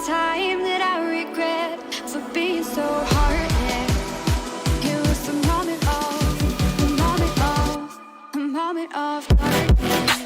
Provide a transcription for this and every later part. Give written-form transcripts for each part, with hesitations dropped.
time that I regret for being so heartless. It was a moment of darkness.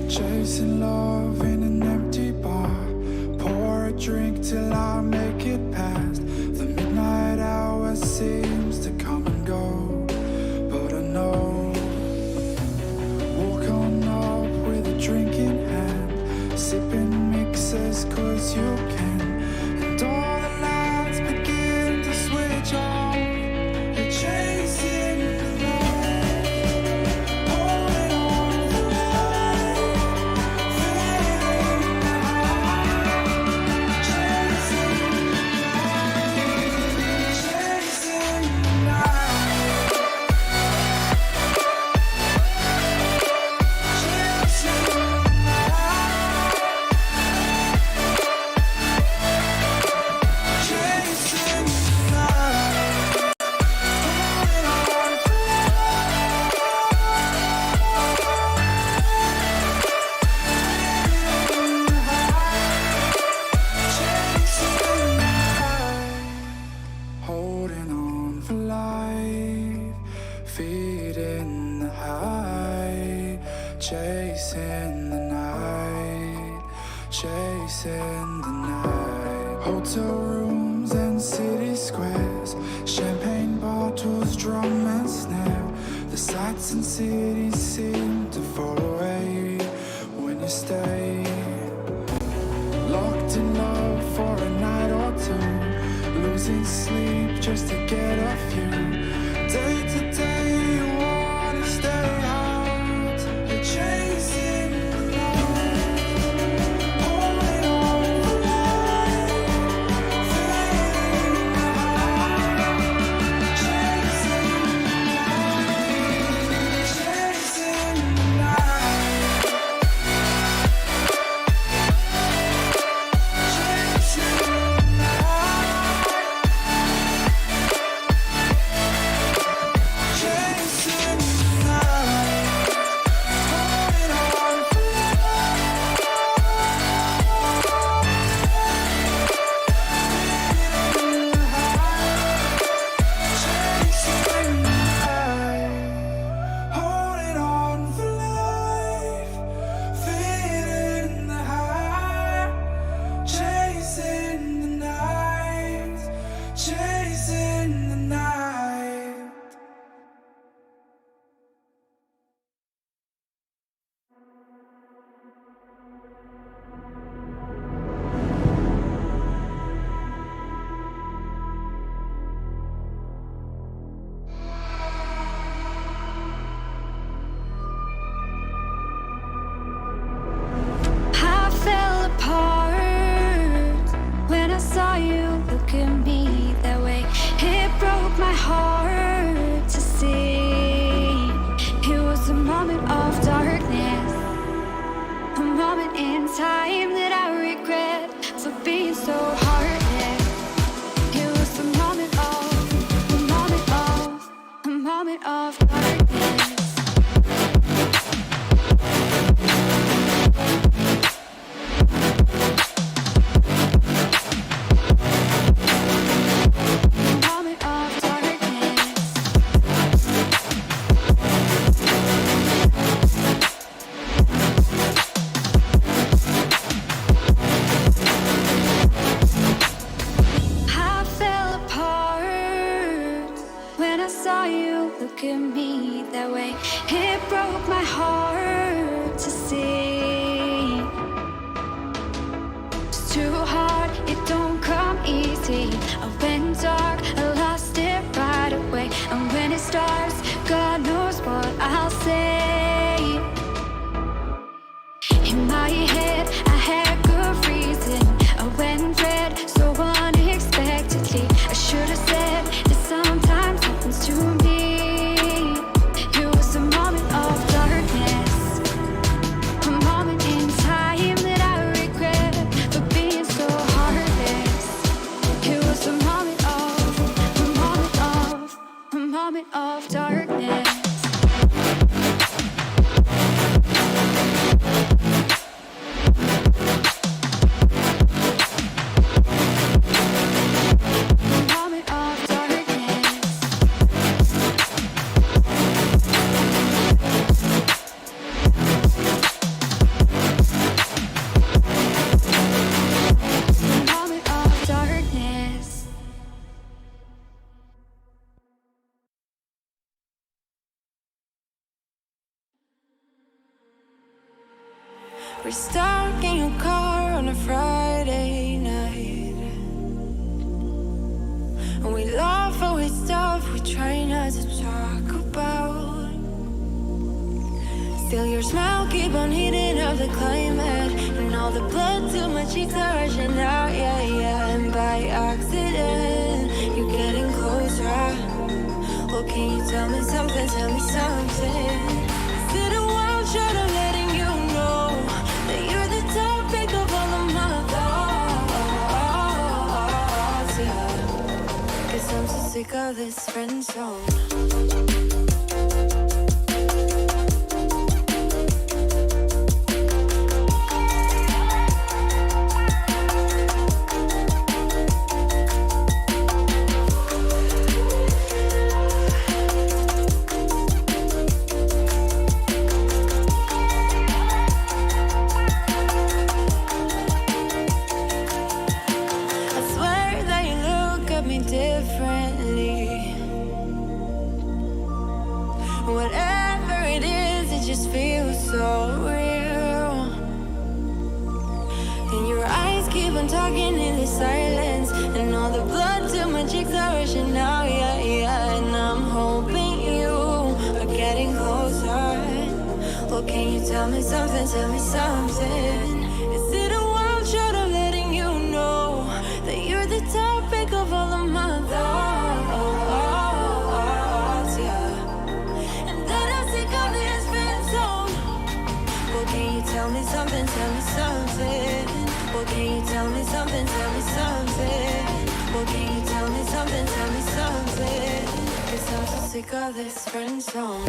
Chasing love in an empty bar. Pour a drink till I make it past. The midnight hour seems to come and go, but I know. Walk on up with a drink in hand, sipping mixers cause you can. And all the lights begin to switch off. You're chasing the light, holding on for life, feeling the high, chasing the light, chasing the night, chasing the night, chasing the night, holding on for holding on for life, feeding the high, chasing the night, chasing the night. Hotel rooms and city squares, champagne bottles, drum and snare. The sights and cities seem to fall away when you stay. Locked in love for a night or two, losing sleep just to get off you. Day to day you wanna stay out, you're chasing the light, holding on for life, feeling the high, chasing the night, chasing the night, chasing the night, chasing the night, holding on for feeling the high, chasing the night, holding on for life, feeling the high, chasing the night, chasing the night. I fell apart when I saw you look at me that way. It broke my heart to see. It was a moment of darkness, a moment in time that I regret for being so heartless. It was a moment of darkness. Moment of darkness. I fell apart when I saw you look at me that way. It broke my heart to see. It's too hard, it don't come easy. I went dark, I lost it right away. And when it starts, God knows what I'll say. In my head, I had good reason. I went red so unexpectedly. I should have said that sometimes happens to me. It was a moment of darkness. We're stuck in your car on a Friday night, and we laugh away stuff we try not to talk about. Still your smile keep on heating up the climate, and all the blood to my cheeks are rushing out, yeah, yeah. And by accident, you're getting closer. Well, can you tell me something, tell me something? Is it a wild shot of letting you know that you're the topic of all of my thoughts, yeah? 'Cause I'm so sick of this friend zone. Whatever it is, it just feels so real. And your eyes keep on talking in the silence, and all the blood to my cheeks are rushing now, yeah, yeah. And I'm hoping you are getting closer. Well, can you tell me something, tell me something? Is it a wild shot of letting you know that you're the topic of all of my thoughts, yeah? Tell me something, tell me something. Well, can you tell me something, tell me something? Well, can you tell me something, tell me something? 'Cause I'm so sick of this friend zone.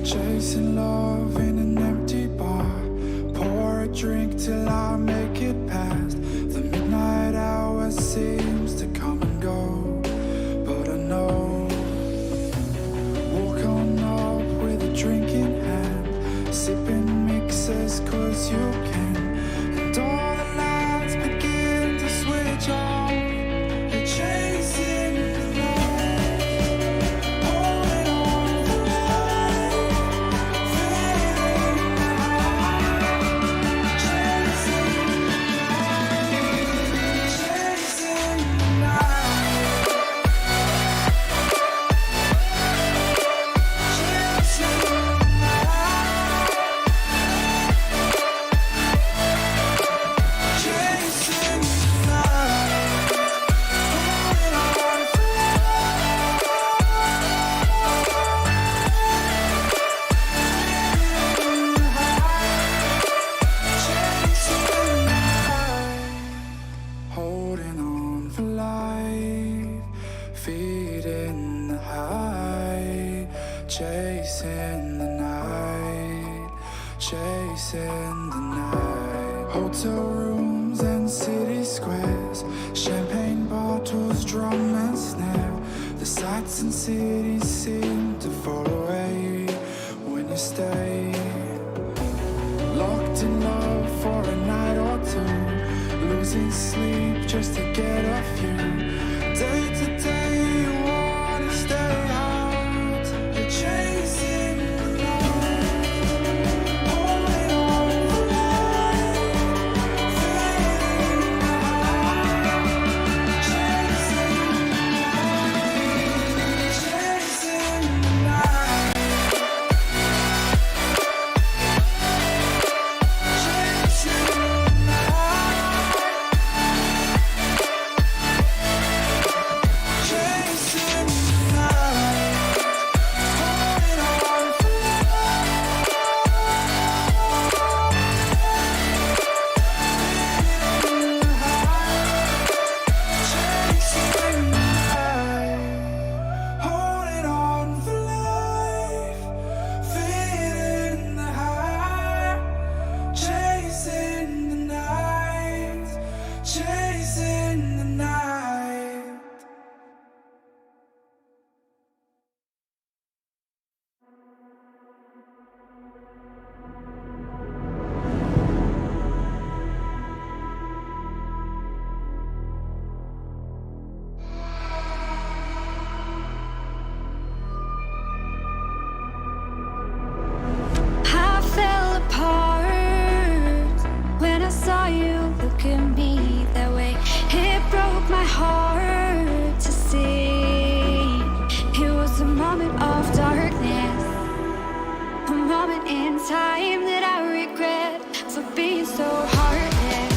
Chasing love in an empty bar. Pour a drink till I make it past. The midnight hour seems to come and go, but I know. Walk on up with a drink in hand, sipping mixers cause you can. And all the lights begin to switch off. You're chasing the light, holding on for life, fading out. Chasing the night, chasing the holding on for life, feeding the high, chasing the night, chasing the night. Hotel rooms and city squares, champagne bottles, drum and snare. The sights and cities seem to fall away when you stay. Locked in love for a night or two, losing sleep just to get off you. Day to day you wanna stay out. You're chasing the light, holding on for life, fading out. Chasing the night, chasing the night, chasing the night, chasing the night, holding on for life, feeding the high, chasing the night, chasing the night. I fell apart when I saw you look at me that way. It broke my heart to see. It was a moment of darkness, a moment in time that I regret for being so heartless.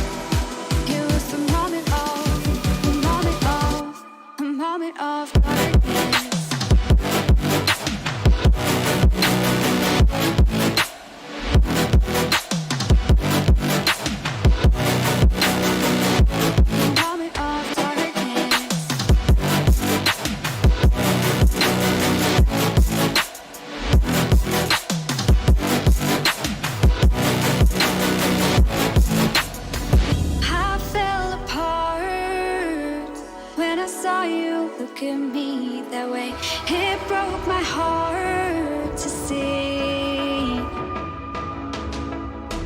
It was a moment of darkness. Moment of darkness. I fell apart when I saw you look at me that way. It broke my heart to see.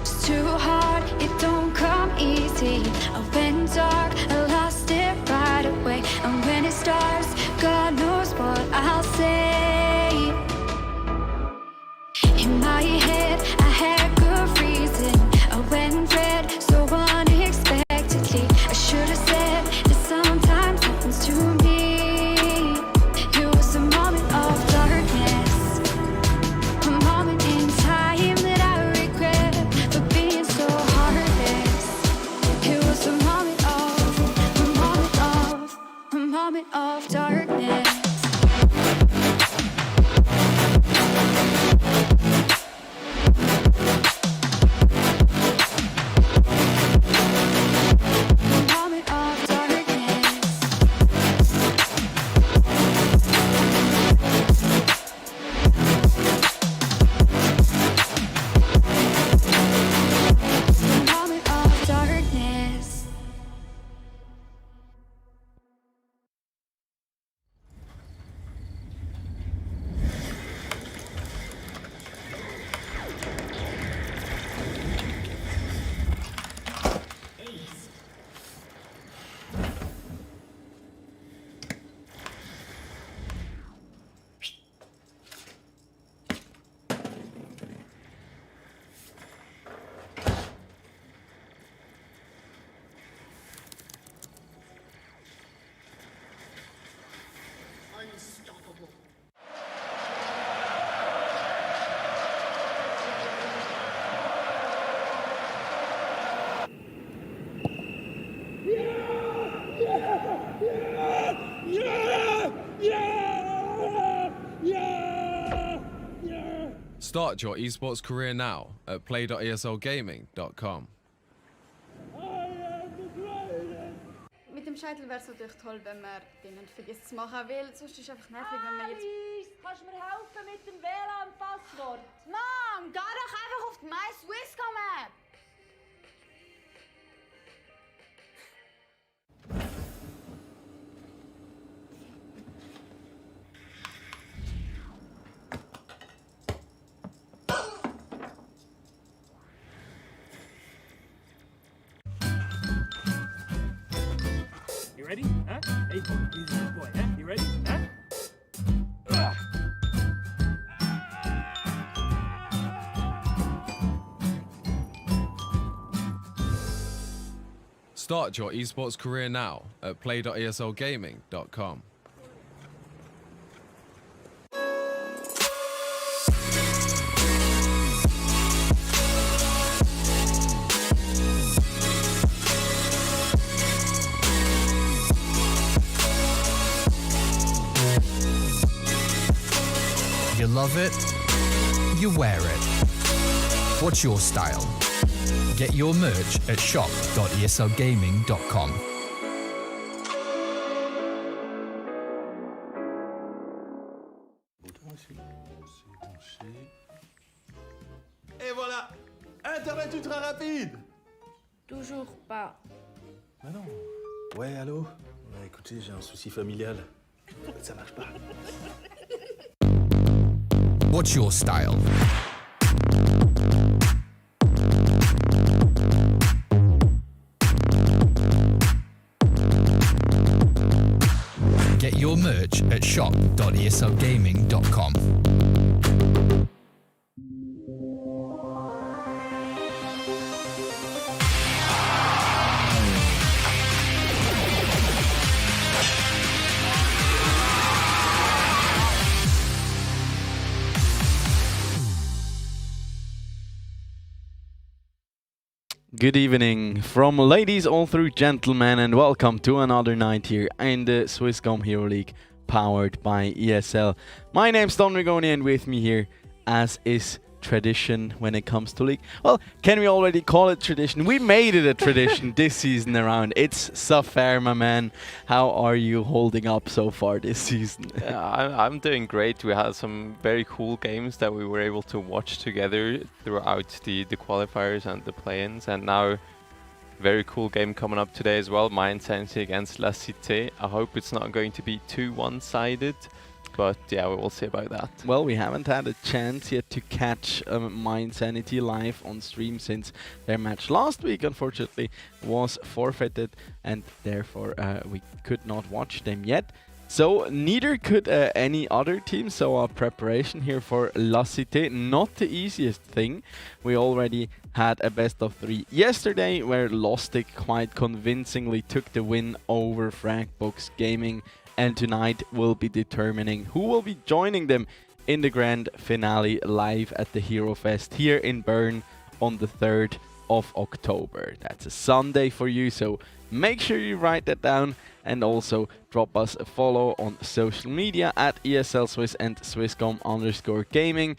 It's too hard, it don't come easy. I went dark, I lost it right away. And when it starts, God knows what I'll say. In my head, I had good reason. I went red so unexpectedly. I should have said that sometimes happens to me. unstoppable. Start your esports career now at play.eslgaming.com. Mit dem Scheitel wäre es natürlich toll, wenn man den nicht vergisst zu machen, weil sonst ist es einfach nervig, wenn man jetzt... Alice, kannst du mir helfen mit dem WLAN-Passwort? Mom, geh doch einfach auf die My Swisscom App! You ready? Huh? Hey, he's a good boy, huh? You ready? Huh? Start your esports career now at play.eslgaming.com. You love it, you wear it. What's your style? Get your merch at shop.eslgaming.com. Et voilà, Internet ultra rapide. Toujours pas. Ah non. Ouais, allô. Ouais, écoutez, j'ai un souci familial. Ça marche pas. What's your style? Get your merch at shop.eslgaming.com. Good evening from ladies all through gentlemen, and welcome to another night here in the Swisscom Hero League powered by ESL. My name's Don Rigoni, and with me here, as is tradition when it comes to league. Well, can we already call it tradition? We made it a tradition this season around. It's Safair, my man. How are you holding up so far this season? I'm doing great. We had some very cool games that we were able to watch together throughout the qualifiers and the play-ins, and now very cool game coming up today as well, Mind Sanity against La Cité. I hope it's not going to be too one-sided, but yeah, we will see about that. Well, we haven't had a chance yet to catch Mind Sanity live on stream since their match last week, unfortunately, was forfeited, and therefore we could not watch them yet. So neither could any other team, so our preparation here for La Cité, not the easiest thing. We already had a best of 3 yesterday, where Lostic quite convincingly took the win over Fragbox Gaming, and tonight we'll be determining who will be joining them in the grand finale live at the Hero Fest here in Bern on the 3rd of October. That's a Sunday for you, so make sure you write that down, and also drop us a follow on social media at ESL Swiss and Swisscom_gaming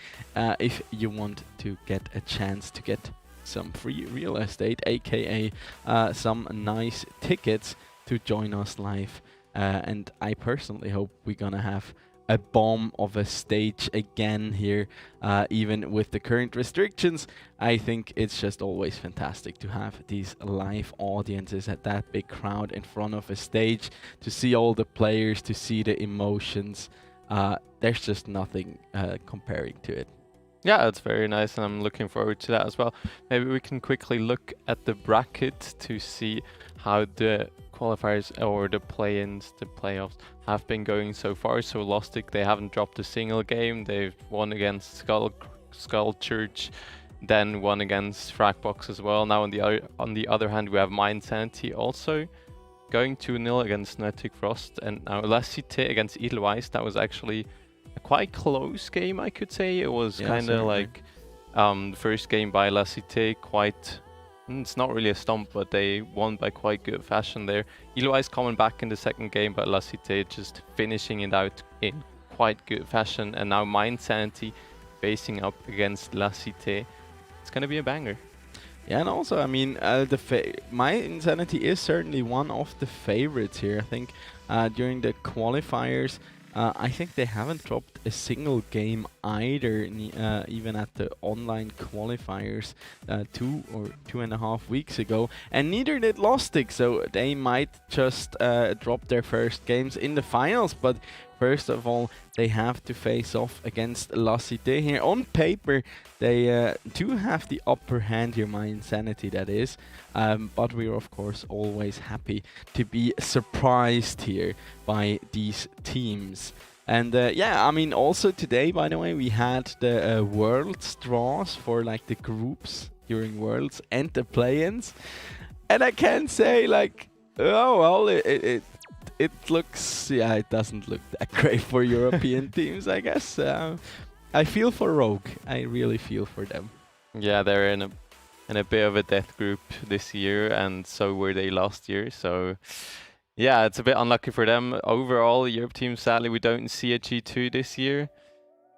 if you want to get a chance to get some free real estate, aka some nice tickets to join us live. And I personally hope we're gonna have a bomb of a stage again here, even with the current restrictions. I think it's just always fantastic to have these live audiences at that big crowd in front of a stage, to see all the players, to see the emotions. There's just nothing comparing to it. Yeah, it's very nice, and I'm looking forward to that as well. Maybe we can quickly look at the bracket to see how the qualifiers or the play-ins, the playoffs have been going so far. So Lostic, they haven't dropped a single game. They've won against Skull Church, then won against Fragbox as well. Now on the other hand, we have Mind Sanity also. going 2-0 against Noetic Frost, and now La Cité against Edelweiss. That was actually a quite close game, I could say. It was kind of like the first game by La Cité, quite... It's not really a stomp, but they won by quite good fashion there. Edelweiss coming back in the second game, but La Cité just finishing it out in quite good fashion. And now Mind Sanity facing up against La Cité. It's going to be a banger. Yeah, and also, I mean, My Insanity is certainly one of the favorites here. I think during the qualifiers, I think they haven't dropped a single game either, even at the online qualifiers 2 or 2.5 weeks ago. And neither did Lostic, so they might just drop their first games in the finals. But first of all, they have to face off against La Cité here. On paper, they do have the upper hand here, My Insanity that is. But we're of course always happy to be surprised here by these teams. And yeah, I mean, also today, by the way, we had the Worlds draws for like the groups during Worlds and the play-ins. And I can say like, oh well, it looks, yeah, it doesn't look that great for European teams, I guess. I feel for Rogue. I really feel for them. Yeah, they're in a bit of a death group this year, and so were they last year. So yeah, it's a bit unlucky for them. Overall, Europe team, sadly, we don't see a G2 this year.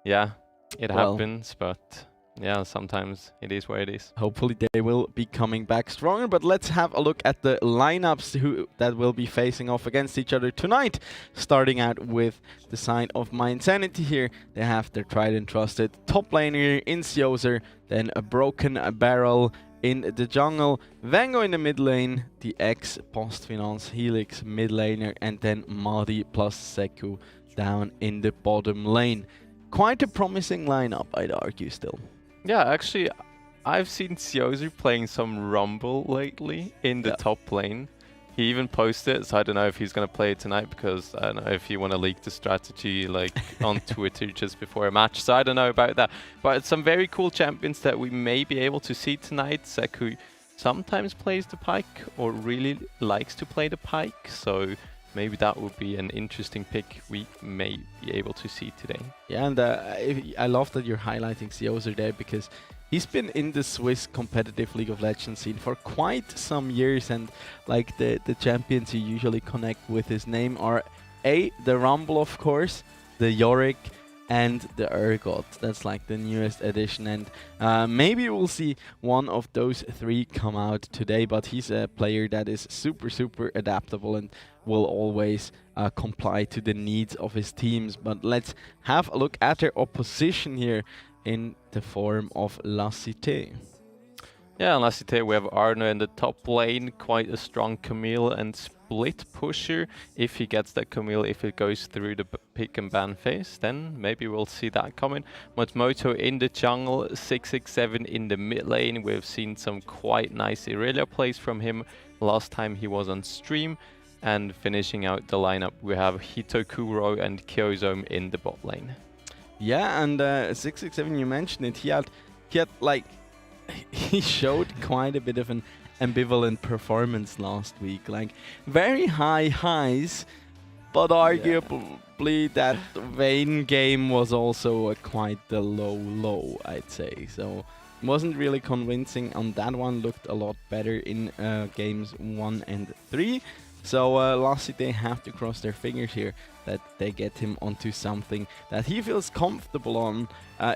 Yeah, it happens, but yeah, sometimes it is what it is. Hopefully they will be coming back stronger, but let's have a look at the lineups that will be facing off against each other tonight. Starting out with the side of My Insanity here. They have their tried and trusted top laner in Sioser, then a Broken Barrel in the jungle, Vango in the mid lane, the ex-Postfinance Helix mid laner, and then Madi plus Seku down in the bottom lane. Quite a promising lineup, I'd argue still. Yeah, actually, I've seen Sioser playing some Rumble lately in the top lane. He even posted it, so I don't know if he's going to play it tonight, because I don't know if you want to leak the strategy like on Twitter just before a match, so I don't know about that. But some very cool champions that we may be able to see tonight. Seku sometimes plays the Pyke, or really likes to play the Pyke, so maybe that would be an interesting pick we may be able to see today. Yeah, and I love that you're highlighting Sioser there, because he's been in the Swiss competitive League of Legends scene for quite some years, and like the champions you usually connect with his name are the Rumble, of course, the Yorick, and the Urgot. That's like the newest addition, and maybe we'll see one of those three come out today, but he's a player that is super adaptable and will always comply to the needs of his teams. But let's have a look at their opposition here in the form of La Cité. Yeah, in La Cité we have Arno in the top lane, quite a strong Camille and split pusher. If he gets that Camille, if it goes through the pick and ban phase, then maybe we'll see that coming. Matmoto in the jungle, 667 in the mid lane. We've seen some quite nice Irelia plays from him last time he was on stream. And finishing out the lineup, we have Hitokuro and Kyozome in the bot lane. Yeah, and 667, you mentioned it. He had like, he showed quite a bit of an ambivalent performance last week. Like, very high highs, but arguably that Vayne game was also quite the low, I'd say. So wasn't really convincing on that one. Looked a lot better in games 1 and 3. So La Cité have to cross their fingers here that they get him onto something that he feels comfortable on.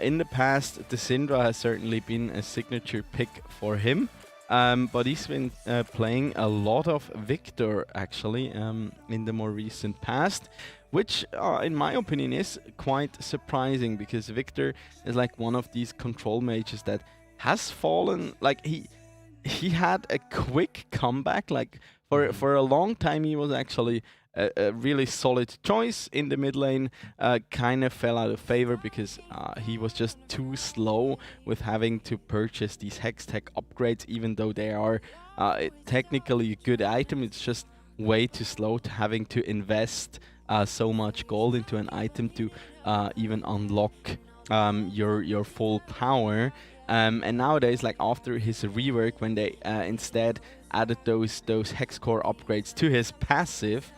In the past, the Syndra has certainly been a signature pick for him, but he's been playing a lot of Victor actually in the more recent past, which in my opinion is quite surprising, because Victor is like one of these control mages that has fallen. Like he had a quick comeback. Like for a long time he was actually a really solid choice in the mid lane. Kind of fell out of favor because he was just too slow with having to purchase these Hextech upgrades, even though they are technically a good item. It's just way too slow to having to invest so much gold into an item to even unlock your full power. And nowadays, like after his rework, when they instead added those hex core upgrades to his passive,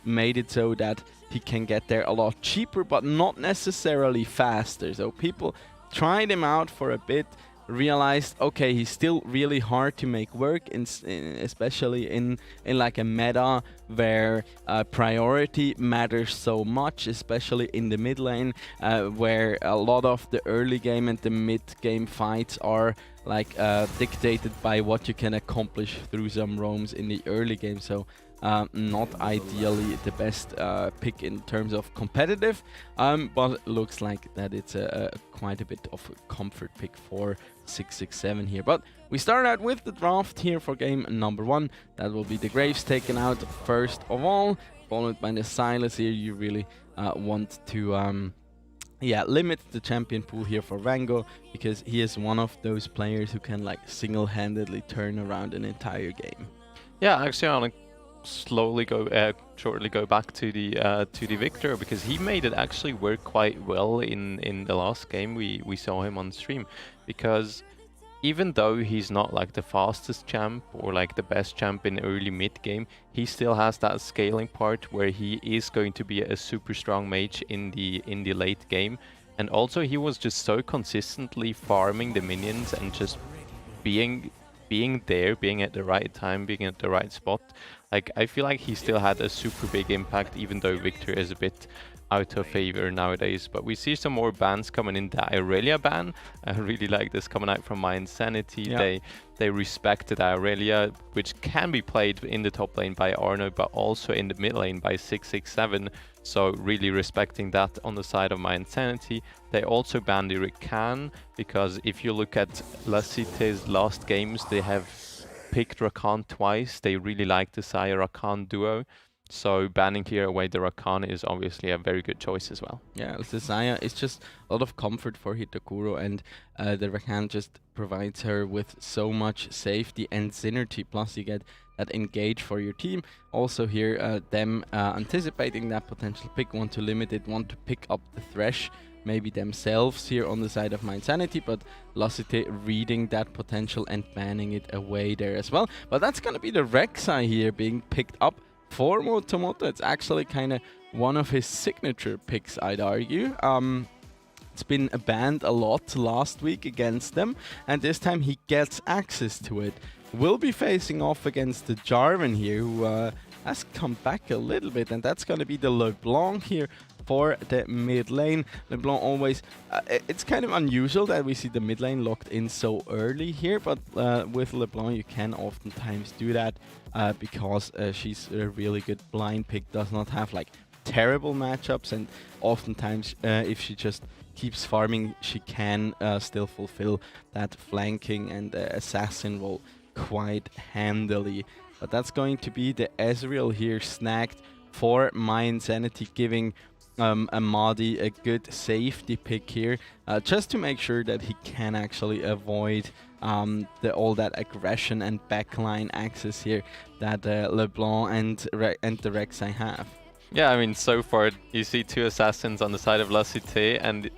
made it so that he can get there a lot cheaper, but not necessarily faster. So people tried him out for a bit, realized, okay, he's still really hard to make work, especially in like a meta where priority matters so much, especially in the mid lane, where a lot of the early game and the mid game fights are like dictated by what you can accomplish through some roams in the early game. So not ideally the best pick in terms of competitive, but it looks like that it's quite a bit of a comfort pick for 667 here. But we start out with the draft here for game number 1. That will be the Graves taken out first of all, followed by the Silas here. You really want to limit the champion pool here for Vango, because he is one of those players who can like single-handedly turn around an entire game. Yeah, actually, I want to shortly go back to the Victor, because he made it actually work quite well in the last game we saw him on stream, because even though he's not like the fastest champ or like the best champ in early mid game, he still has that scaling part where he is going to be a super strong mage in the late game. And also he was just so consistently farming the minions and just being there, being at the right time, being at the right spot. Like, I feel like he still had a super big impact, even though Victor is a bit out of favor nowadays. But we see some more bans coming in. The Irelia ban, I really like this coming out from My Insanity. Yeah. They respected Irelia, which can be played in the top lane by Arno, but also in the mid lane by 667. So really respecting that on the side of My Insanity. They also banned the Rakan, because if you look at La Cité's last games, they have picked Rakan twice. They really like the Xayah Rakan duo. So banning here away the Rakan is obviously a very good choice as well. Yeah, the Xayah is just a lot of comfort for Hitakuro, and the Rakan just provides her with so much safety and synergy, plus you get that engage for your team. Also here, them anticipating that potential pick, want to limit it, want to pick up the Thresh, maybe themselves here on the side of My Insanity, but La Cité reading that potential and banning it away there as well. But that's gonna be the Rek'Sai here being picked up for Motomoto. It's actually kind of one of his signature picks, I'd argue. It's been banned a lot last week against them, and this time he gets access to it. Will be facing off against the Jarvan here, who has come back a little bit, and that's going to be the LeBlanc here for the mid lane. LeBlanc always, it's kind of unusual that we see the mid lane locked in so early here, but with LeBlanc you can oftentimes do that because she's a really good blind pick, does not have like terrible matchups, and oftentimes if she just keeps farming, she can still fulfill that flanking and assassin role quite handily. But that's going to be the Ezreal here snagged for My Insanity, giving Amadi a good safety pick here, just to make sure that he can actually avoid all that aggression and backline access here that LeBlanc and the Rek'Sai have. Yeah, I mean, so far you see 2 assassins on the side of La Cité, and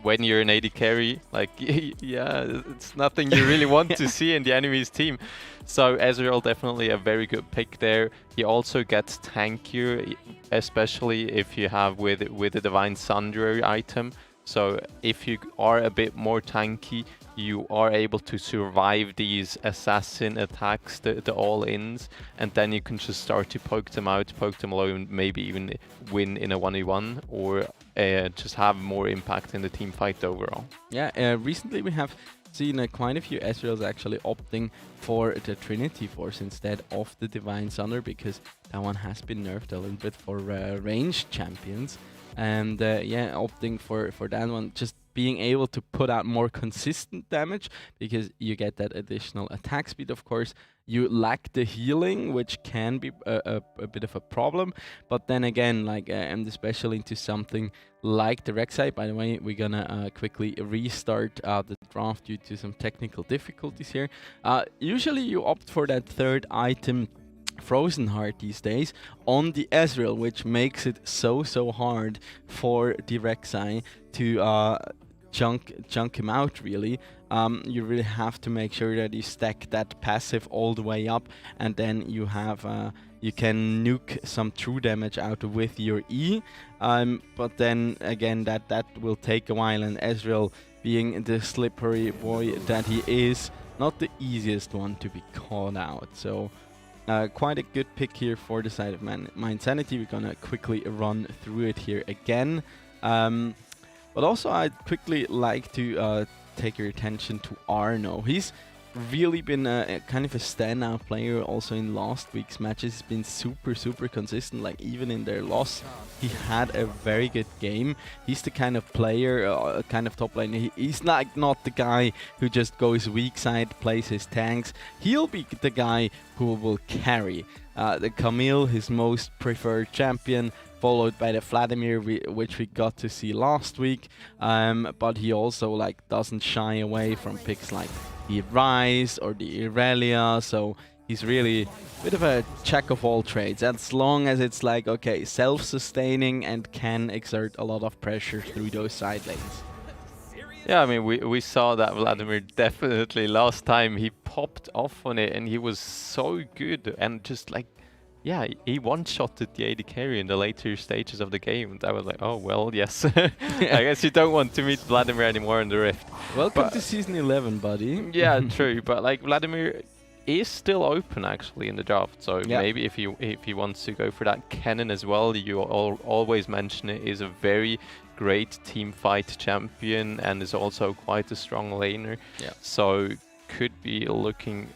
when you're an AD carry, like, yeah, it's nothing you really want to see in the enemy's team. So Ezreal definitely a very good pick there. He also gets tankier, especially if you have with the Divine Sundry item. So if you are a bit more tanky, you are able to survive these assassin attacks, the all-ins, and then you can just start to poke them out, poke them low, and maybe even win in a 1v1, or just have more impact in the team fight overall. Yeah, recently we have seen quite a few Ezreals actually opting for the Trinity Force instead of the Divine Sunder, because that one has been nerfed a little bit for ranged champions. And yeah, opting for that one, just being able to put out more consistent damage, because you get that additional attack speed. Of course, you lack the healing, which can be a bit of a problem. But then again, like, and especially into something like the Rek'Sai. By the way, we're gonna quickly restart the draft due to some technical difficulties here. Usually you opt for that third item, Frozen Heart, these days on the Ezreal, which makes it so hard for the Rek'Sai to chunk him out, really. You really have to make sure that you stack that passive all the way up, and then you have you can nuke some true damage out with your E. But then again, that will take a while, and Ezreal, being the slippery boy that he is, not the easiest one to be caught out. So quite a good pick here for the side of Mind Sanity. We're gonna quickly run through it here again. But also I'd quickly like to take your attention to Arno. He's really been a kind of a standout player also in last week's matches. He's been super consistent, like even in their loss he had a very good game. He's the kind of player, kind of top laner. He's like not the guy who just goes weak side, plays his tanks. He'll be the guy who will carry the Camille, his most preferred champion, followed by the Vladimir, which we got to see last week. But he also like doesn't shy away from picks like the Ryze or the Irelia, so he's really a bit of a jack of all trades, as long as it's like, okay, self-sustaining and can exert a lot of pressure through those side lanes. Yeah, I mean, we saw that Vladimir definitely last time. He popped off on it and he was so good, and just like, yeah, he one-shotted the AD carry in the later stages of the game. And I was like, oh, well, yes. I guess you don't want to meet Vladimir anymore in the Rift. Welcome to Season 11, buddy. Yeah, true. But like Vladimir is still open actually in the draft. So maybe if he wants to go for that, Kennen as well, you always mention it, is a very great team fight champion and is also quite a strong laner. Yeah. So could be looking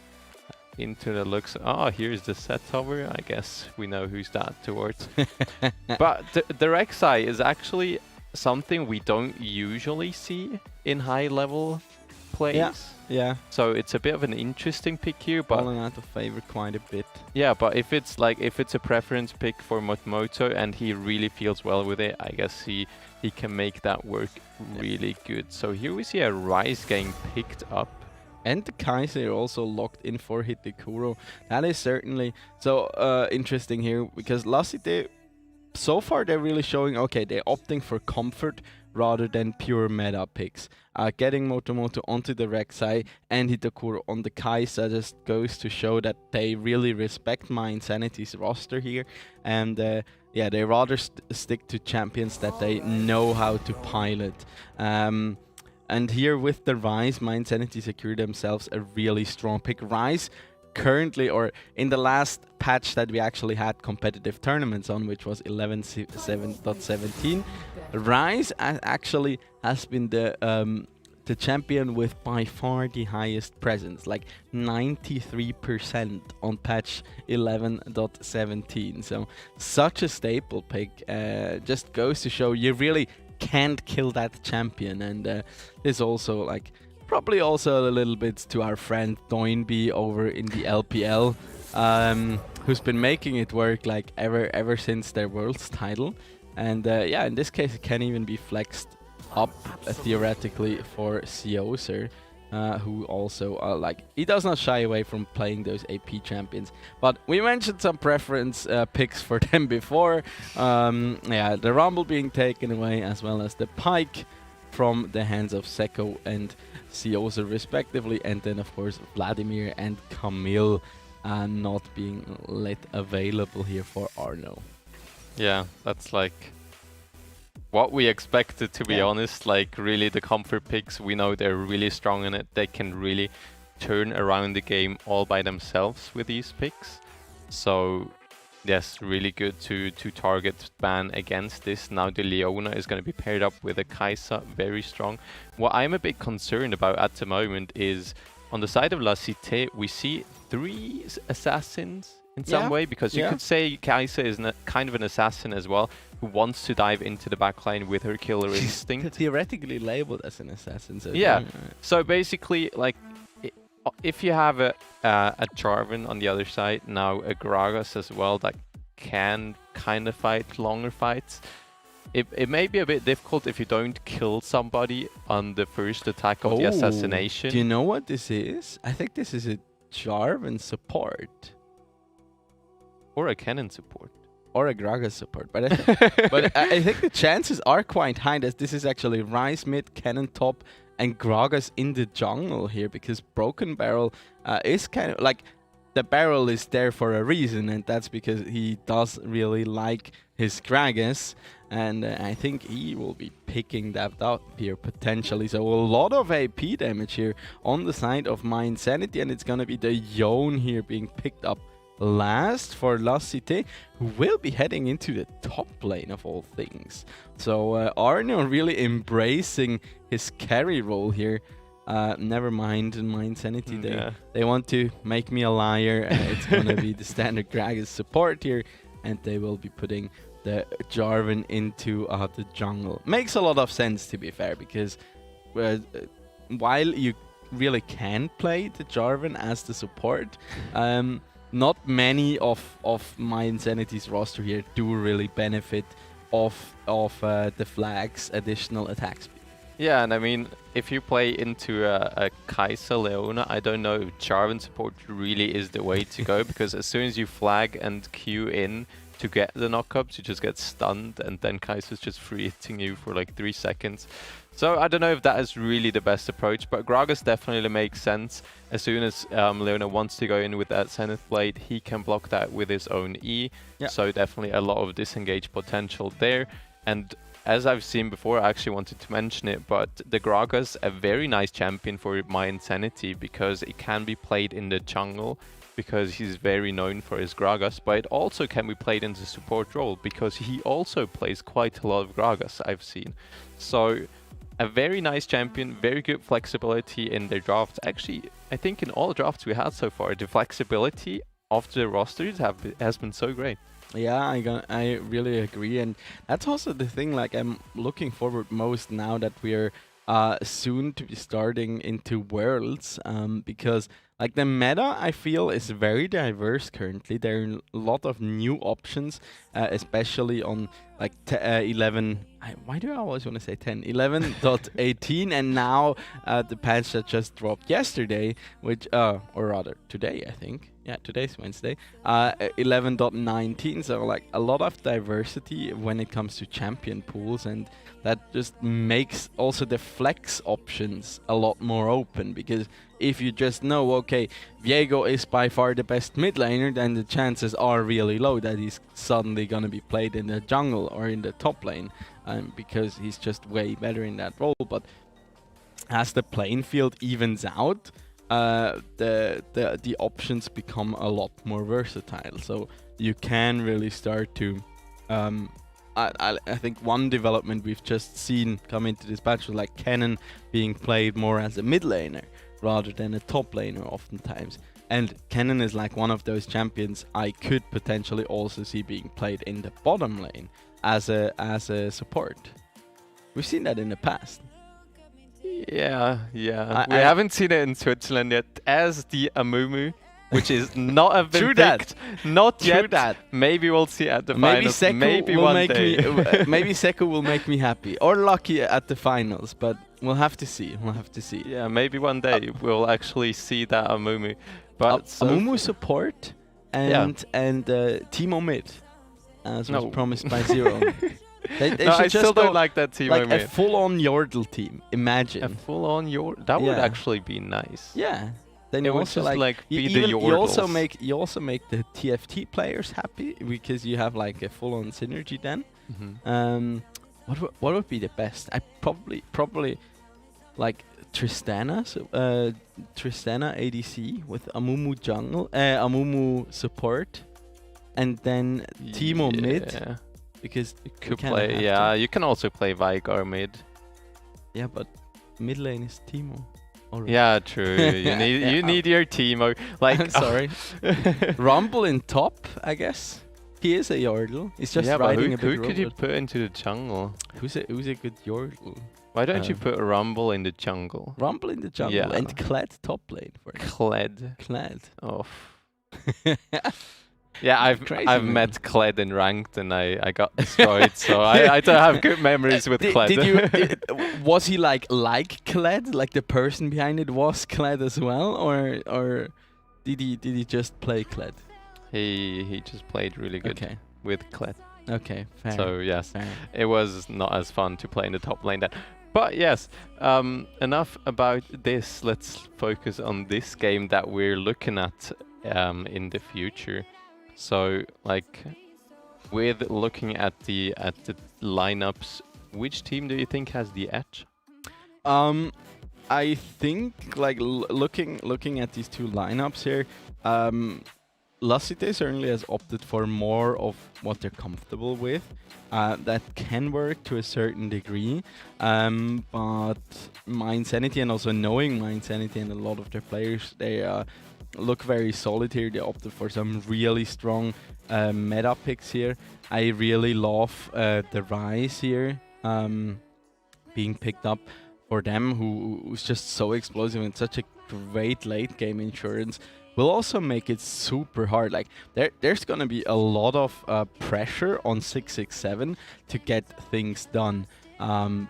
into the looks. Ah, here's the set hover. I guess we know who's that towards. But the Rek'Sai is actually something we don't usually see in high level plays. Yeah. So it's a bit of an interesting pick here, but falling out of favor quite a bit. Yeah, but if it's a preference pick for Matmoto and he really feels well with it, I guess he can make that work really good. So here we see a Ryze getting picked up. And the Kaiser also locked in for Hitekuro. That is certainly so interesting here, because Lassite, so far they're really showing, okay, they're opting for comfort rather than pure meta picks. Getting Motomoto onto the Rek'Sai and Hitekuro on the Kaiser just goes to show that they really respect Mind Sanity's roster here. And yeah, they rather stick to champions that they know how to pilot. And here with the Ryze, Mind Sanity secured themselves a really strong pick. Ryze currently, or in the last patch that we actually had competitive tournaments on, which was 11.7.17, Ryze actually has been the champion with by far the highest presence, like 93% on patch 11.17. So such a staple pick, just goes to show you really can't kill that champion. And there's also like probably also a little bit to our friend Doinby over in the LPL, who's been making it work like ever since their world's title. And yeah, in this case it can even be flexed up theoretically for Seoser, who also like, he does not shy away from playing those AP champions. But we mentioned some preference picks for them before. Yeah, the Rumble being taken away, as well as the Pike from the hands of Seko and Seoser respectively, and then of course Vladimir and Camille not being let available here for Arno. Yeah, that's like what we expected, to be honest. Like, really, the comfort picks, we know they're really strong in it. They can really turn around the game all by themselves with these picks. So yes, really good to target ban against this. Now the Leona is going to be paired up with a Kai'Sa, very strong. What I'm a bit concerned about at the moment is on the side of La Cité, we see 3 assassins in some way, because you could say Kai'Sa is kind of an assassin as well, who wants to dive into the backline with her killer instinct. Theoretically labeled as an assassin. So so basically, like, if you have a Jarvan on the other side, now a Gragas as well, that can kind of fight longer fights, it may be a bit difficult if you don't kill somebody on the first attack of the assassination. Do you know what this is? I think this is a Jarvan support. Or a Kennen support. Or a Gragas support. But I think the chances are quite high that this is actually Ryze mid, Kennen top, and Gragas in the jungle here, because Broken Barrel is kind of like, the barrel is there for a reason, and that's because he does really like his Gragas, and I think he will be picking that up here potentially. So a lot of AP damage here on the side of My Insanity, and it's gonna be the Yone here being picked up last for La Cité, who will be heading into the top lane of all things. So Arno really embracing his carry role here. Never mind My Insanity. They want to make me a liar. It's gonna be the standard Gragas support here, and they will be putting the Jarvan into the jungle. Makes a lot of sense, to be fair, because while you really can play the Jarvan as the support, not many of My Insanity's roster here do really benefit of the flag's additional attack speed. Yeah, and I mean, if you play into a Kai'Sa Leona, I don't know if Jarvan support really is the way to go, because as soon as you flag and Q in to get the knockups, you just get stunned, and then Kai'Sa's just free hitting you for like 3 seconds. So I don't know if that is really the best approach, but Gragas definitely makes sense. As soon as Leona wants to go in with that Zenith Blade, he can block that with his own E. Yeah. So definitely a lot of disengage potential there. And as I've seen before, I actually wanted to mention it, but the Gragas, a very nice champion for My Insanity, because it can be played in the jungle, because he's very known for his Gragas, but it also can be played in the support role, because he also plays quite a lot of Gragas, I've seen. So a very nice champion, very good flexibility in their drafts. Actually, I think in all drafts we had so far, the flexibility of the rosters has been so great. Yeah, I really agree, and that's also the thing, like, I'm looking forward most now that we're soon to be starting into Worlds, because like the meta, I feel, is very diverse currently. There are a lot of new options, especially on like 11. Why do I always want to say 10? 11.18, and now the patch that just dropped yesterday, which or rather today, I think. Yeah, today's Wednesday. 11.19. So like a lot of diversity when it comes to champion pools, and that just makes also the flex options a lot more open, because if you just know, okay, Viego is by far the best mid laner, then the chances are really low that he's suddenly gonna be played in the jungle or in the top lane, because he's just way better in that role. But as the playing field evens out, the options become a lot more versatile. So you can really start to I think one development we've just seen come into this patch was like Kennen being played more as a mid laner rather than a top laner oftentimes. And Kennen is like one of those champions I could potentially also see being played in the bottom lane as a support. We've seen that in the past. Yeah. We haven't seen it in Switzerland yet as the Amumu, which is not a been picked. Not True yet. that. Maybe we'll see at the finals. Maybe will one make day. Maybe Seku will make me happy, or Lucky at the finals, but we'll have to see. Yeah, maybe one day we'll actually see that Amumu. But Amumu support and Teemo mid, as was promised by Zero. They I still don't like that Teemo like mid. a full-on Yordle team. Imagine A full-on Yordle. That would actually be nice. Yeah. Then It you would also just like be the you also Yordles. make the TFT players happy, because you have like a full-on synergy then. What would be the best? I probably like Tristana, Tristana ADC with Amumu jungle, Amumu support, and then Teemo mid, because you could play. Yeah, you can also play Veigar mid. Yeah, but mid lane is Teemo. Already. Yeah, true. You need your Teemo. Like, sorry, Rumble in top, I guess. He is a Yordle. He's just riding a big who robot. could you put into the jungle? Who's a good Yordle? Why don't you put Rumble in the jungle? Rumble in the jungle and Kled top lane for him. Kled. Oh. Yeah, I've met Kled in ranked and I got destroyed, so I don't have good memories with Kled. Was he like Kled? Like the person behind it was Kled as well, or did he just play Kled? He just played really good with Kled. Okay, fair. So yes, fair. It was not as fun to play in the top lane then. But yes, enough about this. Let's focus on this game that we're looking at in the future. So, like, with looking at the lineups, which team do you think has the edge? I think like looking at these two lineups here, Lassite certainly has opted for more of what they're comfortable with. That can work to a certain degree, but Mindsanity, and also knowing Mindsanity and a lot of their players, they look very solid here. They opted for some really strong meta picks here. I really love the Rise here being picked up for them, who's just so explosive and such a great late game insurance. Will also make it super hard. Like there's gonna be a lot of pressure on 667 to get things done,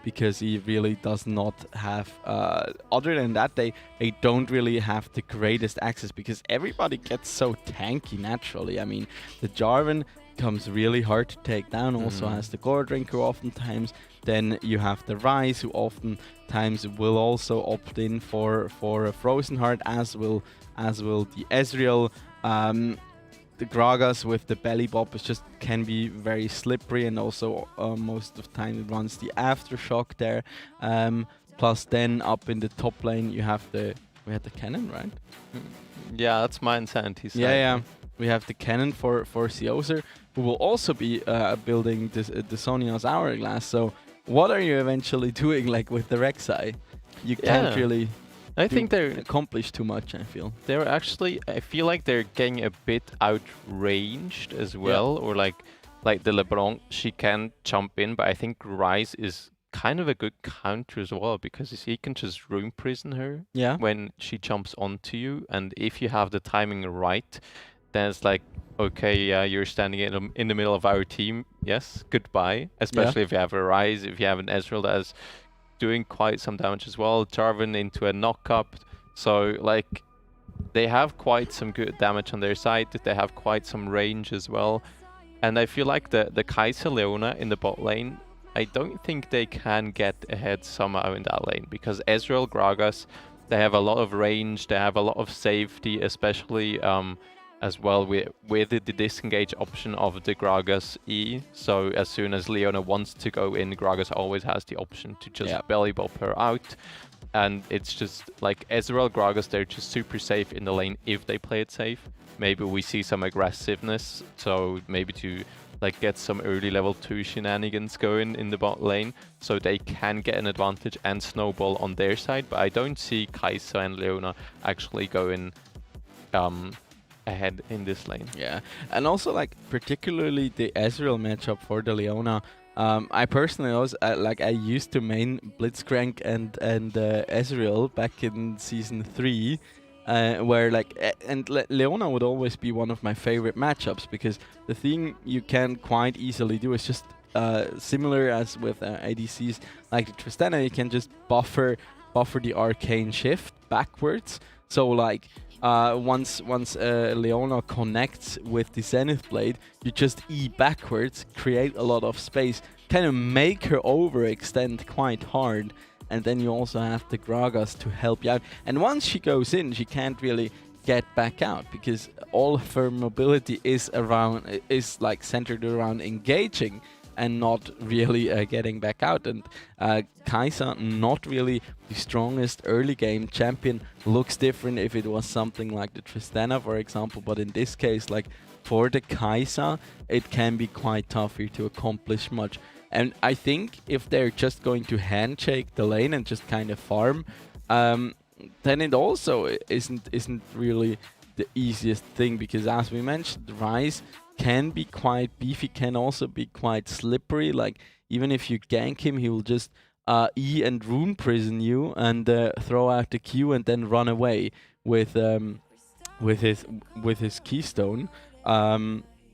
because he really does not have. Other than that, they don't really have the greatest access because everybody gets so tanky naturally. I mean, the Jarvan comes really hard to take down. Also has the Gore Drinker oftentimes. Then you have the Rise, who oftentimes will also opt in for a Frozen Heart, as will the Ezreal. The Gragas with the belly bop just can be very slippery, and also most of the time it runs the Aftershock there. Plus then up in the top lane we had the cannon, right? Yeah, that's my insanity side. Yeah. We have the cannon for Seoser, who will also be building the Sonya's Hourglass. So what are you eventually doing, like with the Rek'Sai? You can't really accomplish too much, I feel. They're actually, I feel like they're getting a bit outranged as well, or like the LeBlanc, she can jump in, but I think Rise is kind of a good counter as well, because he can just room prison her when she jumps onto you, and if you have the timing right, then it's like, okay, yeah, you're standing in the middle of our team, yes, goodbye. Especially if you have a Rise, if you have an Ezreal that is doing quite some damage as well, Jarvan into a knock-up. So, like, they have quite some good damage on their side, they have quite some range as well. And I feel like the Kai'Sa Leona in the bot lane, I don't think they can get ahead somehow in that lane, because Ezreal, Gragas, they have a lot of range, they have a lot of safety, especially as well with the disengage option of the Gragas E. So as soon as Leona wants to go in, Gragas always has the option to just belly bop her out. And it's just like Ezreal, Gragas, they're just super safe in the lane if they play it safe. Maybe we see some aggressiveness, so maybe to like get some early level 2 shenanigans going in the bot lane, so they can get an advantage and snowball on their side. But I don't see Kai'Sa and Leona actually going ahead in this lane. Yeah, and also like particularly the Ezreal matchup for the Leona. I personally was I used to main Blitzcrank and Ezreal back in season 3, where Leona would always be one of my favorite matchups, because the thing you can quite easily do is just similar as with ADCs like the Tristana, you can just buffer the arcane shift backwards. So like once Leona connects with the Zenith Blade, you just E backwards, create a lot of space, kind of make her overextend quite hard, and then you also have the Gragas to help you out. And once she goes in, she can't really get back out, because all of her mobility is like centered around engaging and not really getting back out. And Kai'Sa, not really the strongest early game champion, looks different if it was something like the Tristana, for example, but in this case, like for the Kai'Sa, it can be quite tough here to accomplish much. And I think if they're just going to handshake the lane and just kind of farm, then it also isn't really the easiest thing, because as we mentioned, Rise can be quite beefy, can also be quite slippery. Like even if you gank him, he will just E and rune prison you and throw out the Q and then run away with his keystone.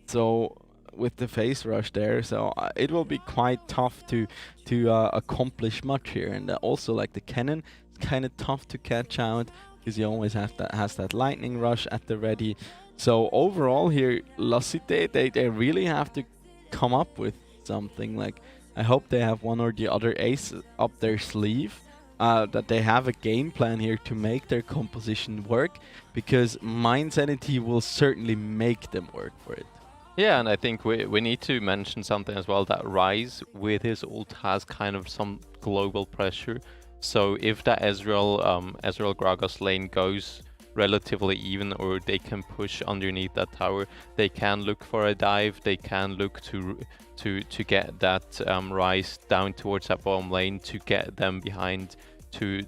So with the face rush there, so it will be quite tough to accomplish much here. And also like the cannon, it's kind of tough to catch out, because you always has that lightning rush at the ready. So overall here, Lassite, they really have to come up with something. Like I hope they have one or the other ace up their sleeve, that they have a game plan here to make their composition work, because Mind Sanity will certainly make them work for it. Yeah, and I think we need to mention something as well, that Ryze with his ult has kind of some global pressure. So if that Ezreal Gragas lane goes relatively even, or they can push underneath that tower, they can look for a dive, they can look to get that Ryze down towards that bottom lane, to get them behind, to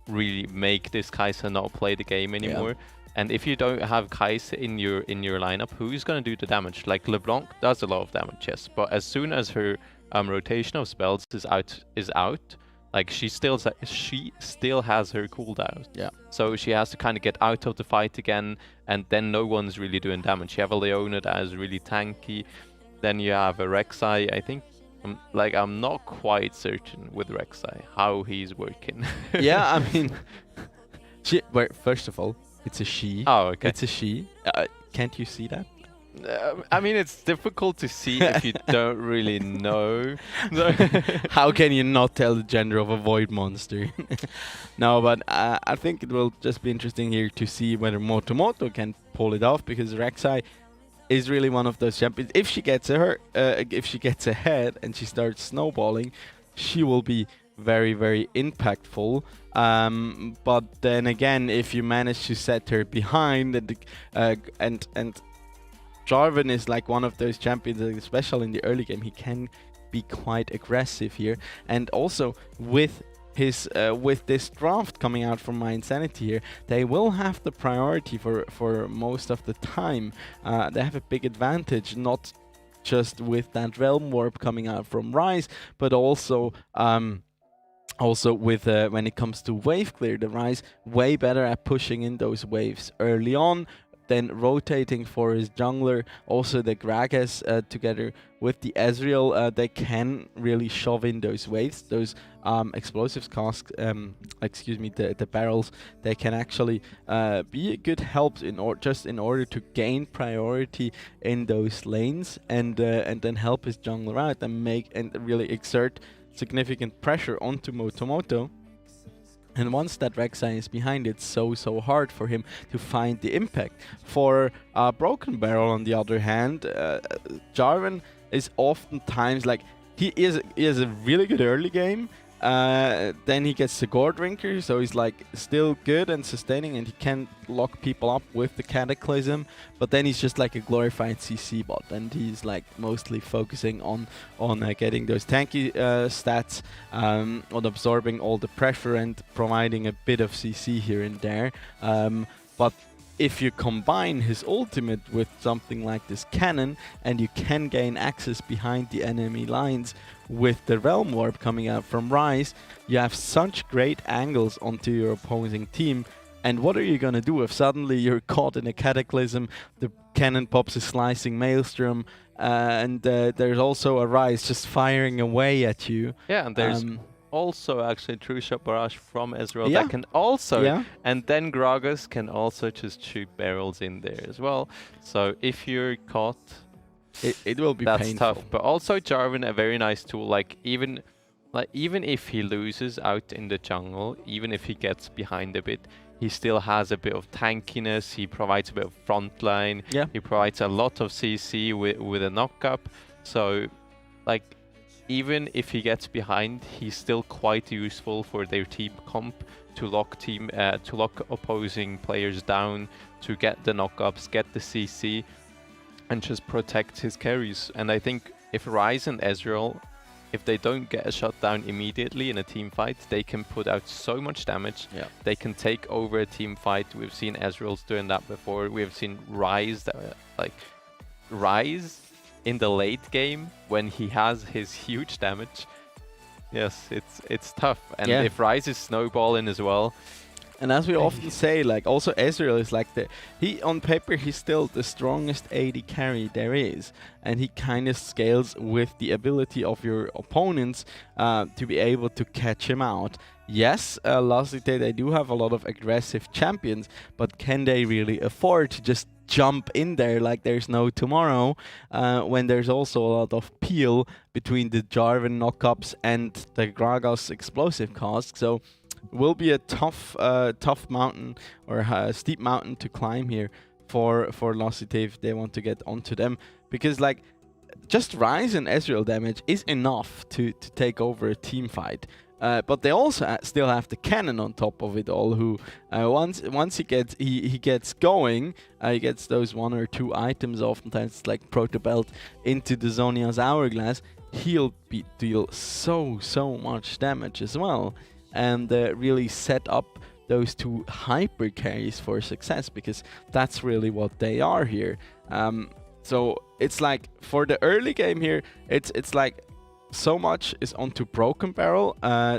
really make this Kai'Sa not play the game anymore. Yeah. And if you don't have Kai'Sa in your lineup, who's gonna do the damage? Like LeBlanc does a lot of damage, yes, but as soon as her rotation of spells is out, like she still has her cooldown. Yeah. So she has to kind of get out of the fight again, and then no one's really doing damage. You have a Leona that is really tanky. Then you have a Rek'Sai. I think, I'm not quite certain with Rek'Sai how he's working. Yeah, I mean, first of all, it's a she. Oh, okay. It's a she. Can't you see that? I mean, it's difficult to see if you don't really know. How can you not tell the gender of a void monster? No, but I think it will just be interesting here to see whether Motomoto can pull it off, because Rek'Sai is really one of those champions. If she gets ahead and she starts snowballing, she will be very, very impactful. But then again, if you manage to set her behind, and Jarvan is like one of those champions, especially in the early game, he can be quite aggressive here. And also with this draft coming out from Mind Sanity here, they will have the priority for most of the time. They have a big advantage, not just with that Realm Warp coming out from Ryze, but also with when it comes to wave clear, the Ryze way better at pushing in those waves early on, then rotating for his jungler. Also the Gragas together with the Ezreal, they can really shove in those waves, those explosives casks, the barrels. They can actually be a good help in order to gain priority in those lanes, and then help his jungler out and really exert significant pressure onto Motomoto. And once that Rek'Sai is behind, it's so hard for him to find the impact. For Broken Barrel, on the other hand, Jarvan is oftentimes like, he is a really good early game. Then he gets the Gore Drinker, so he's like still good and sustaining, and he can lock people up with the Cataclysm. But then he's just like a glorified CC bot, and he's like mostly focusing on getting those tanky stats, on absorbing all the pressure and providing a bit of CC here and there. But if you combine his ultimate with something like this cannon, and you can gain access behind the enemy lines with the Realm Warp coming out from Ryze, you have such great angles onto your opposing team. And what are you gonna do if suddenly you're caught in a Cataclysm, the cannon pops a slicing Maelstrom, and there's also a Ryze just firing away at you. Yeah, and there's also actually True Shot Barrage from Ezreal that can also, and then Gragas can also just shoot barrels in there as well. So if you're caught, it will be that's painful. tough. But also Jarvan, a very nice tool. Like even if he loses out in the jungle, even if he gets behind a bit, he still has a bit of tankiness. He provides a bit of frontline. Yeah. He provides a lot of CC with a knockup. So like, even if he gets behind, he's still quite useful for their team comp to lock opposing players down, to get the knockups, get the CC, and just protect his carries. And I think if Ryze and Ezreal, if they don't get a shutdown immediately in a team fight, they can put out so much damage. Yeah. They can take over a team fight. We've seen Ezreal's doing that before. We've seen Ryze, Ryze in the late game when he has his huge damage. Yes, it's tough. And if Ryze is snowballing as well. And as we often say, like, also Ezreal is like on paper he's still the strongest AD carry there is, and he kind of scales with the ability of your opponents to be able to catch him out. Yes, lastly, they do have a lot of aggressive champions, but can they really afford to just jump in there like there's no tomorrow, when there's also a lot of peel between the Jarvan knockups and the Gragas explosive cost. So will be a tough mountain or a steep mountain to climb here for Losite if they want to get onto them, because like just Rise and Ezreal damage is enough to take over a team fight. But they also still have the cannon on top of it all, who once he gets going, he gets those 1 or 2 items, oftentimes like Proto Belt, into the Zhonya's Hourglass. He'll deal so much damage as well, and really set up those 2 hyper carries for success, because that's really what they are here. So it's like for the early game here, it's like so much is onto Broken Barrel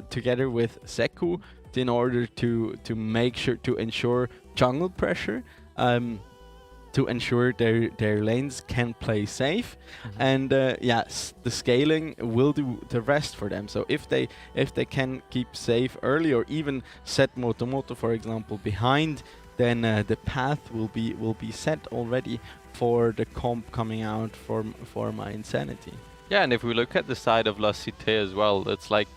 together with Seku in order to make sure to ensure jungle pressure, to ensure their lanes can play safe, and yes, the scaling will do the rest for them. So if they can keep safe early, or even set Motomoto, for example, behind, then the path will be set already for the comp coming out for my Insanity. Yeah, and if we look at the side of La Cité as well, it's like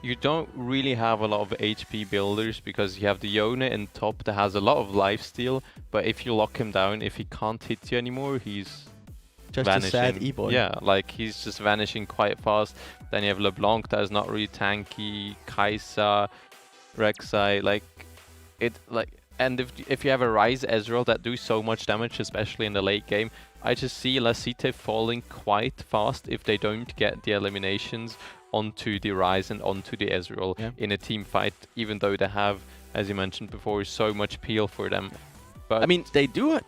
you don't really have a lot of HP builders, because you have the Yone in top that has a lot of lifesteal, but if you lock him down, if he can't hit you anymore, he's just vanishing. a sad E-boy. Yeah, like he's just vanishing quite fast. Then you have LeBlanc that is not really tanky, Kai'Sa, Rek'Sai, and if you have a Rise Ezreal that do so much damage, especially in the late game, I just see La Cité falling quite fast if they don't get the eliminations onto the Rise and onto the Ezreal in a team fight, even though they have, as you mentioned before, so much peel for them. But I mean, they do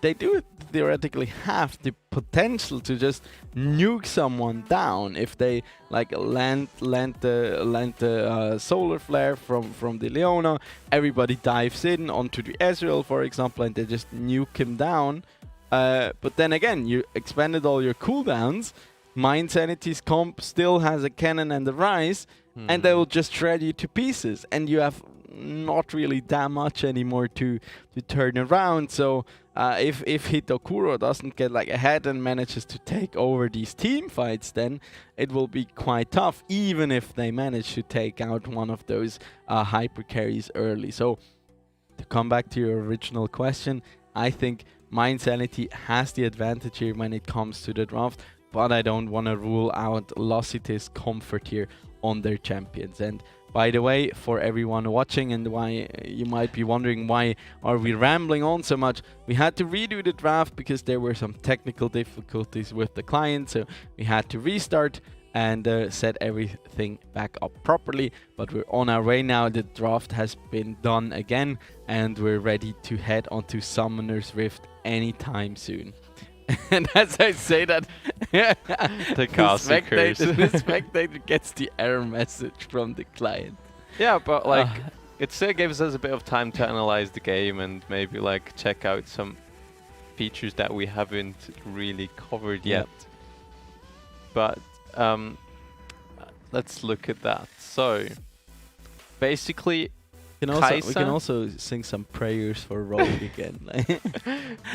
theoretically have the potential to just nuke someone down if they like land the solar flare from the Leona. Everybody dives in onto the Ezreal, for example, and they just nuke him down. But then again, you expanded all your cooldowns. My Insanity's comp still has a cannon and a Rise, and they will just shred you to pieces, and you have not really that much anymore to turn around. So if Hitokuro doesn't get like ahead and manages to take over these team fights, then it will be quite tough, even if they manage to take out one of those hyper carries early. So to come back to your original question, I think my Insanity has the advantage here when it comes to the draft, but I don't want to rule out Locity's comfort here on their champions. And by the way, for everyone watching, and why you might be wondering why are we rambling on so much, we had to redo the draft because there were some technical difficulties with the client, so we had to restart and set everything back up properly. But we're on our way now. The draft has been done again, and we're ready to head onto Summoner's Rift anytime soon. And as I say that, the spectator gets the error message from the client. Yeah, but like it still gives us a bit of time to analyze the game and maybe like check out some features that we haven't really covered yet. But let's look at that. So basically, we can also sing some prayers for Rogue again.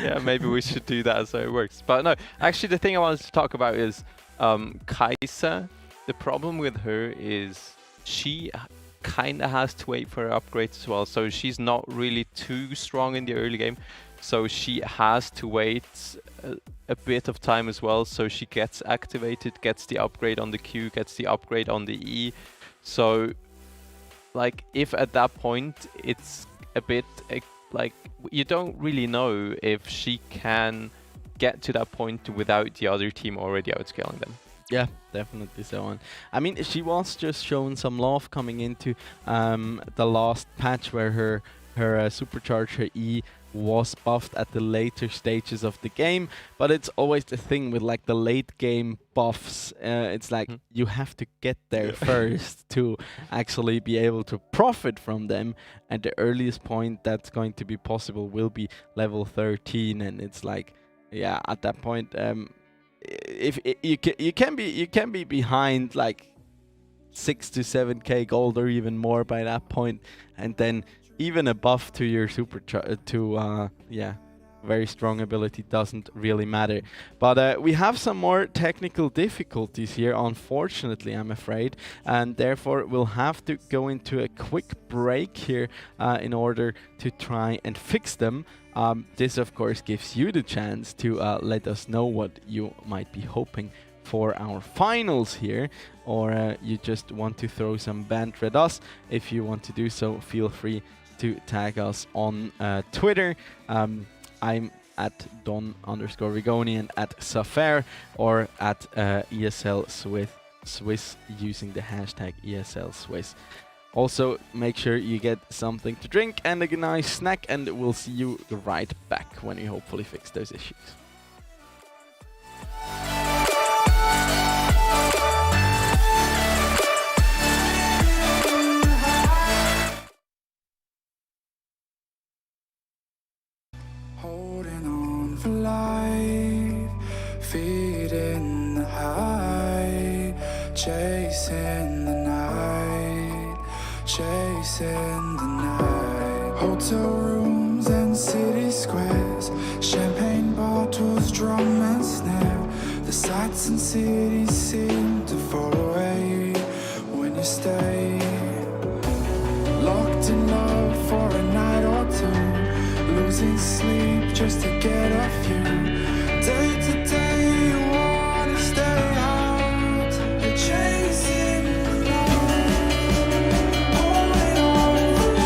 Yeah, maybe we should do that so it works. But no, actually the thing I wanted to talk about is Kai'Sa. The problem with her is she kind of has to wait for her upgrades as well. So she's not really too strong in the early game. So she has to wait a bit of time as well. So she gets activated, gets the upgrade on the Q, gets the upgrade on the E. So like if at that point it's a bit like you don't really know if she can get to that point without the other team already outscaling them. Yeah, definitely so on. I mean, she was just shown some love coming into the last patch where her supercharger E was buffed at the later stages of the game, but it's always the thing with like the late game buffs. It's like you have to get there first to actually be able to profit from them, and the earliest point that's going to be possible will be level 13, and it's like, yeah, at that point, if you can be behind like 6 to 7k gold or even more by that point, and then even a buff to your very strong ability doesn't really matter. But we have some more technical difficulties here, unfortunately, I'm afraid, and therefore we'll have to go into a quick break here in order to try and fix them. This of course gives you the chance to let us know what you might be hoping for our finals here, or you just want to throw some banter at us. If you want to do so, feel free to tag us on Twitter. I'm at Don_Rigoni and at Safair, or at ESL Swiss using the hashtag ESL Swiss. Also, make sure you get something to drink and a nice snack, and we'll see you right back when we hopefully fix those issues. Holding on for life, feeding the high, chasing the night, chasing the night. Hotel rooms and city squares, champagne bottles, drum and snare. The sights and cities seem to fall away when you stay. Locked in love for a night or two, losing sleep just to get off you. Day to day you wanna stay out, you're chasing the night, holding on for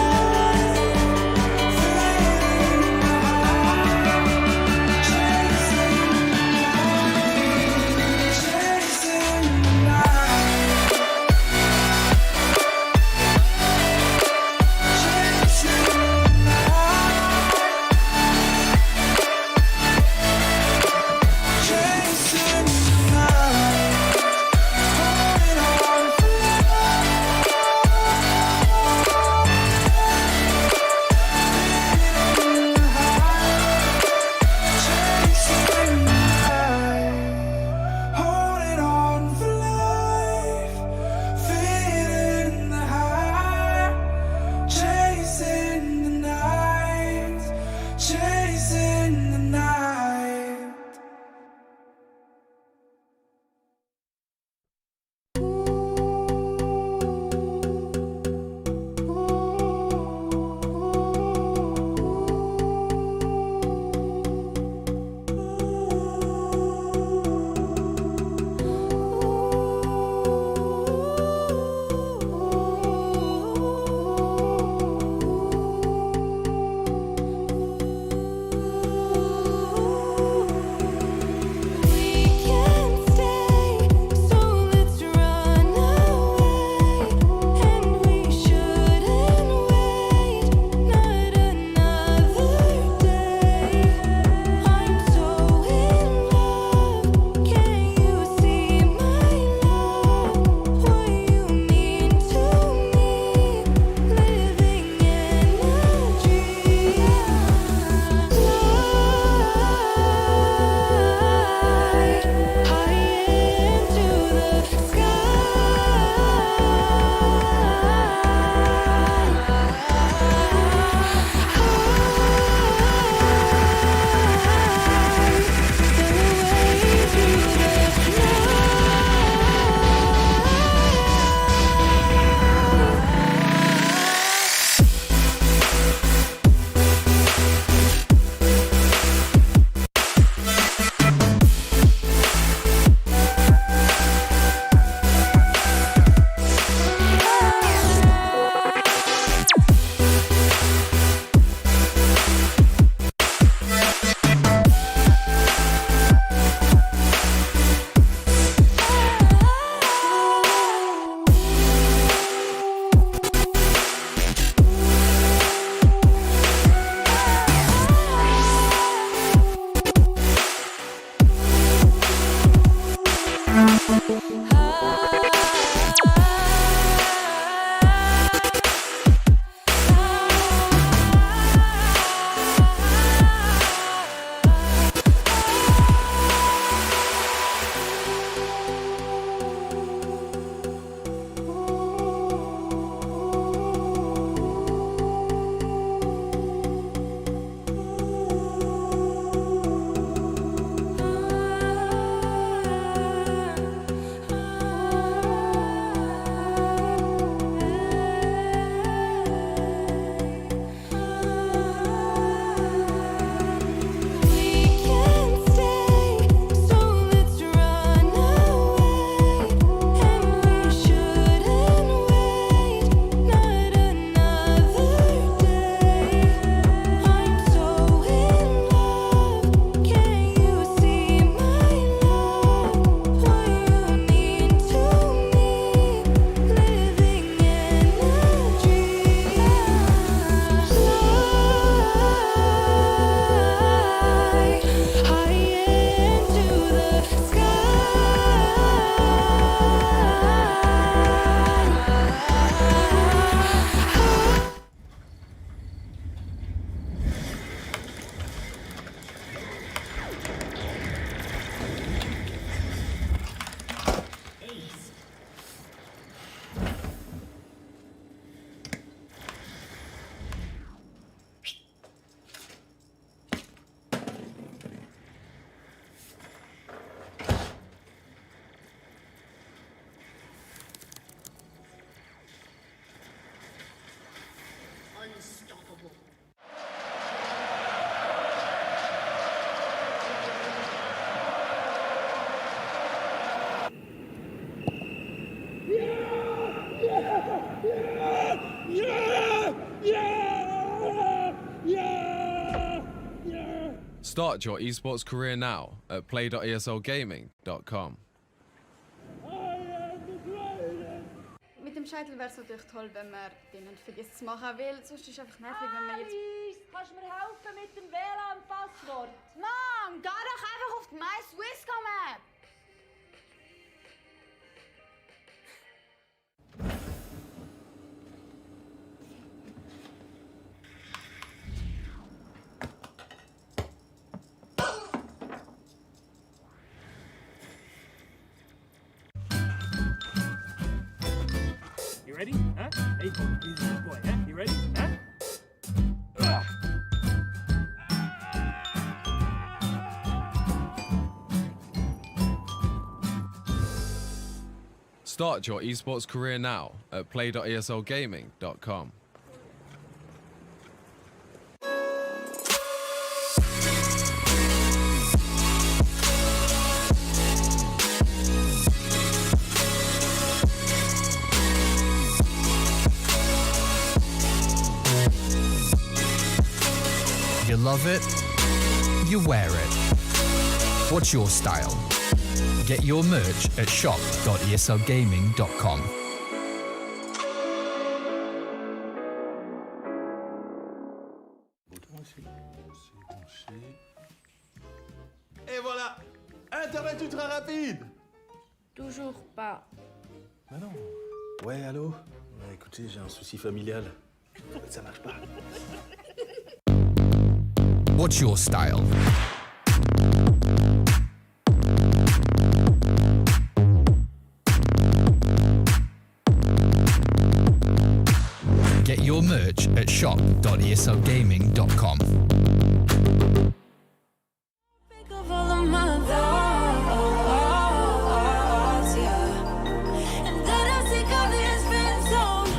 life, fading the high, chasing the night, chasing the night, chasing the night. Start your esports career now at play.eslgaming.com. Mit dem Scheitel wäre es natürlich toll, wenn man den nicht vergisst zu machen, weil sonst ist es einfach nervig, wenn man jetzt... Alice, kannst du mir helfen mit dem WLAN-Passwort? Mom, geh doch einfach auf die My Swisscom App! You ready? Huh? Hey, he's a good boy, huh? You ready? Huh? Start your esports career now at play.eslgaming.com. You love it, you wear it. What's your style? Get your merch at shop.eslgaming.com. Et voilà, Internet ultra rapide. Toujours pas. Mais non. Ouais, allô? Ouais, écoutez, j'ai un souci familial. Ça marche pas. What's your style? Get your merch at shop.eslgaming.com. Think of all of my thoughts, yeah. And then I think of this friend zone.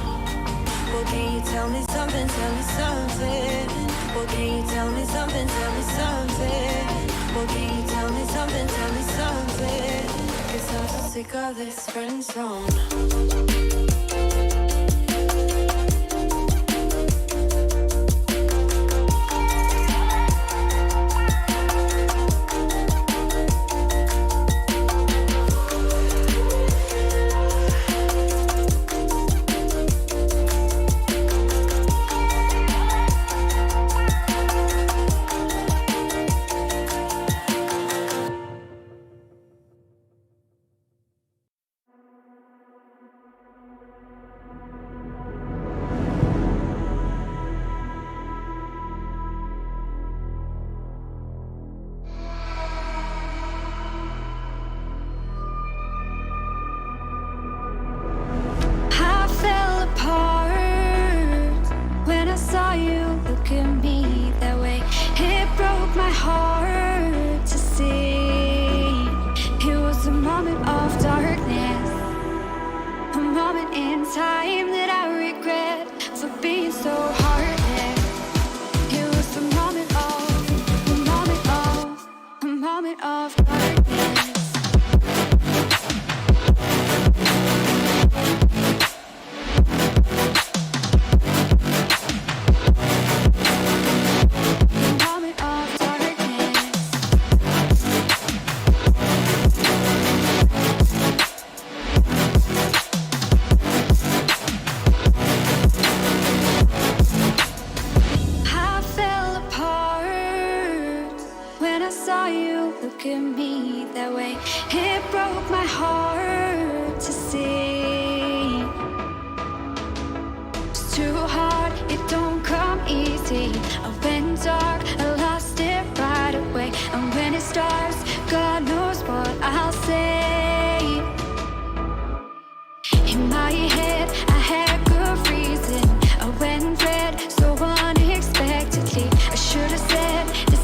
Well, can you tell me something, tell me something? Well, can you tell me something, tell me something? Well, can you tell me something, tell me something? 'Cause I'm so sick of this friend zone.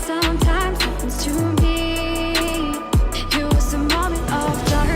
Sometimes happens to me. It was a moment of darkness.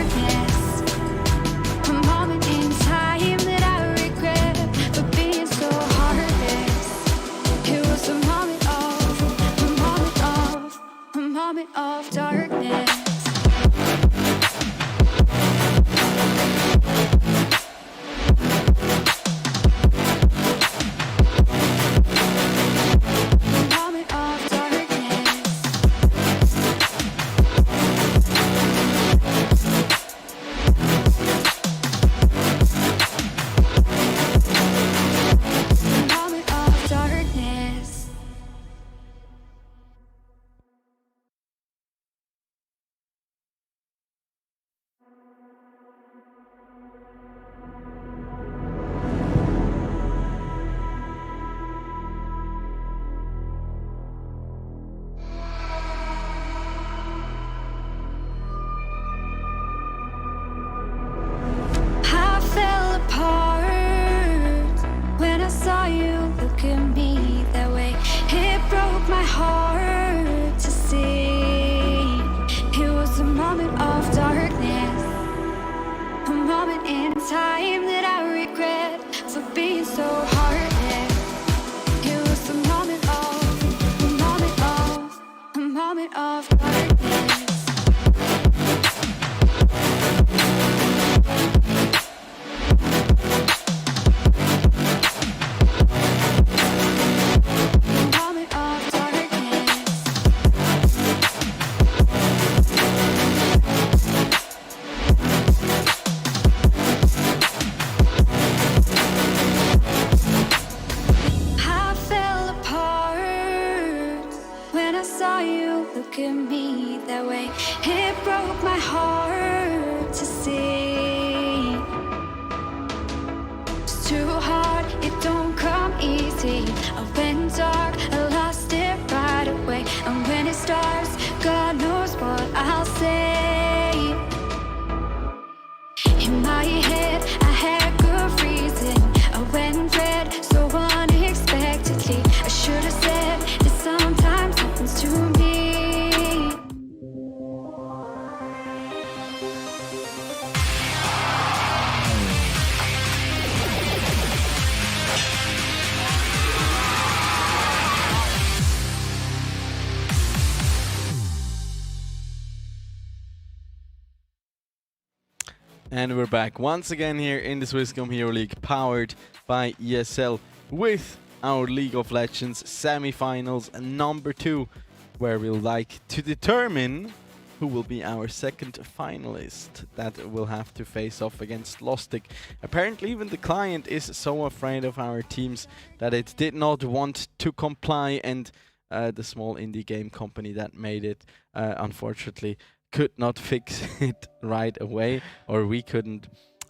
And we're back once again here in the Swisscom Hero League, powered by ESL, with our League of Legends semi-finals number 2, where we'll like to determine who will be our second finalist that will have to face off against Lostic. Apparently even the client is so afraid of our teams that it did not want to comply, and the small indie game company that made it unfortunately could not fix it right away, or we couldn't.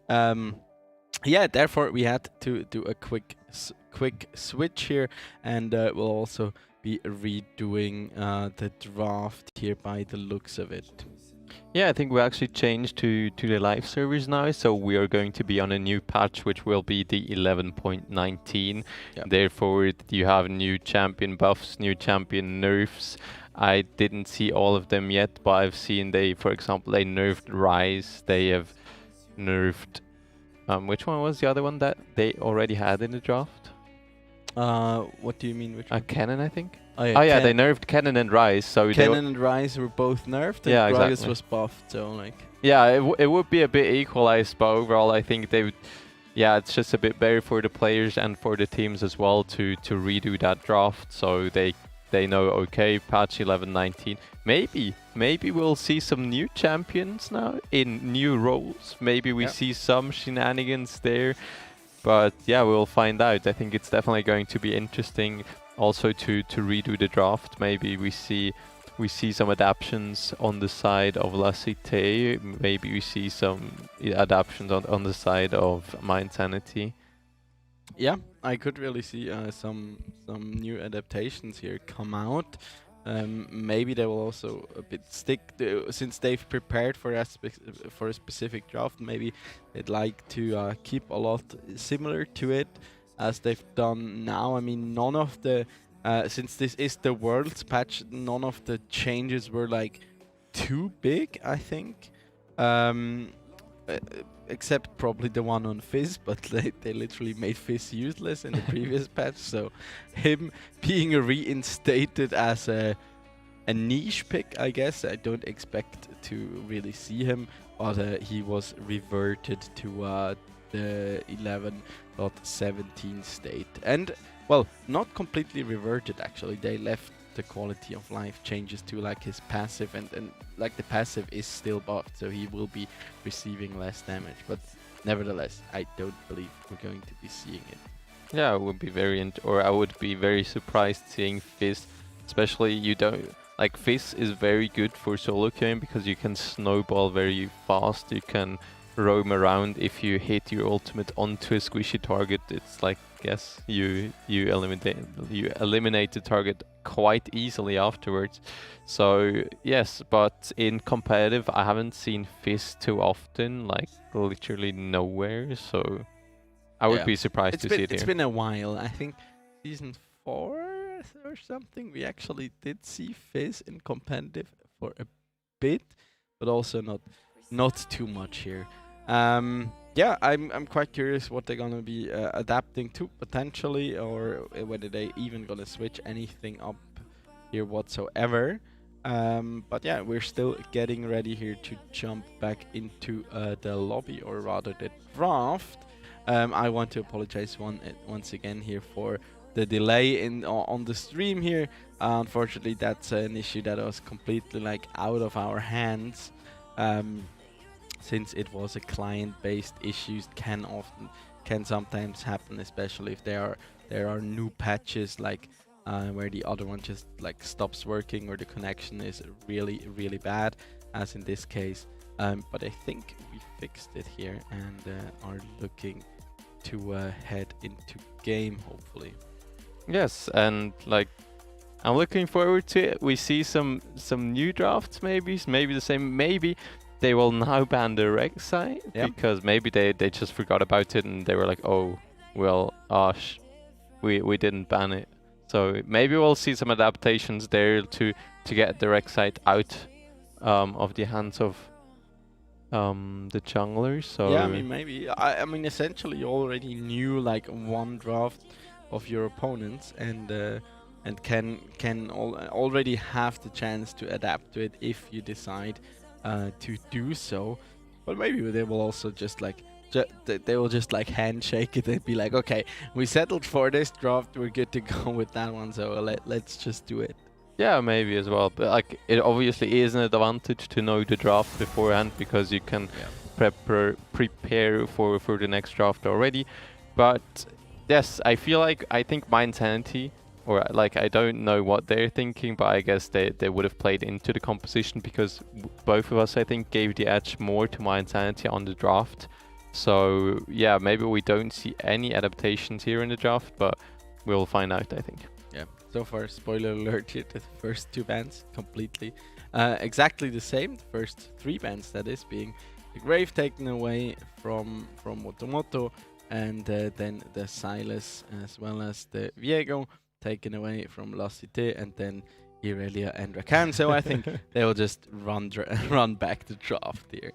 Yeah, therefore we had to do a quick switch here, and we'll also be redoing the draft here by the looks of it. Yeah, I think we actually changed to the live servers now, so we are going to be on a new patch, which will be the 11.19. Yep. Therefore, you have new champion buffs, new champion nerfs. I didn't see all of them yet, but I've seen for example, they nerfed Rise. They have nerfed. Which one was the other one that they already had in the draft? What do you mean? Which one? Cannon, I think. Oh yeah, they nerfed Cannon and Rise. So Cannon and Rise were both nerfed, and yeah, Gragas exactly. was buffed. So like. Yeah, it would be a bit equalized, but overall I think they would. Yeah, it's just a bit better for the players and for the teams as well to redo that draft, so they know, okay, patch 11.19. Maybe we'll see some new champions now in new roles. Maybe we see some shenanigans there. But yeah, we'll find out. I think it's definitely going to be interesting also to redo the draft. Maybe we see some adaptions on the side of La Cité. Maybe we see some adaptions on the side of Mind Sanity. Yeah, I could really see some new adaptations here come out. Maybe they will also a bit stick since they've prepared for a specific draft. Maybe they'd like to keep a lot similar to it as they've done now. I mean, none of the since this is the Worlds patch, none of the changes were like too big, I think. Except probably the one on Fizz, but they literally made Fizz useless in the previous patch, so him being reinstated as a niche pick, I guess. I don't expect to really see him, but he was reverted to the 11.17 state. And, well, not completely reverted actually, they left the quality of life changes to like his passive, and like the passive is still buffed, so he will be receiving less damage, but nevertheless I don't believe we're going to be seeing it. Yeah, I would be I would be very surprised seeing Fizz, especially Fizz is very good for solo queuing because you can snowball very fast, you can roam around. If you hit your ultimate onto a squishy target, it's like, yes, you eliminate the target quite easily afterwards. So yes, but in competitive I haven't seen Fizz too often, like literally nowhere, so I would be surprised to see it here. It's been a while. I think season 4 or something we actually did see Fizz in competitive for a bit, but also not too much here. Yeah, I'm quite curious what they're gonna be adapting to potentially, or whether they even gonna switch anything up here whatsoever. But yeah, we're still getting ready here to jump back into the lobby, or rather the draft. I want to apologize once again here for the delay on the stream here. Unfortunately, that's an issue that was completely like out of our hands. Since it was a client-based issues can sometimes happen, especially if there are new patches like where the other one just like stops working or the connection is really bad, as in this case. But I think we fixed it here and are looking to head into game hopefully. Yes, and like I'm looking forward to it. We see some new drafts, maybe the same. Maybe they will now ban the reg site, because maybe they just forgot about it and they were like, oh, well, we didn't ban it. So maybe we'll see some adaptations there to get the reg site out of the hands of the junglers. So yeah, I mean, maybe. I mean, essentially, you already knew like one draft of your opponents, and can already have the chance to adapt to it if you decide to do so. But maybe they will also just like they will just like handshake it and be like, okay, we settled for this draft, we're good to go with that one, so let's just do it. Yeah, maybe as well. But like, it obviously is an advantage to know the draft beforehand because you can prepare for the next draft already. But yes, I think Mind Sanity, or like I don't know what they're thinking, but I guess they would have played into the composition because both of us, I think, gave the edge more to Mind Sanity on the draft. So yeah, maybe we don't see any adaptations here in the draft, but we'll find out, I think. Yeah, so far, spoiler alert here, the first 2 bans completely exactly the same. The first 3 bans, that is, being the Grave taken away from Motomoto, and then the Silas as well as the Viego taken away from La Cité, and then Irelia and Rakan. So I think they will just run back the draft here.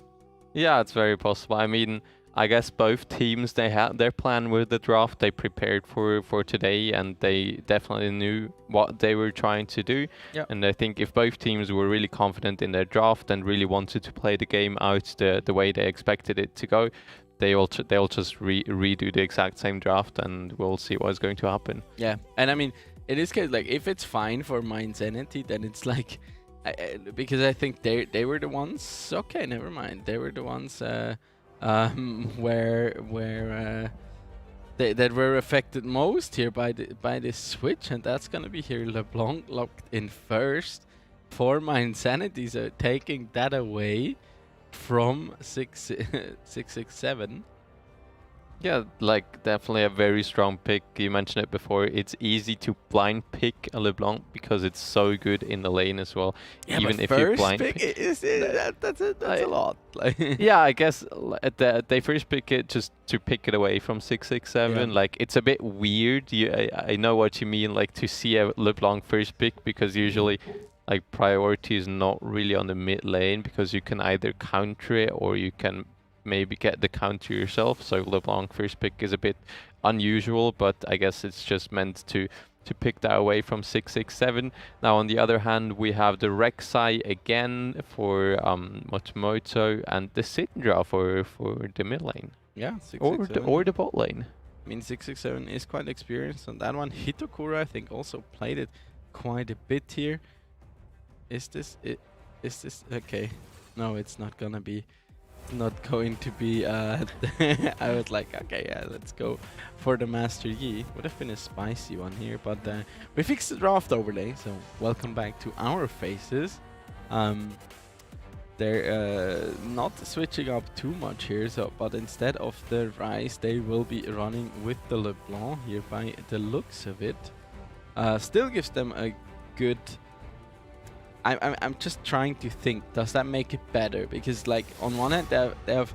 Yeah, it's very possible. I mean, I guess both teams, they had their plan with the draft. They prepared for today, and they definitely knew what they were trying to do. Yep. And I think if both teams were really confident in their draft and really wanted to play the game out the way they expected it to go, they'll just redo the exact same draft, and we'll see what's going to happen. Yeah, and I mean, in this case, like, if it's fine for Mind Sanity, then it's like, because I think they were the ones. Okay, never mind. They were the ones where that were affected most here by this switch, and that's gonna be here LeBlanc locked in first for Mind Sanity, so taking that away from 667. Yeah, like definitely a very strong pick. You mentioned it before. It's easy to blind pick a LeBlanc because it's so good in the lane as well. Yeah, even but if you blind pick pick, that's a lot. Like yeah, I guess they first pick it just to pick it away from 667. Yeah. Like, it's a bit weird. I know what you mean. Like, to see a LeBlanc first pick, because usually, like, priority is not really on the mid lane because you can either counter it or you can maybe get the counter yourself. So LeBlanc first pick is a bit unusual, but I guess it's just meant to pick that away from 667. Now, on the other hand, we have the Rek'Sai again for Motomoto, and the Syndra for the mid lane. Yeah, Or the bot lane. I mean, 667 is quite experienced on that one. Hitokura, I think, also played it quite a bit here. Is this okay? No, it's not gonna be. Not going to be. I was like, okay, yeah, let's go for the Master Yi. Would have been a spicy one here, but we fixed the draft overlay, so welcome back to our faces. They're not switching up too much here, so but instead of the Ryze, they will be running with the LeBlanc here by the looks of it. Still gives them a good. I'm just trying to think, does that make it better? Because, like, on one hand they have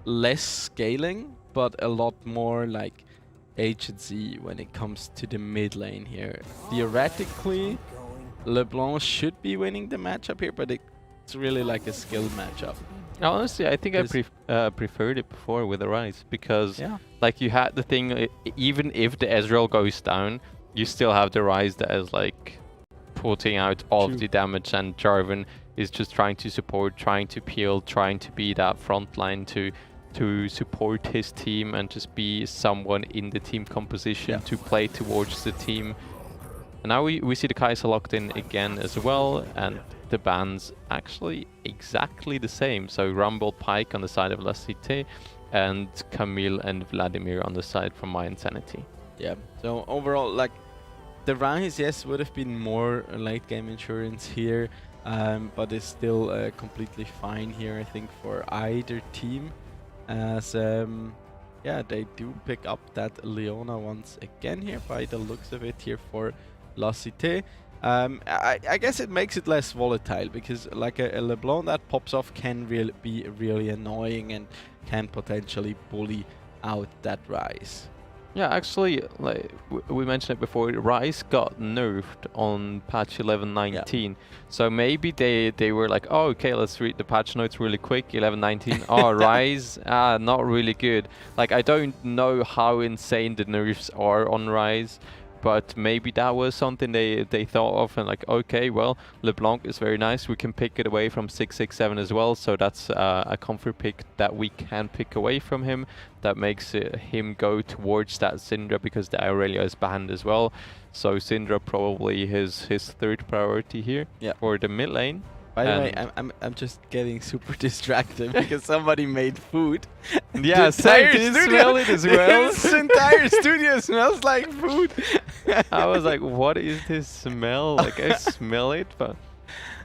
less scaling, but a lot more like agency when it comes to the mid lane here. Theoretically, LeBlanc should be winning the matchup here, but it's really like a skill matchup. Honestly, I think I preferred it before with the Ryze, because like, you had the thing, even if the Ezreal goes down, you still have the Ryze that is like putting out all of the damage, and Jarvan is just trying to support, trying to peel, trying to be that front line to support his team and just be someone in the team composition to play towards the team. And now we see the Kai'Sa locked in again as well, and the bans actually exactly the same. So Rumble Pike on the side of La Cité, and Camille and Vladimir on the side from Mind Sanity. Yeah, so overall, like, the Ryze, yes, would have been more late game insurance here, but it's still completely fine here, I think, for either team. As yeah, they do pick up that Leona once again here by the looks of it here for La Cité. I guess it makes it less volatile, because like a LeBlanc that pops off can be really annoying and can potentially bully out that Ryze. Yeah, actually, like we mentioned it before, Ryze got nerfed on patch 11.19. So maybe they were like, oh, okay, let's read the patch notes really quick. 11.19, oh, Ryze, not really good. Like, I don't know how insane the nerfs are on Ryze, but maybe that was something they thought of and like, okay, well, LeBlanc is very nice. We can pick it away from 667 as well, so that's a comfort pick that we can pick away from him. That makes him go towards that Syndra because the Aurelia is banned as well. So Syndra probably his third priority here for the mid lane. By the way, I'm just getting super distracted because somebody made food. Yeah, entire did you smell it as well? This entire studio smells like food. I was like, what is this smell? Like, I smell it, but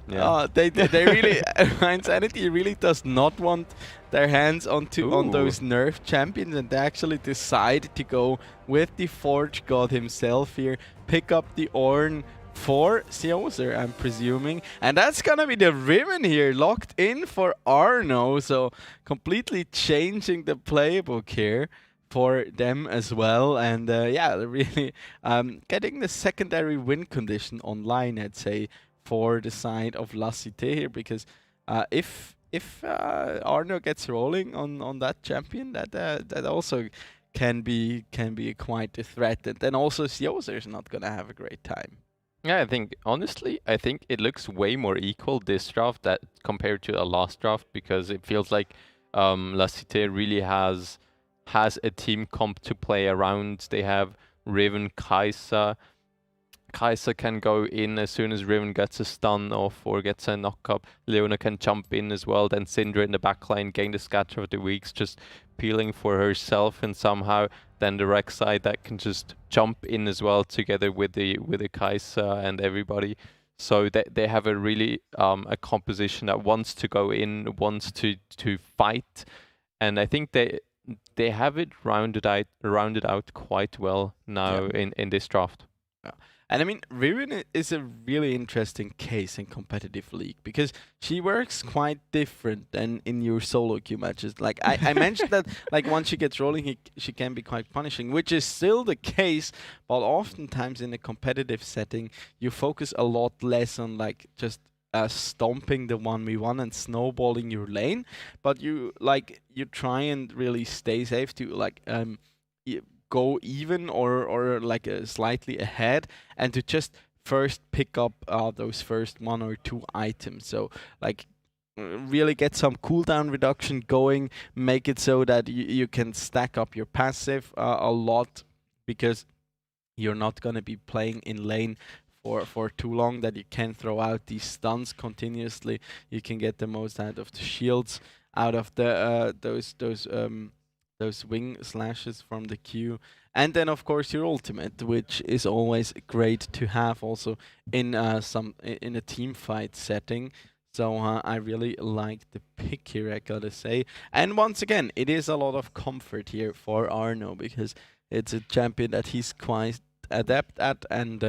yeah. They really, Insanity really does not want their hands on those nerf champions, and they actually decide to go with the Forge God himself here, pick up the Ornn for Sioser, I'm presuming. And that's gonna be the Riven here, locked in for Arno, so completely changing the playbook here for them as well. And yeah, they're really getting the secondary win condition online, I'd say, for the side of La Cité here, because if Arno gets rolling on that champion, that also can be quite a threat. And then also Sioser is not gonna have a great time. Yeah, I think, honestly, I think it looks way more equal this draft that compared to the last draft, because it feels like La Cité really has a team comp to play around. They have Riven, Kai'Sa. Kai'Sa can go in as soon as Riven gets a stun off or gets a knock up. Leona can jump in as well. Then Syndra in the backline, gain the scatter of the weeks, just peeling for herself, and somehow then the Rek'Sai that can just jump in as well together with the Kai'Sa and everybody. So they have a really a composition that wants to go in, wants to fight, and I think they have it rounded out quite well now in this draft. Yeah. And I mean, Riven is a really interesting case in competitive league because she works quite different than in your solo queue matches. Like I mentioned that, like once she gets rolling, she can be quite punishing, which is still the case. But oftentimes in a competitive setting, you focus a lot less on like just stomping the 1v1 and snowballing your lane, but you try and really stay safe to like go even or like slightly ahead, and to just first pick up those first 1 or 2 items. So like really get some cooldown reduction going, make it so that you can stack up your passive a lot, because you're not going to be playing in lane for too long, that you can throw out these stuns continuously. You can get the most out of the shields, out of the those wing slashes from the Q, and then of course your ultimate, which is always great to have also in in a team fight setting. So I really like the pick here, I gotta say. And once again, it is a lot of comfort here for Arno, because it's a champion that he's quite adept at, and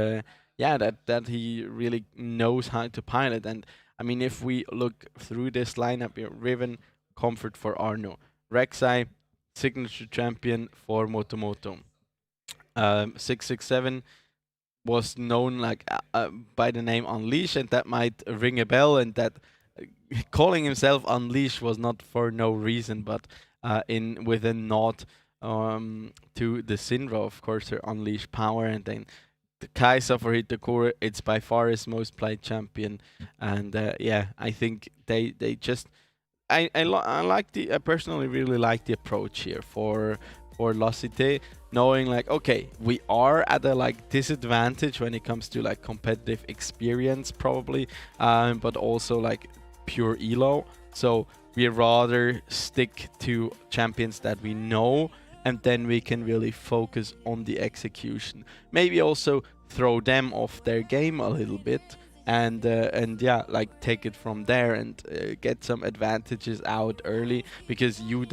yeah, that he really knows how to pilot. And I mean, if we look through this lineup here, Riven, comfort for Arno. Rek'Sai, signature champion for Motomoto. 667 was known like by the name Unleash, and that might ring a bell, and that calling himself Unleash was not for no reason, but with a nod to the Syndra, of course, her Unleash power, and then the Kai'Sa for Hitakura. It's by far his most played champion, and yeah, I think they just I personally really like the approach here for La Cité, knowing like, okay, we are at a like disadvantage when it comes to like competitive experience probably, but also like pure elo. So we rather stick to champions that we know, and then we can really focus on the execution. Maybe also throw them off their game a little bit, and yeah, like take it from there and get some advantages out early, because you know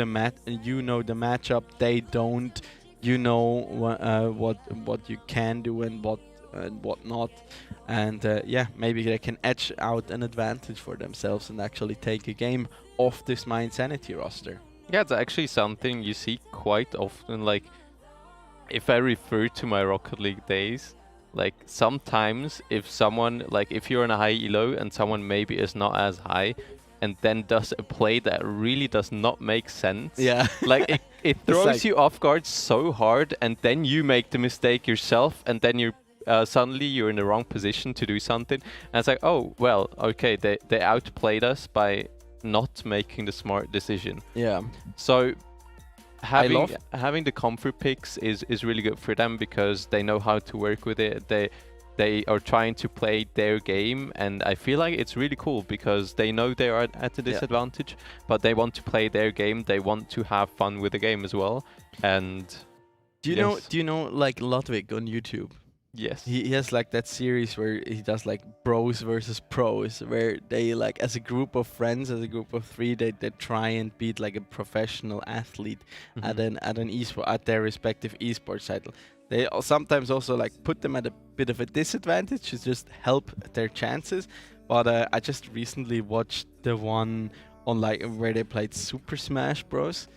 the matchup, they don't. You know what you can do and what not, and yeah, maybe they can edge out an advantage for themselves and actually take a game off this My Insanity roster. Yeah, it's actually something you see quite often. Like, if I refer to my Rocket League days, like sometimes if someone, like if you're in a high elo and someone maybe is not as high, and then does a play that really does not make sense. Yeah. Like it It's throws like- you off guard so hard, and then you make the mistake yourself, and then you suddenly you're in the wrong position to do something, and it's like, oh well, okay, they outplayed us by not making the smart decision. Yeah. So having love- having the comfort picks is really good for them because they know how to work with it. They are trying to play their game, and I feel like it's really cool because they know they are at a disadvantage, but they want to play their game. They want to have fun with the game as well. And Do you know like Ludwig on YouTube? yes, He has like that series where he does like bros versus pros, where they like as a group of friends, as a group of 3, they try and beat like a professional athlete at an esport at their respective esports title. They sometimes also like put them at a bit of a disadvantage to just help their chances. But I just recently watched the one on like where they played Super Smash Bros.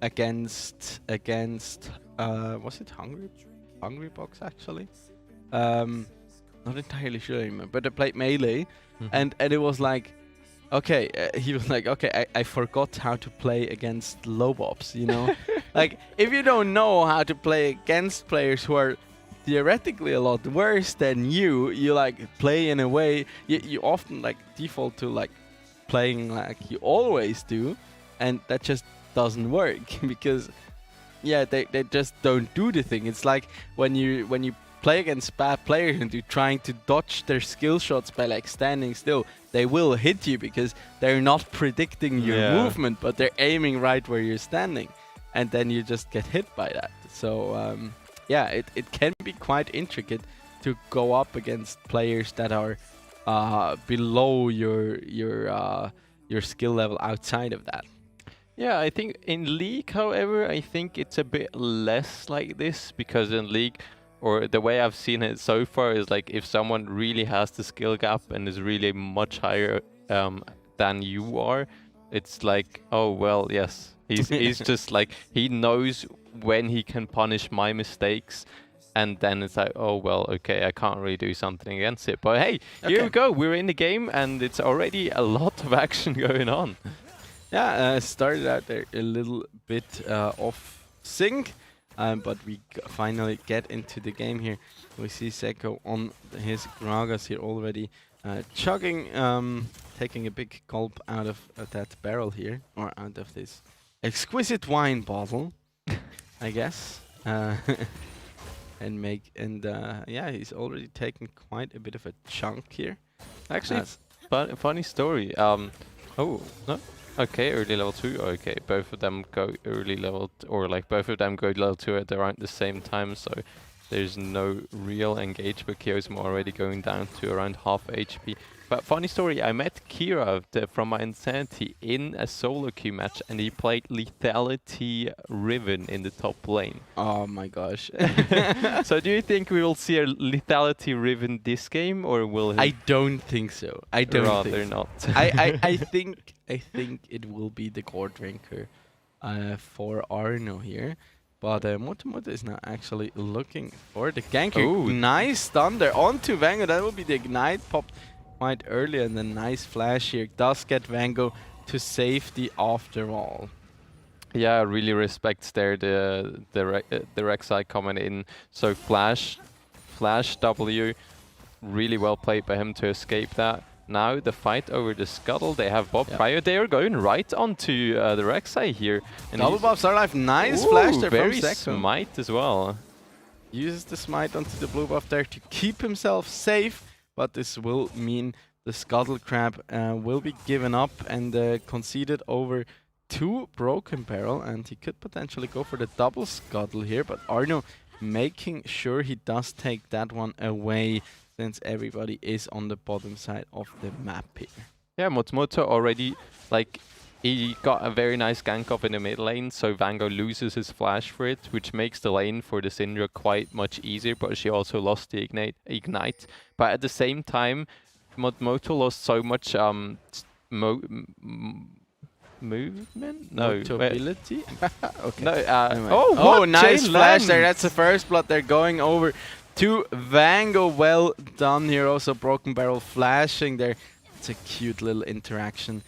Against was it Hungry Box actually? Not entirely sure anymore, but they played Melee, and it was like, okay, he was like, okay, I forgot how to play against Lobobs, you know? Like, if you don't know how to play against players who are theoretically a lot worse than you like play in a way, you often like default to like playing like you always do, and that just doesn't work because they just don't do the thing. It's like when you play against bad players and you're trying to dodge their skill shots by like standing still, they will hit you because they're not predicting your movement, but they're aiming right where you're standing, and then you just get hit by that. So it can be quite intricate to go up against players that are below your skill level outside of that. Yeah, I think in League, however, I think it's a bit less like this because in League, or the way I've seen it so far, is like if someone really has the skill gap and is really much higher than you are, it's like, oh well, yes, he's just like, he knows when he can punish my mistakes, and then it's like, oh well, okay, I can't really do something against it. But hey, here we go, we're in the game, and it's already a lot of action going on. Yeah, started out there a little bit off sync, but we finally get into the game here. We see Seko on his Gragas here already, chugging, taking a big gulp out of that barrel here, or out of this exquisite wine bottle, I guess. Yeah, he's already taken quite a bit of a chunk here. Actually, funny story. Oh no. Okay, early level 2. Okay, both of them go early level, or like both of them go level 2 at around the same time, so there's no real engagement. Kiosmo already going down to around half HP. But funny story, I met Kira from my Insanity in a solo queue match, and he played Lethality Riven in the top lane. Oh my gosh. So do you think we will see a Lethality Riven this game, or will he? I don't think so. I don't Rather think so. not. I think it will be the core drinker for Arno here. But Motomoto is now actually looking for the gank. Ooh. Nice stun there onto Vango. That will be the ignite popped quite early, and then nice flash here does get Vango to safety after all. Yeah, really respects there the Rek'Sai coming in. So flash W, really well played by him to escape that. Now the fight over the scuttle, they have Bob Pryor. They are going right onto the Rek'Sai here. And Double buff Starlife, nice flash there very from Seko. smite as well. Uses the smite onto the blue buff there to keep himself safe, but this will mean the Scuttle Crab will be given up and conceded over to Broken Barrel, and he could potentially go for the double Scuttle here, but Arno making sure he does take that one away since everybody is on the bottom side of the map here. Yeah, Motomoto already, like, he got a very nice gank up in the mid lane, so Vango loses his flash for it, which makes the lane for the Syndra quite much easier, but she also lost the ignite. But at the same time, Motomoto lost so much movement? No. Motability? Okay. No, oh, nice Jane flash Lam. there. That's the first blood. They're going over to Vango. Well done here. Also Broken Barrel flashing there. It's a cute little interaction.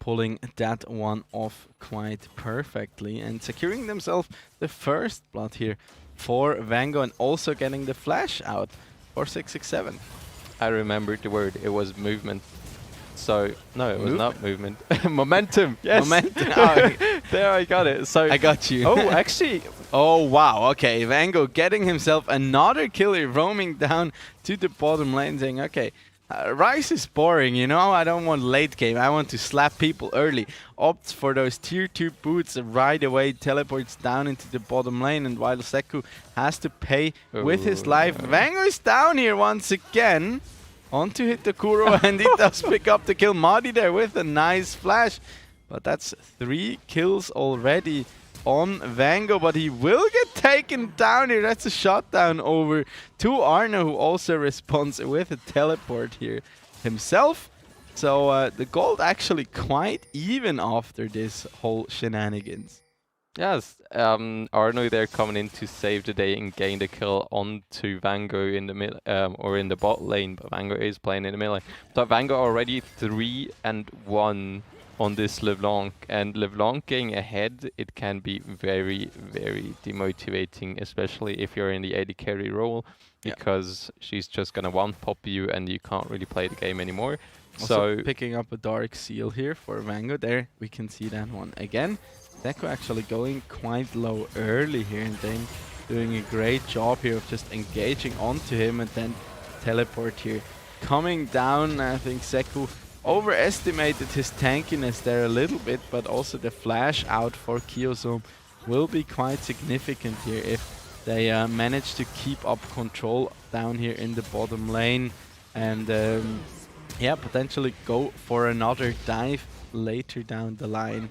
pulling that one off quite perfectly and securing themselves the first blood here for Vango, and also getting the flash out for 667. I remembered the word. It was movement. So no, it was not movement. Momentum. Yes. Momentum. Oh, there, I got it. So I got you. Oh, actually. Oh wow. Okay, Vango getting himself another kill here, roaming down to the bottom lane, saying, "Okay, Rice is boring. You know, I don't want late game. I want to slap people early." Opts for those tier 2 boots right away. Teleports down into the bottom lane, and while Seku has to pay with his life, Vango is down here once again. On to hit the Kuro, and he does pick up the kill. Madi there with a nice flash. But that's 3 kills already on Vango, but he will get taken down here. That's a shutdown over to Arno, who also responds with a teleport here himself. So the gold actually quite even after this whole shenanigans. Yes, Arno there coming in to save the day and gain the kill onto Vango in the mid or in the bot lane, but Vango is playing in the mid lane. So Vango already 3-1 on this LeBlanc, and LeBlanc getting ahead, it can be very, very demotivating, especially if you're in the AD carry role, because she's just gonna one-pop you and you can't really play the game anymore. Also so picking up a Dark Seal here for Vango. There we can see that one again. Deco actually going quite low early here, and then doing a great job here of just engaging onto him, and then teleport here. Coming down, I think Seku overestimated his tankiness there a little bit, but also the flash out for Kyozom will be quite significant here if they manage to keep up control down here in the bottom lane, and yeah, potentially go for another dive later down the line.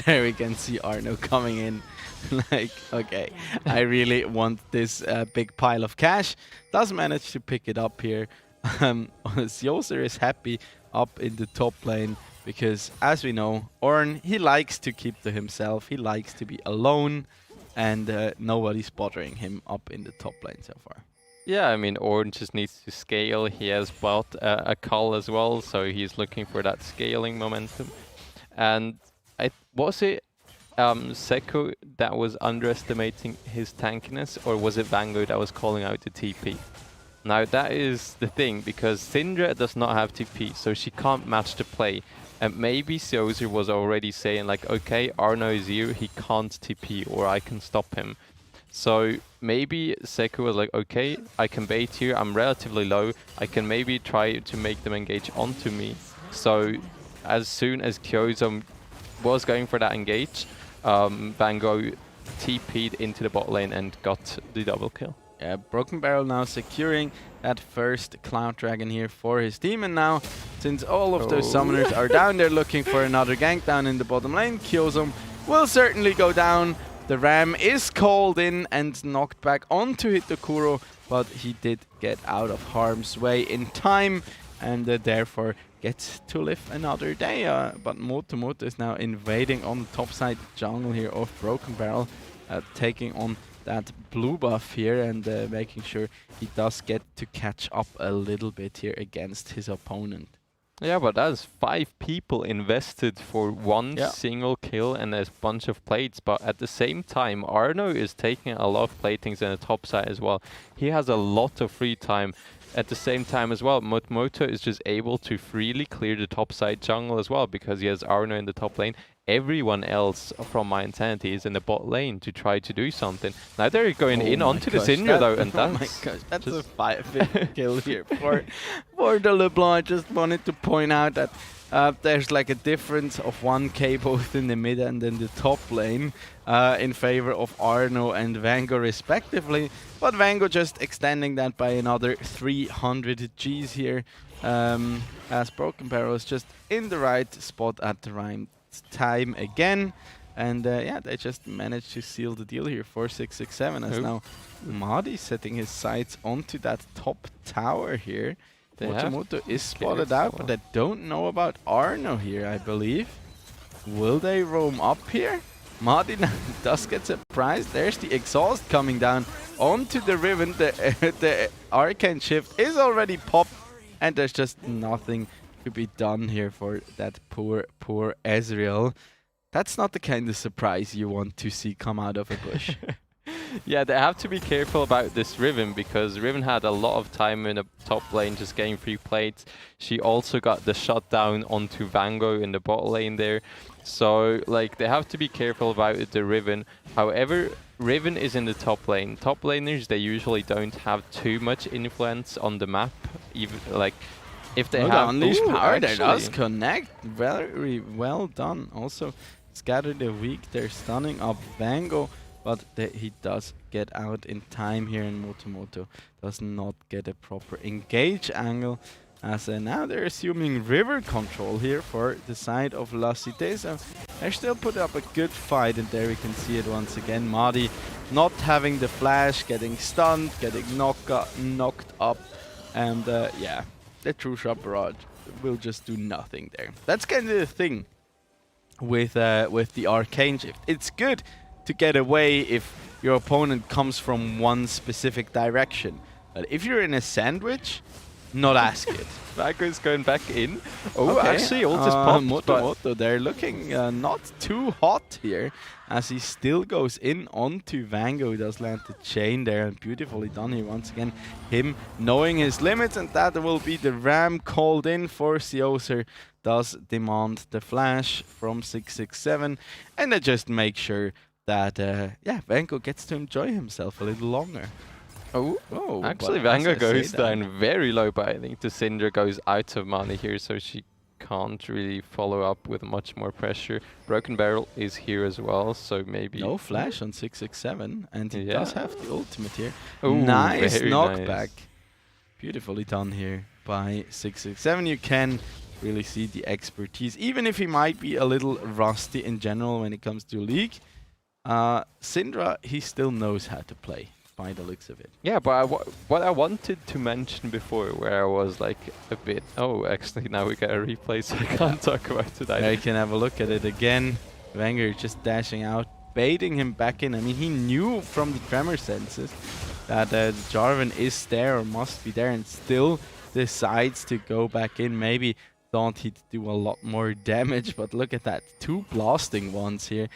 There we can see Arno coming in like, okay, I really want this big pile of cash. Does manage to pick it up here. Sjoser is happy up in the top lane because, as we know, Ornn, he likes to keep to himself. He likes to be alone, and nobody's bothering him up in the top lane so far. yeah, I mean, Ornn just needs to scale. He has bought a cull as well, so he's looking for that scaling momentum. And was it Seku that was underestimating his tankiness, or was it Vango that was calling out the TP? Now that is the thing, because Syndra does not have TP, so she can't match the play. And maybe Sjoser was already saying like, okay, Arno is here, he can't TP, or I can stop him. So maybe Seku was like, okay, I can bait here, I'm relatively low, I can maybe try to make them engage onto me. So as soon as Kyozom was going for that engage, Vango TP'd into the bot lane and got the double kill. Yeah, Broken Barrel now securing that first Cloud Dragon here for his team, and now, since all of those summoners are down there looking for another gank down in the bottom lane, Kyozom will certainly go down. The Ram is called in and knocked back onto Hitokuro, but he did get out of harm's way in time, and therefore gets to live another day. But Moto is now invading on the top side jungle here of Broken Barrel, taking on that blue buff here, and making sure he does get to catch up a little bit here against his opponent. Yeah, but that's 5 people invested for one single kill and a bunch of plates. But at the same time, Arno is taking a lot of platings in the top side as well. He has a lot of free time. At the same time as well, Moto is just able to freely clear the top side jungle as well, because he has Arno in the top lane. Everyone else from My Insanity is in the bot lane to try to do something. Now they're going in onto the Syndra though, and that's... Oh my gosh, that's a 5 kill here for the LeBlanc. I just wanted to point out that there's like a difference of 1k both in the mid and in the top lane in favor of Arno and Vango respectively, but Vango just extending that by another 300 Gs here, as Broken Barrel is just in the right spot at the right time again, and yeah, they just managed to seal the deal here for 667, as now Madi setting his sights onto that top tower here. Moto is spotted out, but I don't know about Arno here, I believe. Will they roam up here? Madi does get surprised. There's the exhaust coming down onto the Riven. The Arcane Shift is already popped, and there's just nothing to be done here for that poor Ezreal. That's not the kind of surprise you want to see come out of a bush. Yeah, they have to be careful about this Riven, because Riven had a lot of time in the top lane just getting free plates. She also got the shutdown onto Vango in the bot lane there. So, like, they have to be careful about the Riven. However, Riven is in the top lane. Top laners, they usually don't have too much influence on the map. Even, like, if they have... Unleashed power, that does actually. connect. Very well done. Also, Scatter the Weak, they're stunning up Vango. But he does get out in time here, and Motomoto does not get a proper engage angle. As now they're assuming river control here for the side of La Cité. So they still put up a good fight, and there we can see it once again. Madi not having the flash, getting stunned, getting knocked up. And yeah, the True Shot Barrage will just do nothing there. That's kind of the thing with the Arcane Shift. It's good to get away if your opponent comes from one specific direction. But if you're in a sandwich, not ask it. Vango is going back in. Oh, Okay, actually, all just popped. Moto, they're looking not too hot here, as he still goes in onto Vango. He does land the chain there, and beautifully done here once again. Him knowing his limits, and that will be the ram called in for Seoser. Does demand the flash from 667, and they just make sure that Vango gets to enjoy himself a little longer. Oh, actually Vango goes down very low, but I think the Syndra goes out of mana here, so she can't really follow up with much more pressure. Broken Barrel is here as well, so maybe... No flash on 667, and he does have the ultimate here. Ooh, nice knockback. nice. Beautifully done here by 667. You can really see the expertise, even if he might be a little rusty in general when it comes to League. Syndra, he still knows how to play, by the looks of it. Yeah, but what I wanted to mention before, where I was like a bit... Oh, actually, now we get a replay, so I can't talk about it either. There you can have a look at it again. Wenger just dashing out, baiting him back in. I mean, he knew from the tremor senses that Jarvan is there or must be there, and still decides to go back in. Maybe thought he'd do a lot more damage, but look at that. 2 blasting ones here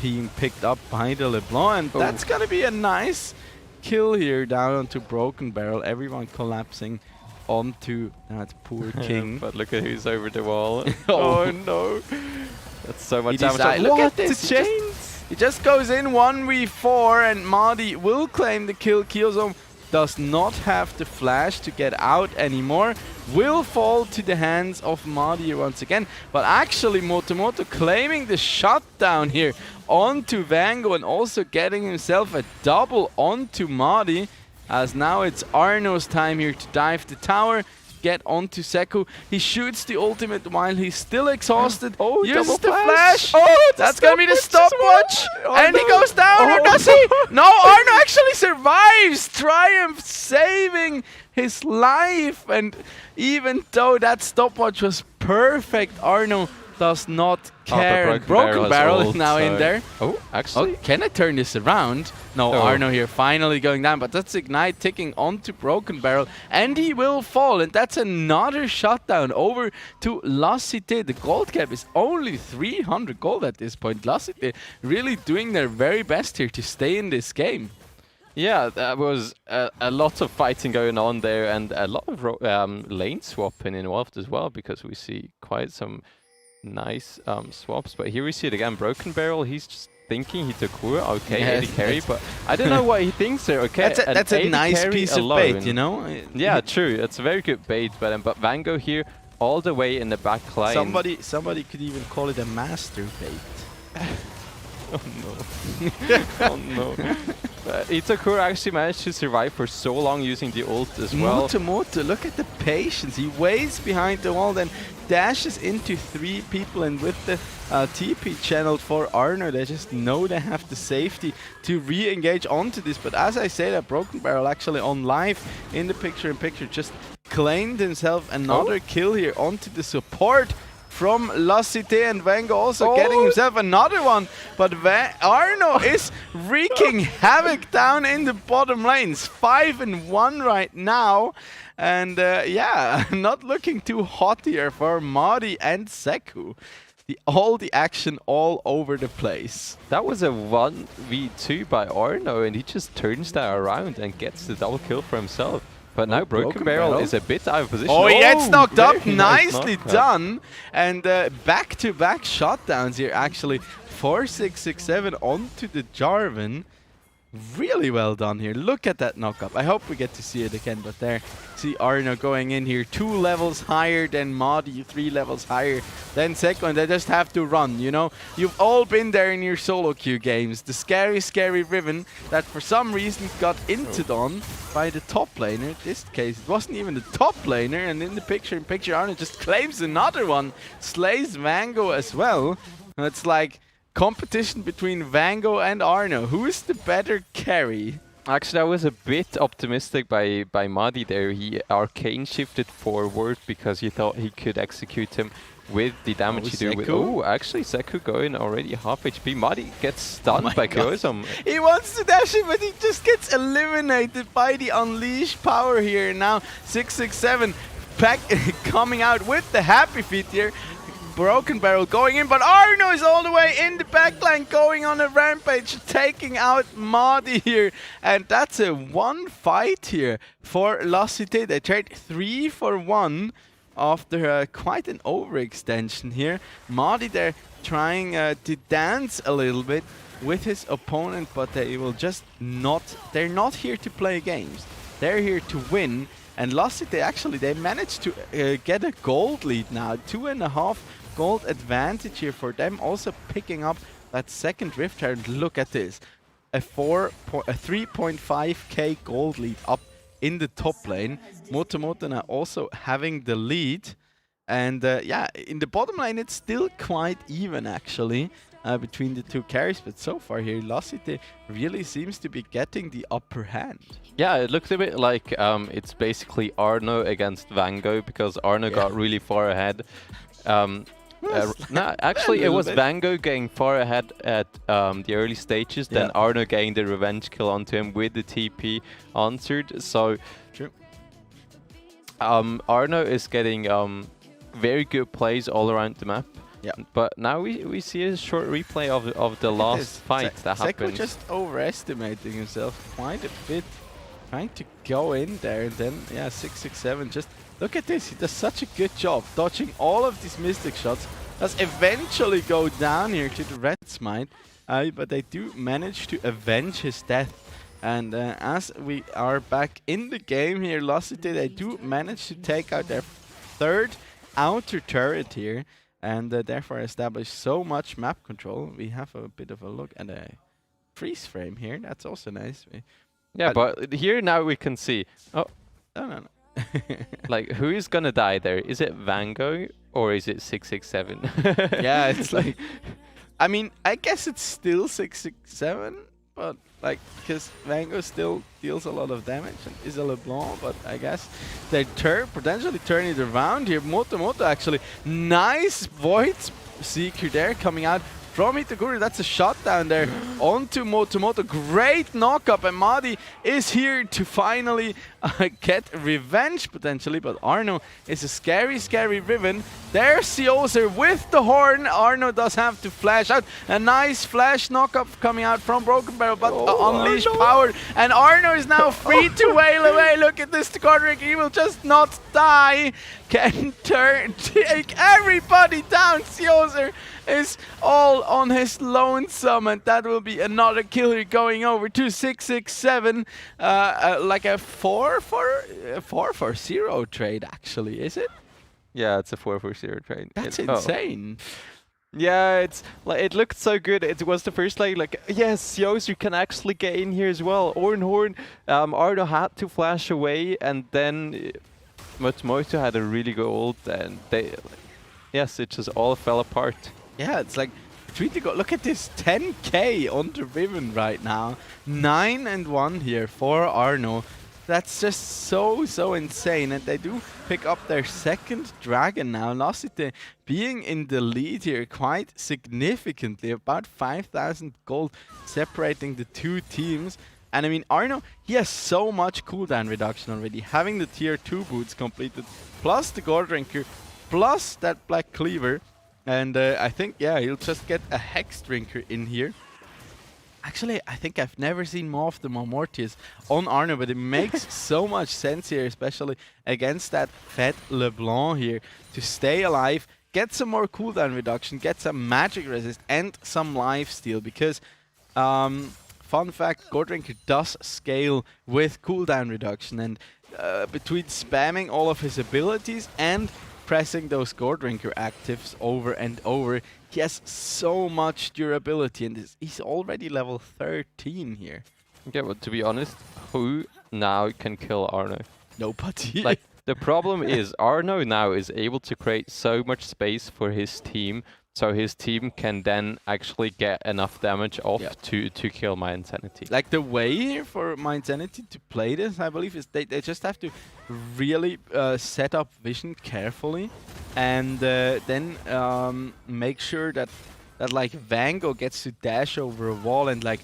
being picked up by the LeBlanc, and that's gonna be a nice kill here down onto Broken Barrel. Everyone collapsing onto that poor king. But look at who's over the wall. Oh no! That's so much damage. Look at the this! chains! He just goes in 1v4, and Madi will claim the kill. Killzone does not have the flash to get out anymore. Will fall to the hands of Madi once again. But actually Motomoto claiming the shutdown here onto Vango, and also getting himself a double onto Madi. As now it's Arno's time here to dive the tower, get onto Seku. He shoots the ultimate while he's still exhausted. Oh, uses the double flash. Oh, that's gonna be the stopwatch. Oh, and he goes down, or does he? No, Arno actually survives. Triumph saving his life. And even though that stopwatch was perfect, Arno does not care. Oh, and Broken Barrel is now in there. Oh, actually. Oh, can I turn this around? No, Arno here finally going down, but that's Ignite ticking onto Broken Barrel, and he will fall, and that's another shutdown over to La Cité. The gold cap is only 300 gold at this point. La Cité really doing their very best here to stay in this game. Yeah, there was a lot of fighting going on there, and a lot of lane swapping involved as well, because we see quite some nice swaps. But here we see it again. Broken Barrel, he's just thinking he took Kura. Okay, Yes, AD carry, but I don't know what he thinks there. Okay, That's a nice piece of bait, you know? Yeah, true. It's a very good bait, but Vango here all the way in the back line. Somebody could even call it a master bait. Oh no. Oh no. Itakura actually managed to survive for so long using the ult as well. Moto, look at the patience. He waits behind the wall, then dashes into 3 people, and with the TP channeled for Arno, they just know they have the safety to re-engage onto this. But as I say, that Broken Barrel actually on live in the picture-in-picture just claimed himself another kill here onto the support. from La Cité, and Vango also getting himself another one. But Arno is wreaking havoc down in the bottom lanes. 5-1 right now. And yeah, not looking too hot here for Madi and Seku. All the action all over the place. That was a 1v2 by Arno, and he just turns that around and gets the double kill for himself. But now Broken Barrel is a bit out of position. Oh, he gets knocked up. Very nice Nicely knockout. done. And back-to-back shutdowns here, actually. 4-6-6-7 onto the Jarvan. Really well done here. Look at that knock-up. I hope we get to see it again, but there. See Arno going in here 2 levels higher than Madi, 3 levels higher than Seku, and they just have to run, you know? You've all been there in your solo queue games. The scary, scary Riven that for some reason got inted on by the top laner. In this case, it wasn't even the top laner, and in the picture-in-picture, Arno just claims another one. Slays Vango as well. And it's like competition between Vango and Arno. Who is the better carry? Actually, I was a bit optimistic by Madi there. He arcane shifted forward because he thought he could execute him with the damage he do with... Oh, actually, Seku going already half HP. Madi gets stunned by Kyosum. He wants to dash it, but he just gets eliminated by the unleashed power here. Now 6-6-7 pack coming out with the happy feet here. Broken Barrel going in, but Arno is all the way in the backline, going on a rampage, taking out Madi here. And that's a 1 fight here for La Cité. They trade 3 for 1 after quite an overextension here. Madi there trying to dance a little bit with his opponent, but they will just not... They're not here to play games. They're here to win. And La Cité, actually, they managed to get a gold lead now. 2.5 gold advantage here for them. Also picking up that second Rift Herald. Look at this. A 3.5k gold lead up in the top lane. Motomoto now also having the lead. And yeah, in the bottom lane, it's still quite even, actually, between the two carries. But so far here, La Cité really seems to be getting the upper hand. Yeah, it looks a bit like it's basically Arno against Vango, because Arno got really far ahead. No, actually, it was Vango getting far ahead at the early stages, then Arno getting the revenge kill onto him with the TP answered. So, true. Arno is getting very good plays all around the map. Yeah. But now we see a short replay of the last fight that happened. Seku just overestimating himself quite a bit, trying to go in there, and then, yeah, 6-6-7 just... Look at this, he does such a good job dodging all of these Mystic shots. Does eventually go down here to the Red Smite, but they do manage to avenge his death. And as we are back in the game here, La Cité, they do manage to take out their third outer turret here, and therefore establish so much map control. We have a bit of a look at a freeze frame here, that's also nice. Yeah, but here now we can see... Oh, no. like, who is gonna die there? Is it Vango or is it 6-6-7? Yeah, it's like... I mean, I guess it's still 6-6-7, but like, because Vango still deals a lot of damage and is a LeBlanc, but I guess they potentially turn it around here. Motomoto actually, nice Void Seeker there coming out from Itaguri. That's a shot down there onto Motomoto. Great knock-up, and Madi is here to finally get revenge, potentially. But Arno is a scary, scary Riven. There's Sioser with the horn. Arno does have to flash out. A nice flash knock-up coming out from Broken Barrel, but unleashed power. And Arno is now free to wail away. Look at this, Godric. He will just not die. Can take everybody down. Sioser is all on his lonesome, and that will be another killer going over to 6-6-7. Like a 4-for-0 trade, actually, is it? Yeah, it's a 4-for-0 trade. That's insane. Yeah, it's like, it looked so good. It was the first like yes, Yosu can actually get in here as well. Horn, Arno had to flash away, and then Motomoto had a really good ult, and yes, it just all fell apart. Yeah, it's like, look at this, 10k on the Riven right now. 9-1 here for Arno. That's just so insane. And they do pick up their second dragon now. Lacite being in the lead here quite significantly, about 5,000 gold separating the two teams. And I mean, Arno, he has so much cooldown reduction already. Having the tier 2 boots completed, plus the gold drinker, plus that black cleaver. And I think, yeah, he'll just get a hex drinker in here. Actually, I think I've never seen more of the Mortius on Arno, but it makes so much sense here, especially against that fed LeBlanc here, to stay alive, get some more cooldown reduction, get some magic resist, and some lifesteal, because, fun fact, Gold Drinker does scale with cooldown reduction, and between spamming all of his abilities and pressing those Gold Drinker actives over and over, he has so much durability, and he's already level 13 here. Yeah, but to be honest, who now can kill Arno? Nobody. Like, the problem is Arno now is able to create so much space for his team, so his team can then actually get enough damage off to kill my Insanity. Like, the way here for my Insanity to play this, I believe, is they just have to really set up vision carefully, and then make sure that like Vango gets to dash over a wall and like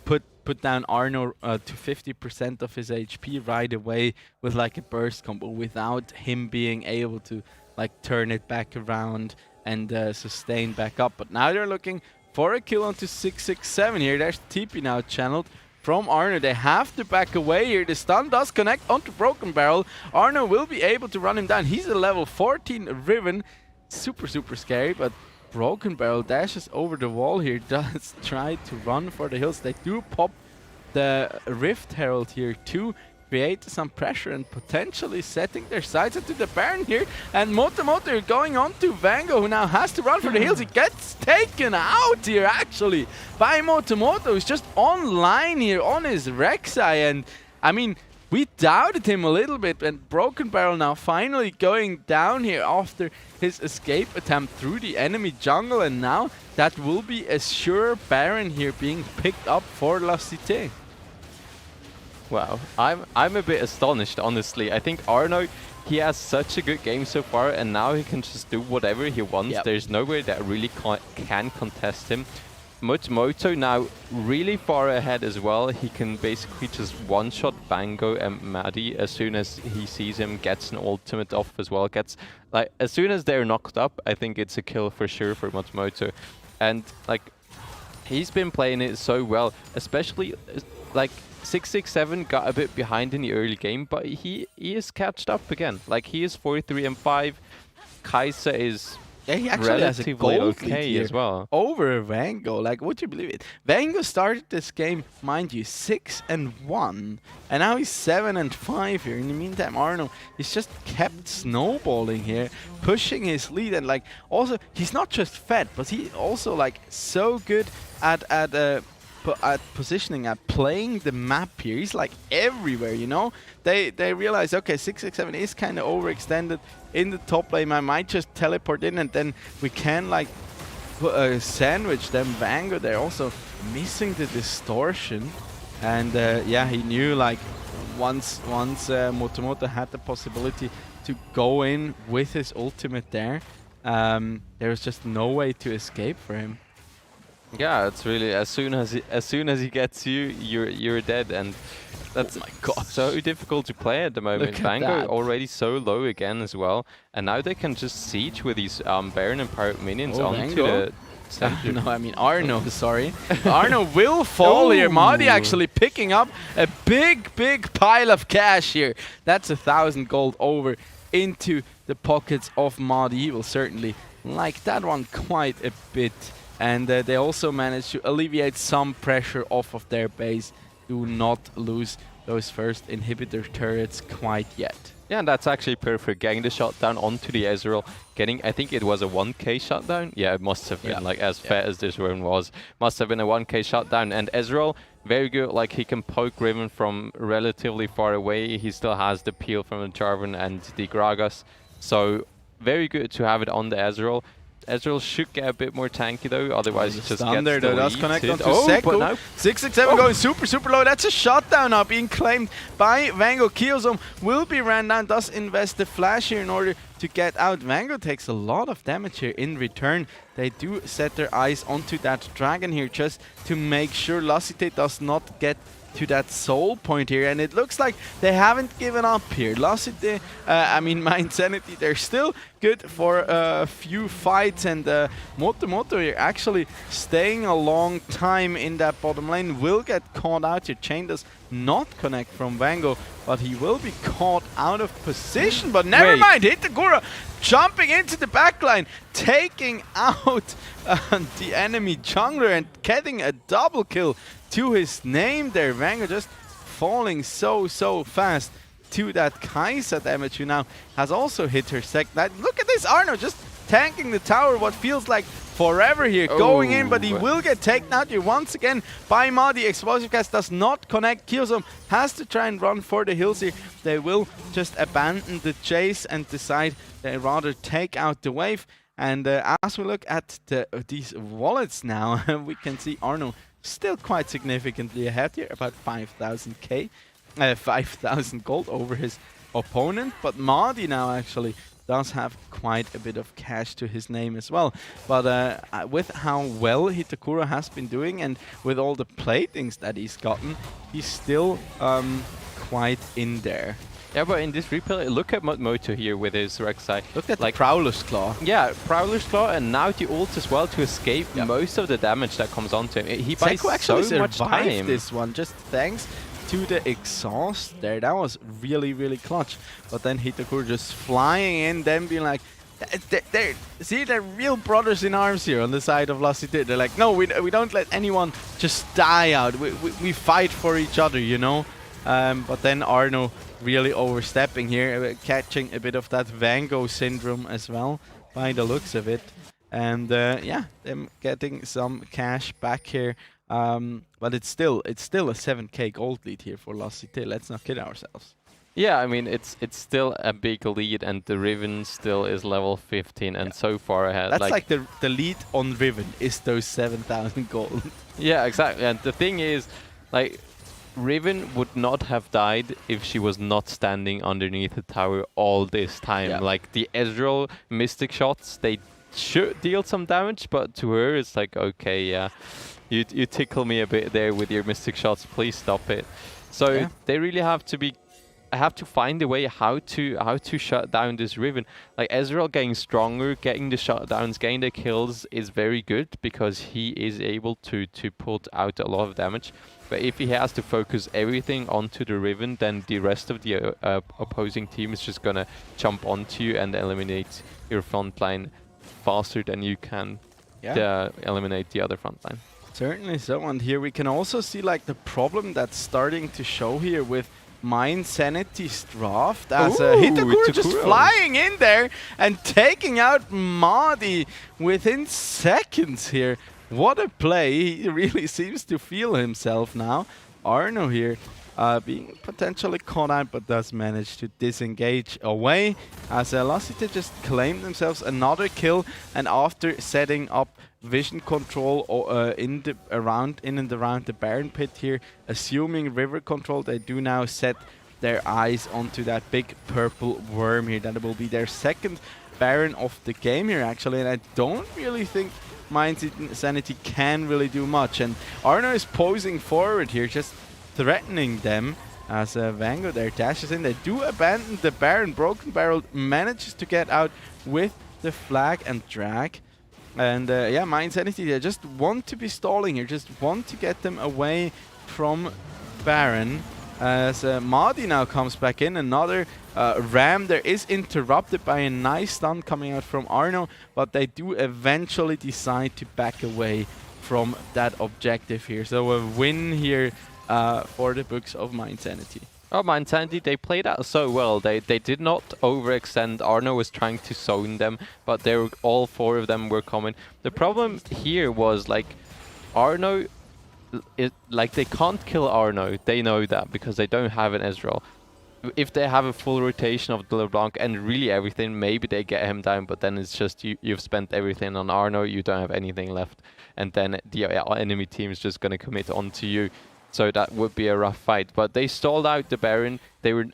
put down Arno to 50% of his HP right away with like a burst combo, without him being able to like turn it back around and sustain back up. But now they're looking for a kill onto 667 here. There's TP now channeled from Arno. They have to back away here. The stun does connect onto Broken Barrel. Arno will be able to run him down. He's a level 14 Riven. Super scary, but Broken Barrel dashes over the wall here, does try to run for the hills. They do pop the Rift Herald here to create some pressure and potentially setting their sights into the Baron here. And Motomoto going on to Vango, who now has to run for the hills. He gets taken out here actually by Motomoto, who's just online here on his Rek'Sai. And I mean, we doubted him a little bit, and Broken Barrel now finally going down here after his escape attempt through the enemy jungle, and now that will be a sure Baron here being picked up for La Cité. Wow, I'm a bit astonished, honestly. I think Arno, he has such a good game so far, and now he can just do whatever he wants. Yep. There's nobody that really can contest him. Motomoto now really far ahead as well. He can basically just one-shot Bango and Maddie as soon as he sees him, gets an ultimate off as well. Gets, like, as soon as they're knocked up, I think it's a kill for sure for Motomoto. And like, he's been playing it so well, especially like 667 got a bit behind in the early game, but he is catched up again. Like, he is 43 and 5. Kai'Sa is he actually has a gold okay as well over Vango. Like, would you believe it? Vango started this game, mind you, 6-1, and now he's 7-5 here. In the meantime, Arno is just kept snowballing here, pushing his lead, and like, also he's not just fed, but he also like so good at positioning, at playing the map here. He's like everywhere, you know. They realize, okay, 667 is kind of overextended in the top lane. I might just teleport in, and then we can like sandwich them. Vango, they're also missing the distortion, and yeah, he knew like once Motomoto had the possibility to go in with his ultimate there, there was just no way to escape for him. Yeah, it's really, as soon as he gets you, you're dead, and that's so difficult to play at the moment. Vango already so low again as well, and now they can just siege with these Baron and Pirate minions onto the center. No, I mean Arno, sorry. Arno will fall here. Madi actually picking up a big pile of cash here. That's 1,000 gold over into the pockets of Madi. He will certainly like that one quite a bit. And they also managed to alleviate some pressure off of their base. Do not lose those first inhibitor turrets quite yet. Yeah, and that's actually perfect. Getting the shutdown onto the Ezreal. Getting, I think it was a 1k shutdown. Yeah, it must have been, like, as fair as this run was. Must have been a 1k shutdown. And Ezreal, very good. Like, he can poke Riven from relatively far away. He still has the peel from the Jarvan and the Gragas. So, very good to have it on the Ezreal. Ezreal should get a bit more tanky though, otherwise it just gets there, though. Does deleted. connect onto Oh, but Seku. no. 667 going super low. That's a shutdown now being claimed by Vango. Kiozom will be ran down, does invest the flash here in order to get out. Vango takes a lot of damage here in return. They do set their eyes onto that dragon here just to make sure Lassite does not get to that soul point here, and it looks like they haven't given up here. Lassite, Mind Sanity, they're still good for a few fights, and Moto here actually staying a long time in that bottom lane will get caught out here. Chain does not connect from Vango, but he will be caught out of position, but never mind, Hitagura jumping into the backline, taking out the enemy jungler and getting a double kill to his name there. Vango just falling so fast to that Kai'Sa damage, who now has also hit her second. Look at this, Arno just tanking the tower, what feels like forever here, going in, but he will get taken out here once again by Madi. Explosive Cast does not connect. Kiozom has to try and run for the hills here. They will just abandon the chase and decide they rather take out the wave. And as we look at these wallets now, we can see Arno still quite significantly ahead here, about 5,000 gold over his opponent. But Madi now actually does have quite a bit of cash to his name as well. But with how well Hitakura has been doing and with all the platings that he's gotten, he's still quite in there. Yeah, but in this replay, look at Moto here with his Rek'Sai. Look at the Prowler's Claw. Yeah, Prowler's Claw, and now the ult as well to escape most of the damage that comes onto him. He buys actually so much time. this one, just thanks to the exhaust there. That was really clutch. But then Hitakura just flying in, then being like, see, they're real brothers in arms here on the side of Lassite. They're like, no, we don't let anyone just die out. We fight for each other, you know. But then Arno really overstepping here, catching a bit of that Vango syndrome as well, by the looks of it. And yeah, them getting some cash back here. But it's still a 7k gold lead here for Lassite. Let's not kid ourselves. Yeah, I mean, it's still a big lead, and the Riven still is level 15 and so far ahead. That's like the lead on Riven is those 7,000 gold. Yeah, exactly. And the thing is, like, Riven would not have died if she was not standing underneath the tower all this time. Yeah. Like, the Ezreal Mystic shots, they should deal some damage, but to her it's like, okay, yeah, you tickle me a bit there with your Mystic shots, please stop it. So they really have to find a way how to shut down this Riven. Like, Ezreal getting stronger, getting the shutdowns, getting the kills is very good because he is able to put out a lot of damage. But if he has to focus everything onto the Riven, then the rest of the opposing team is just gonna jump onto you and eliminate your front line faster than you can eliminate the other front line. Certainly so, and here we can also see like the problem that's starting to show here with Mind Sanity's draft as Hitakura just flying in there and taking out Madi within seconds here. What a play. He really seems to feel himself now. Arno here being potentially caught out, but does manage to disengage away as Lassite just claimed themselves another kill, and after setting up vision control in and around the Baron pit here, assuming river control, they do now set their eyes onto that big purple worm here. That will be their second Baron of the game here actually, and I don't really think Mind Sanity can really do much. And Arno is posing forward here, just threatening them as Vango there dashes in. They do abandon the Baron. Broken Barrel manages to get out with the flag and drag. And yeah, Mind Sanity, they just want to be stalling here, just want to get them away from Baron. As Madi now comes back in, another ram there is interrupted by a nice stun coming out from Arno, but they do eventually decide to back away from that objective here. So a win here for the books of Mind Sanity. Oh, Mind Sanity, they played out so well. They did not overextend. Arno was trying to zone them, but all four of them were coming. The problem here was like Arno, they can't kill Arno. They know that because they don't have an Ezreal. if they have a full rotation of the LeBlanc and really everything, maybe they get him down, but then it's just you've spent everything on Arno, you don't have anything left, and then the enemy team is just going to commit onto you. So that would be a rough fight. But they stalled out the Baron. They were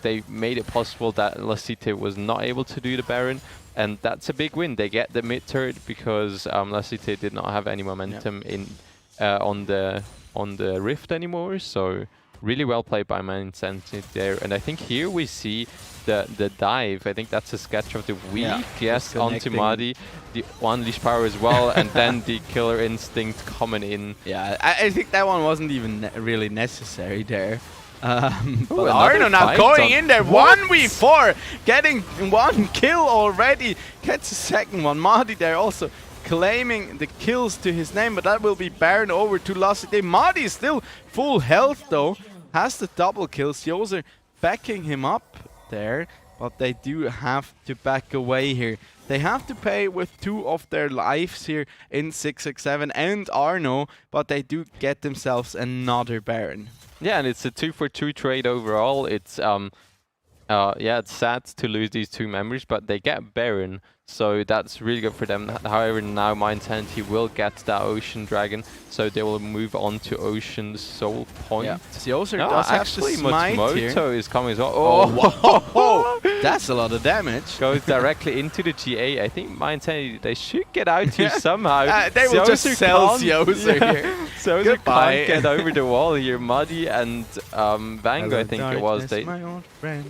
they made it possible that La Cité was not able to do the Baron, and that's a big win. They get the mid turret because La Cité did not have any momentum in on the Rift anymore. So really well played by Man Insanity there. And I think here we see the dive. I think that's a sketch of the week. Yes, onto Madi. The unleash power as well, and then the killer instinct coming in. Yeah, I think that one wasn't even really necessary there. But Ooh, Arno now fight going on- in there, 1v4, getting 1 kill already, gets a second one. Madi there also claiming the kills to his name, but that will be Baron over to La Cité. Madi is still full health though, has the double kills. Joser backing him up there, but they do have to back away here. They have to pay with 2 of their lives here in 667 and Arno, but they do get themselves another Baron. Yeah, and it's a 2-for-2 trade overall. It's yeah, it's sad to lose these 2 members, but they get Baron, so that's really good for them. However, now Mind Sanity will get that Ocean Dragon, so they will move on to Ocean Soul Point. Yeah, Joser No, does have actually, the smite here. Matsumoto is coming as well. Oh, that's a lot of damage. Goes directly into the GA. I think Mind Sanity, they should get out here somehow. They will just Joser sell can't- Joser here. Joser Goodbye. can't get over the wall here. Muddy and Vango, I think it was. They my old friend.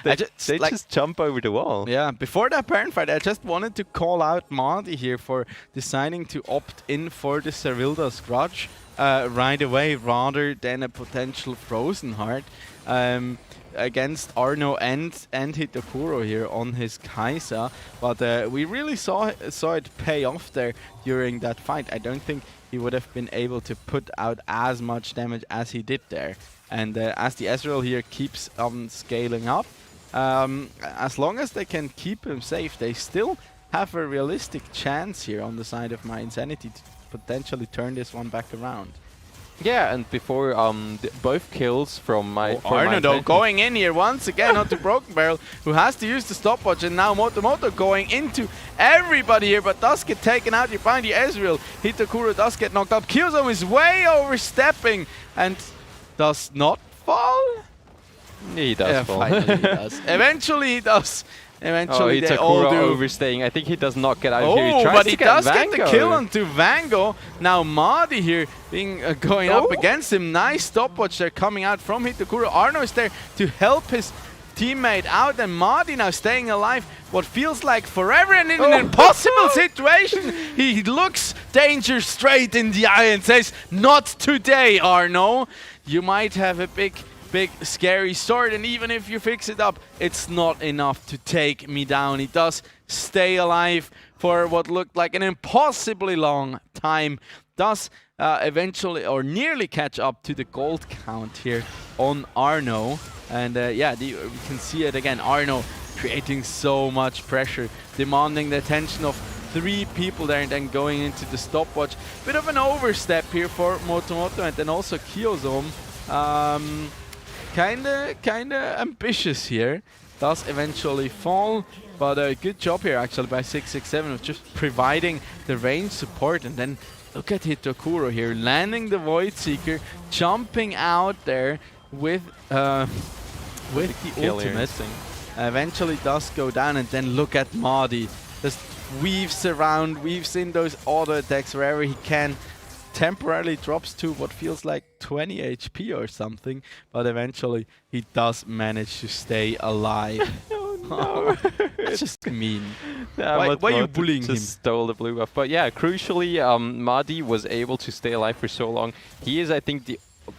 they like- just jump over the wall. Yeah, before that Baron fight, I just wanted to call out Madi here for deciding to opt in for the Serilda's Grudge right away rather than a potential Frozen Heart against Arno and Hitokuro here on his Kaisa. But we really saw it pay off there during that fight. I don't think he would have been able to put out as much damage as he did there. And as the Ezreal here keeps scaling up, as long as they can keep him safe, they still have a realistic chance here on the side of My Insanity to potentially turn this one back around. Yeah, and before both kills from Arno though going in here once again onto Broken Barrel, who has to use the stopwatch, and now Motomoto going into everybody here, but does get taken out here by the Ezreal. Hitokuro does get knocked up. Kyuzo is way overstepping and does not fall. He does fall. Finally he does. Eventually he does. Eventually they all Hitokuro do. overstaying. I think he does not get out here. He tries But to he get does get the Vango. kill onto Vango. Now Madi here being going up against him. Nice stopwatch there coming out from Hitokuro. Arno is there to help his teammate out, and Madi now staying alive what feels like forever, and in an impossible situation he looks danger straight in the eye and says, "Not today, Arno. You might have a big scary sword, and even if you fix it up, it's not enough to take me down." He does stay alive for what looked like an impossibly long time. Does eventually or nearly catch up to the gold count here on Arno. And yeah, we can see it again. Arno creating so much pressure, demanding the attention of 3 people there, and then going into the stopwatch. Bit of an overstep here for Motomoto, and then also Kyozom. Kinda ambitious here. Does eventually fall, but a good job here actually by 667 of just providing the range support. And then look at Hitokuro here, landing the Void Seeker, jumping out there with the ultimate. Eventually does go down, and then look at Madi. Just weaves around, weaves in those auto attacks wherever he can. Temporarily drops to what feels like 20 HP or something, but eventually he does manage to stay alive. Oh, no. That's just mean. Yeah, why are you bullying him? Just stole the blue buff. But yeah, crucially, Madi was able to stay alive for so long. He is, I think,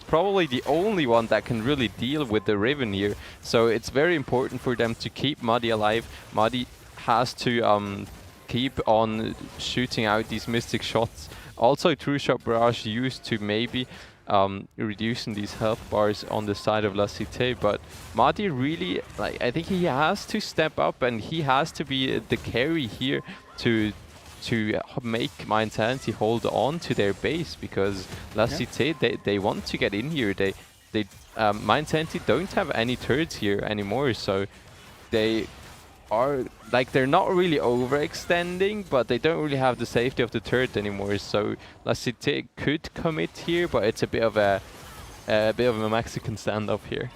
probably the only one that can really deal with the Riven here. So it's very important for them to keep Madi alive. Madi has to keep on shooting out these mystic shots. Also, True Shot Barrage used to maybe reducing these health bars on the side of La Cité, but Madi really, I think he has to step up, and he has to be the carry here to make My Insanity hold on to their base, because La Cité, they want to get in here. they Mind Sanity don't have any turrets here anymore, so they are like they're not really overextending, but they don't really have the safety of the turret anymore. So La Cité could commit here, but it's a bit of a Mexican standoff here.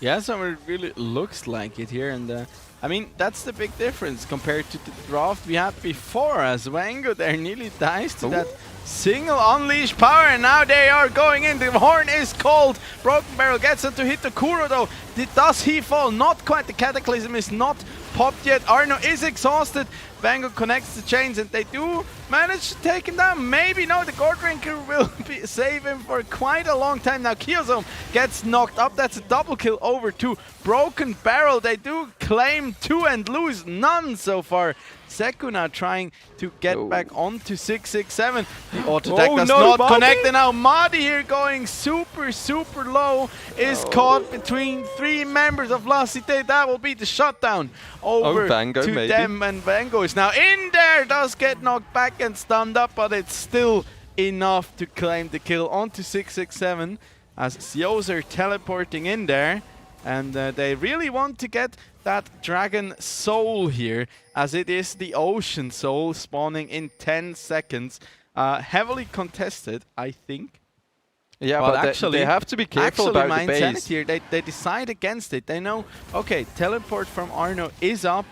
Yeah, so it really looks like it here, and I mean, that's the big difference compared to the draft we had before, as Vango there nearly dies to that single unleashed power, and now they are going in. The horn is called. Broken Barrel gets it to hit the Kuro though. Does he fall? Not quite. The Cataclysm is not popped yet. Arno is exhausted. Vango connects the chains and they do manage to take him down. Maybe no, the Goredrinker will save him for quite a long time. Now Kyozome gets knocked up. That's a double kill over to Broken Barrel. They do claim 2 and lose none so far. Seku now trying to get back onto 667. The auto attack does not connect, and now Madi here going super low is caught between 3 members of La Cité. That will be the shutdown over Vango, to maybe. them, and Vango is now in there, does get knocked back and stunned up, but it's still enough to claim the kill onto 667 as Seos are teleporting in there, and they really want to get that Dragon Soul here, as it is the Ocean Soul spawning in 10 seconds. Heavily contested, I think. Yeah, but actually they have to be careful about the base. Mind here, they decide against it. They know, okay, teleport from Arno is up.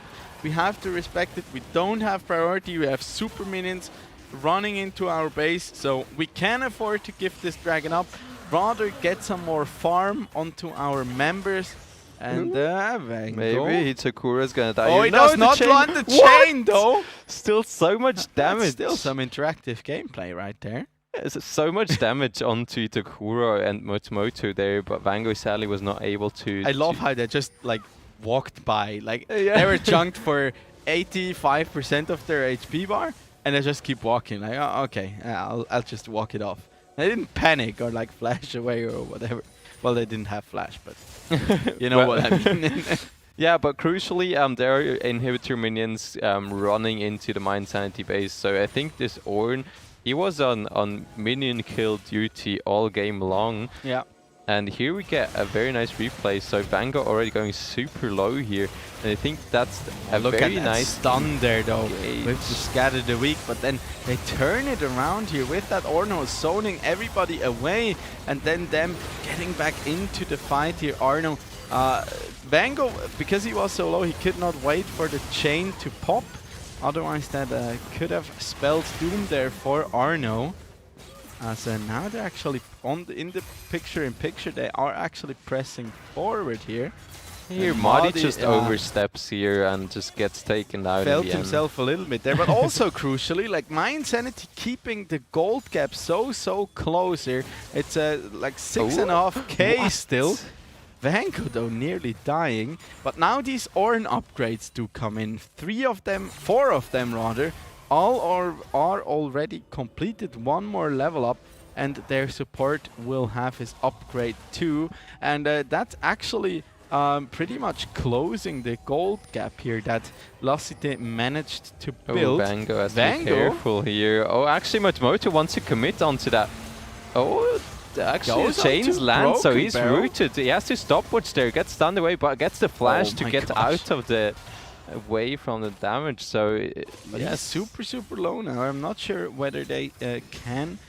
We have to respect it. We don't have priority. We have super minions running into our base, so we can afford to give this dragon up. Rather get some more farm onto our members. And Vango. Maybe Hitakura's gonna die. Oh, he does not land the chain though. Still so much damage. Still some interactive gameplay right there. There's so much damage onto Itakura and Motomoto there, but Vango sadly was not able to. I love how they just like walked by. Like they were chunked for 85% of their HP bar, and they just keep walking. Like, oh, okay, I'll just walk it off. They didn't panic or like flash away or whatever. Well, they didn't have flash, but you know what I mean. Yeah, but crucially, there are inhibitor minions running into the Mind Sanity base. So I think this Ornn, he was on minion kill duty all game long. Yeah. And here we get a very nice replay. So Vango already going super low here. And I think that's a very nice stun there though, with the Scatter the Weak. But then they turn it around here with that Arno zoning everybody away, and then them getting back into the fight here. Arno, Vango, because he was so low, he could not wait for the chain to pop. Otherwise that could have spelled doom there for Arno. As now they're actually in the picture-in-picture, they are actually pressing forward here. Here, Madi just oversteps here and just gets taken out. Felt himself a little bit there, but also crucially, like Mind Sanity keeping the gold gap so close here. It's like 6.5k still. Vango though nearly dying, but now these Ornn upgrades do come in. 4 of them rather. All are already completed. 1 more level up, and their support will have his upgrade too. And that's actually pretty much closing the gold gap here that La Cité managed to build. Oh, Vango has to be careful here. Oh, actually Motomoto wants to commit onto that. Oh, actually the chains land, so he's rooted. He has to stopwatch there, gets stunned away, but gets the flash to get out of the away from the damage. So yeah, super low now. I'm not sure whether they can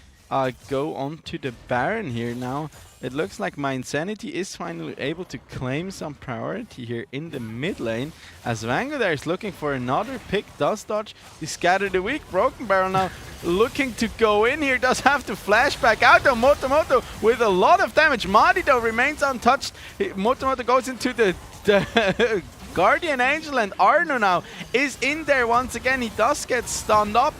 go onto the Baron here now. It looks like Mind Sanity is finally able to claim some priority here in the mid lane, as Vango there is looking for another pick, does dodge the Scatter the Weak. Broken Barrel now looking to go in here, does have to flash back out of Motomoto with a lot of damage. Madi though remains untouched. Motomoto goes into the Guardian Angel, and Arno now is in there once again. He does get stunned up,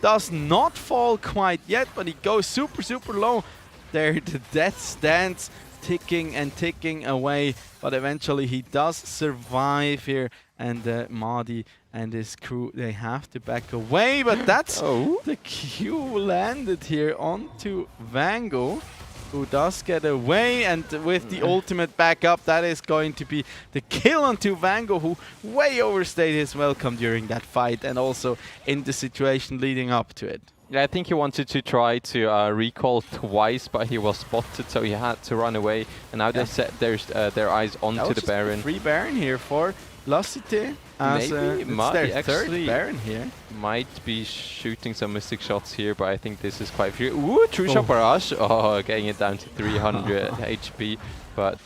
does not fall quite yet, but he goes super low. There the death stands ticking and ticking away, but eventually he does survive here, and Madi and his crew, they have to back away, but that's the Q landed here onto Vango, who does get away, and with the ultimate backup, that is going to be the kill onto Vango, who way overstayed his welcome during that fight and also in the situation leading up to it. Yeah, I think he wanted to try to recall twice, but he was spotted, so he had to run away. And now they set their eyes onto the Baron. Free Baron here for Lassité. Maybe Madi their third actually Baron here. might be shooting some mystic shots here, but I think this is quite few. Ooh, true shot barrage. Oh, getting it down to 300 HP. But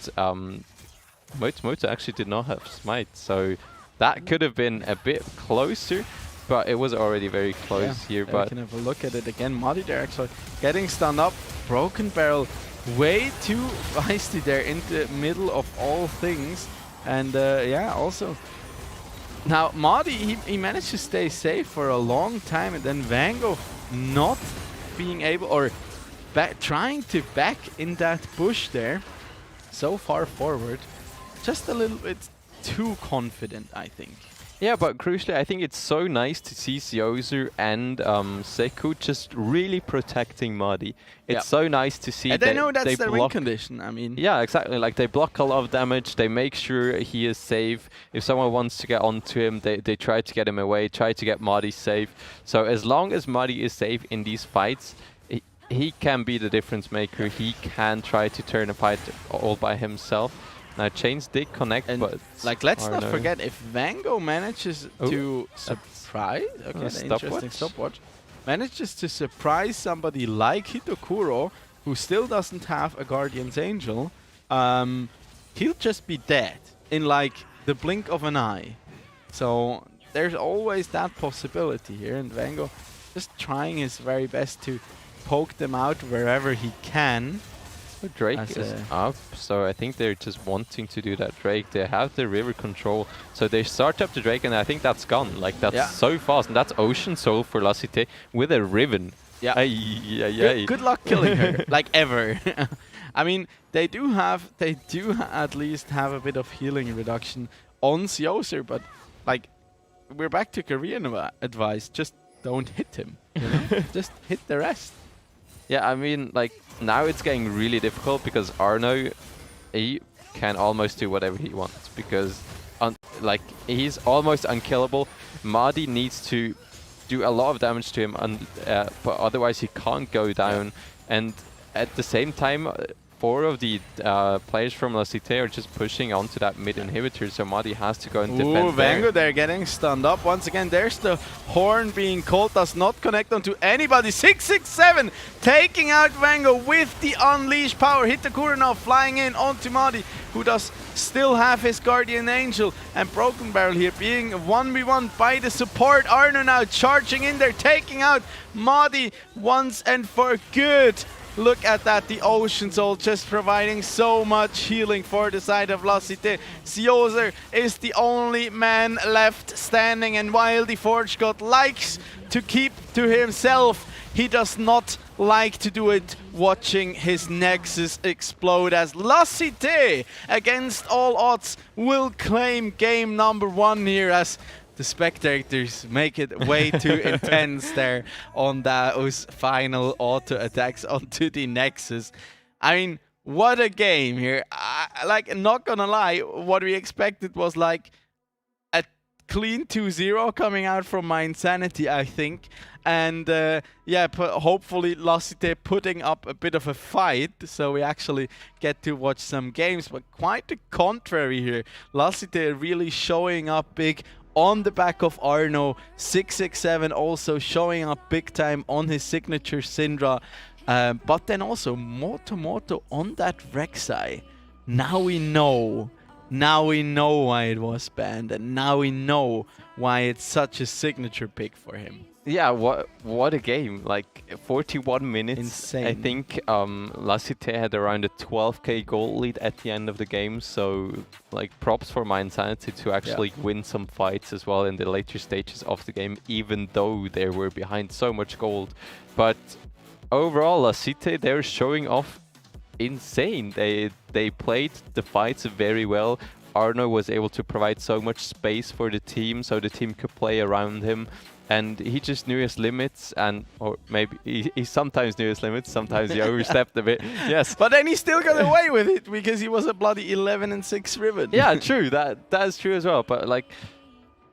Moto actually did not have smite, so that could have been a bit closer. But it was already very close here. But we can have a look at it again. Madi there actually getting stunned up. Broken Barrel way too feisty there in the middle of all things. And yeah, also now Madi he managed to stay safe for a long time, and then Vango not being able or trying to back in that bush there so far forward. Just a little bit too confident, I think. Yeah, but crucially, I think it's so nice to see Siozu and Seku just really protecting Madi. It's so nice to see. And they know that's their win condition, I mean. Yeah, exactly. Like, they block a lot of damage, they make sure he is safe. If someone wants to get onto him, they try to get him away, try to get Madi safe. So as long as Madi is safe in these fights, he can be the difference maker. He can try to turn a fight all by himself. Now Chains did connect, and but like let's not forget, if Vango manages to surprise, interesting stopwatch, manages to surprise somebody like Hitokuro, who still doesn't have a Guardian's Angel, he'll just be dead in like the blink of an eye. So there's always that possibility here, and Vango just trying his very best to poke them out wherever he can. Drake is up, so I think they're just wanting to do that Drake. They have the river control, so they start up the Drake, and I think that's gone. Like, that's so fast, and that's Ocean Soul for Lassité with a Riven. Yeah. Good luck killing her, like ever. I mean, they do at least have a bit of healing reduction on Sioser, but like, we're back to Korean advice. Just don't hit him. You know? Just hit the rest. Yeah, I mean, like, now it's getting really difficult because Arno, he can almost do whatever he wants because, like, he's almost unkillable. Madi needs to do a lot of damage to him, but otherwise he can't go down. And at the same time, 4 of the players from Lassité are just pushing onto that mid inhibitor, so Madi has to go and defend Vango there getting stunned up. Once again, there's the horn being called, does not connect onto anybody. 667 taking out Vango with the unleashed power. Hitokuro now flying in onto Madi, who does still have his Guardian Angel. And Broken Barrel here being 1v1 by the support. Arno now charging in there, taking out Madi once and for good. Look at that, the Ocean Soul just providing so much healing for the side of Lassité. Sioser is the only man left standing, and while the Forge God likes to keep to himself, he does not like to do it watching his Nexus explode, as Lassité, against all odds, will claim game number 1 here, as the spectators make it way too intense there on those final auto attacks onto the Nexus. I mean, what a game here. Like, not gonna lie, what we expected was like a clean 2-0 coming out from my Insanity, I think. And yeah, hopefully Lassité putting up a bit of a fight, so we actually get to watch some games. But quite the contrary here. Lassité really showing up big on the back of Arno. 667 also showing up big time on his signature Syndra. But then also Moto on that Rek'Sai. Now we know why it was banned, and now we know why it's such a signature pick for him. Yeah, what a game. Like, 41 minutes. Insane. I think Lassité had around a 12k goal lead at the end of the game, so like, props for my Insanity to actually win some fights as well in the later stages of the game, even though they were behind so much gold. But overall, Lassité, they're showing off insane. They played the fights very well. Arno was able to provide so much space for the team, so the team could play around him. And he just knew his limits, or maybe he sometimes knew his limits, sometimes he overstepped a bit. Yes. But then he still got away with it because he was a bloody 11-6 Riven. Yeah, true. That's true as well. But like,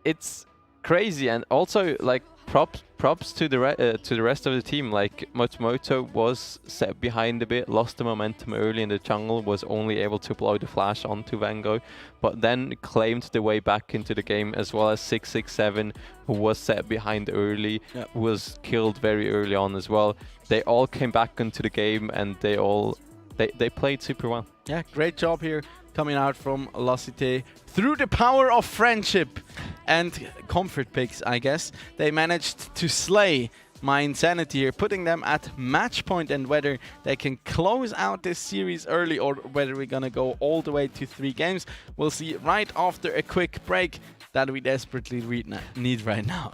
it's crazy. And also, like, props to the rest of the team. Like Matsumoto was set behind a bit, lost the momentum early in the jungle, was only able to blow the flash onto Van Gogh, but then claimed the way back into the game, as well as 667, who was set behind early, was killed very early on as well. They all came back into the game, and they played super well. Yeah, great job here coming out from La Cité. Through the power of friendship and comfort picks, I guess, they managed to slay My Insanity here, putting them at match point, and whether they can close out this series early or whether we're gonna go all the way to 3 games, we'll see right after a quick break that we desperately need right now.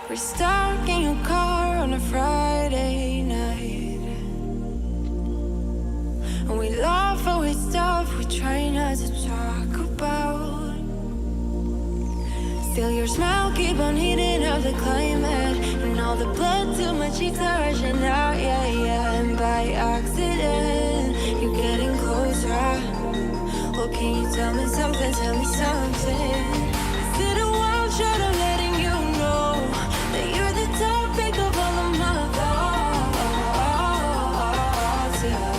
We're stuck in your car on a Friday night, and we laugh over stuff we try not to talk about. Still your smile keep on heating up the climate, and all the blood to my cheeks are rushing out, yeah, yeah. And by accident, you're getting closer. Oh, can you tell me something, tell me something? Is it a wild shot of letting you know that you're the topic of all of my thoughts, yeah?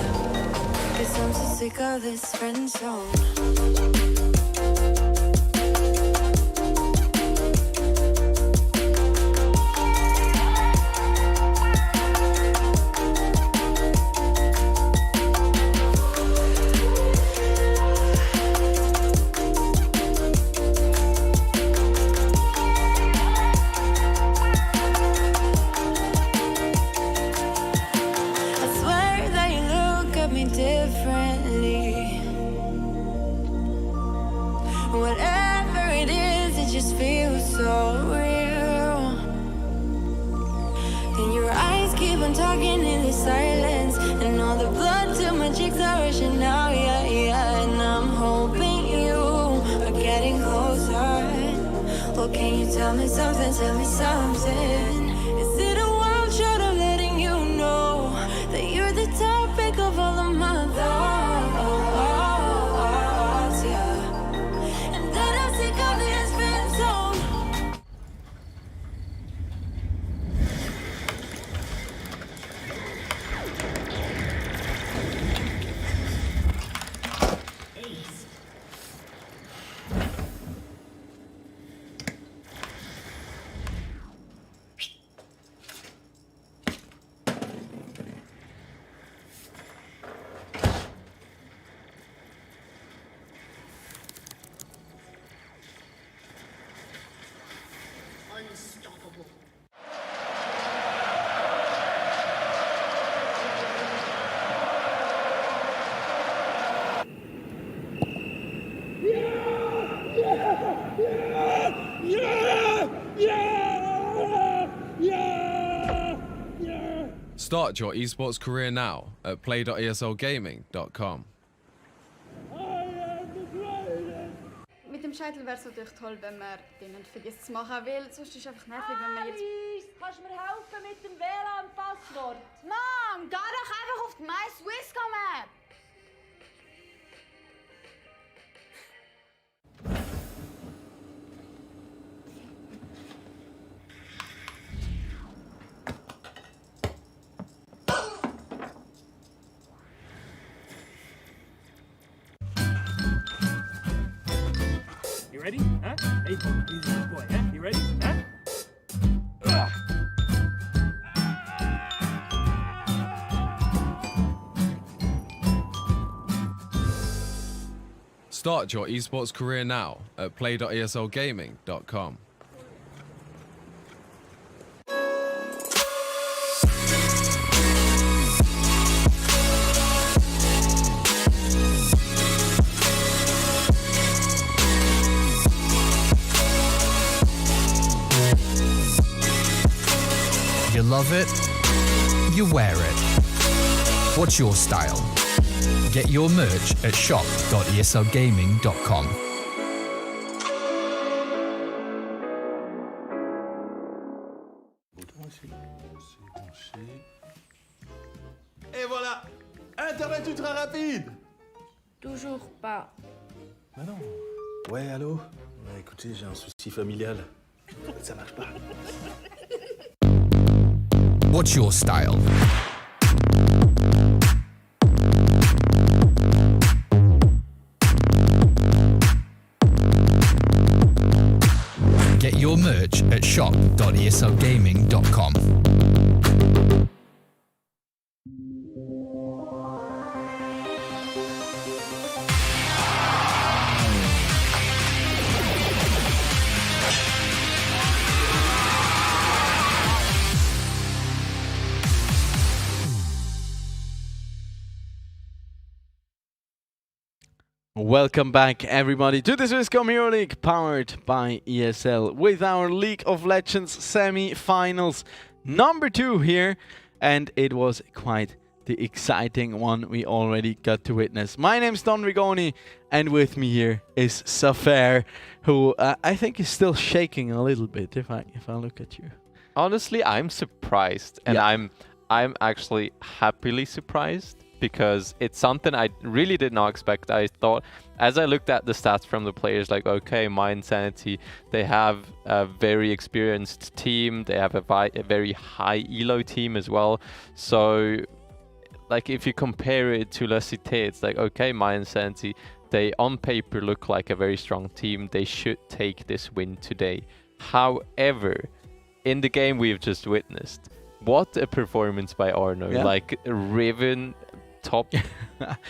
'Cause I'm so sick of this friend zone. Whatever it is, it just feels so real. And your eyes keep on talking in the silence, and all the blood to my cheeks are rushing now, yeah, yeah. And I'm hoping you are getting closer. Well, can you tell me something, tell me something? Is it a wild shot of letting you know that you're the topic of all of my thoughts, yeah? Start your esports career now at play.eslgaming.com. Mit dem Scheitel wäre es natürlich toll, wenn man den nicht vergisst zu machen, weil sonst ist es einfach nervig, wenn man jetzt... Kannst du mir helfen mit dem WLAN-Passwort? Mom, geh doch einfach auf die My Swisscom App! You ready? Huh? Hey, he's a good boy, huh? You ready? Huh? Start your esports career now at play.eslgaming.com. You love it, you wear it. What's your style? Get your merch at shop.eslgaming.com. Et voilà, Internet ultra rapide. Toujours pas. Bah non. Ouais, allô? Ouais, écoutez, j'ai un souci familial. Ça marche pas. What's your style? Get your merch at shop.eslgaming.com. Welcome back, everybody, to the Swisscom Euro League, powered by ESL, with our League of Legends semi-finals number 2 here, and it was quite the exciting one we already got to witness. My name's Don Rigoni, and with me here is Safair, who I think is still shaking a little bit if I look at you. Honestly, I'm surprised, and Yeah. I'm actually happily surprised, because it's something I really did not expect. I thought, as I looked at the stats from the players, like, okay, My Insanity, they have a very experienced team, they have a very high elo team as well. So, like, if you compare it to La Cité, it's like, okay, My Insanity, they on paper look like a very strong team, they should take this win today. However, in the game we've just witnessed, what a performance by Arno. Yeah. Like, Riven top.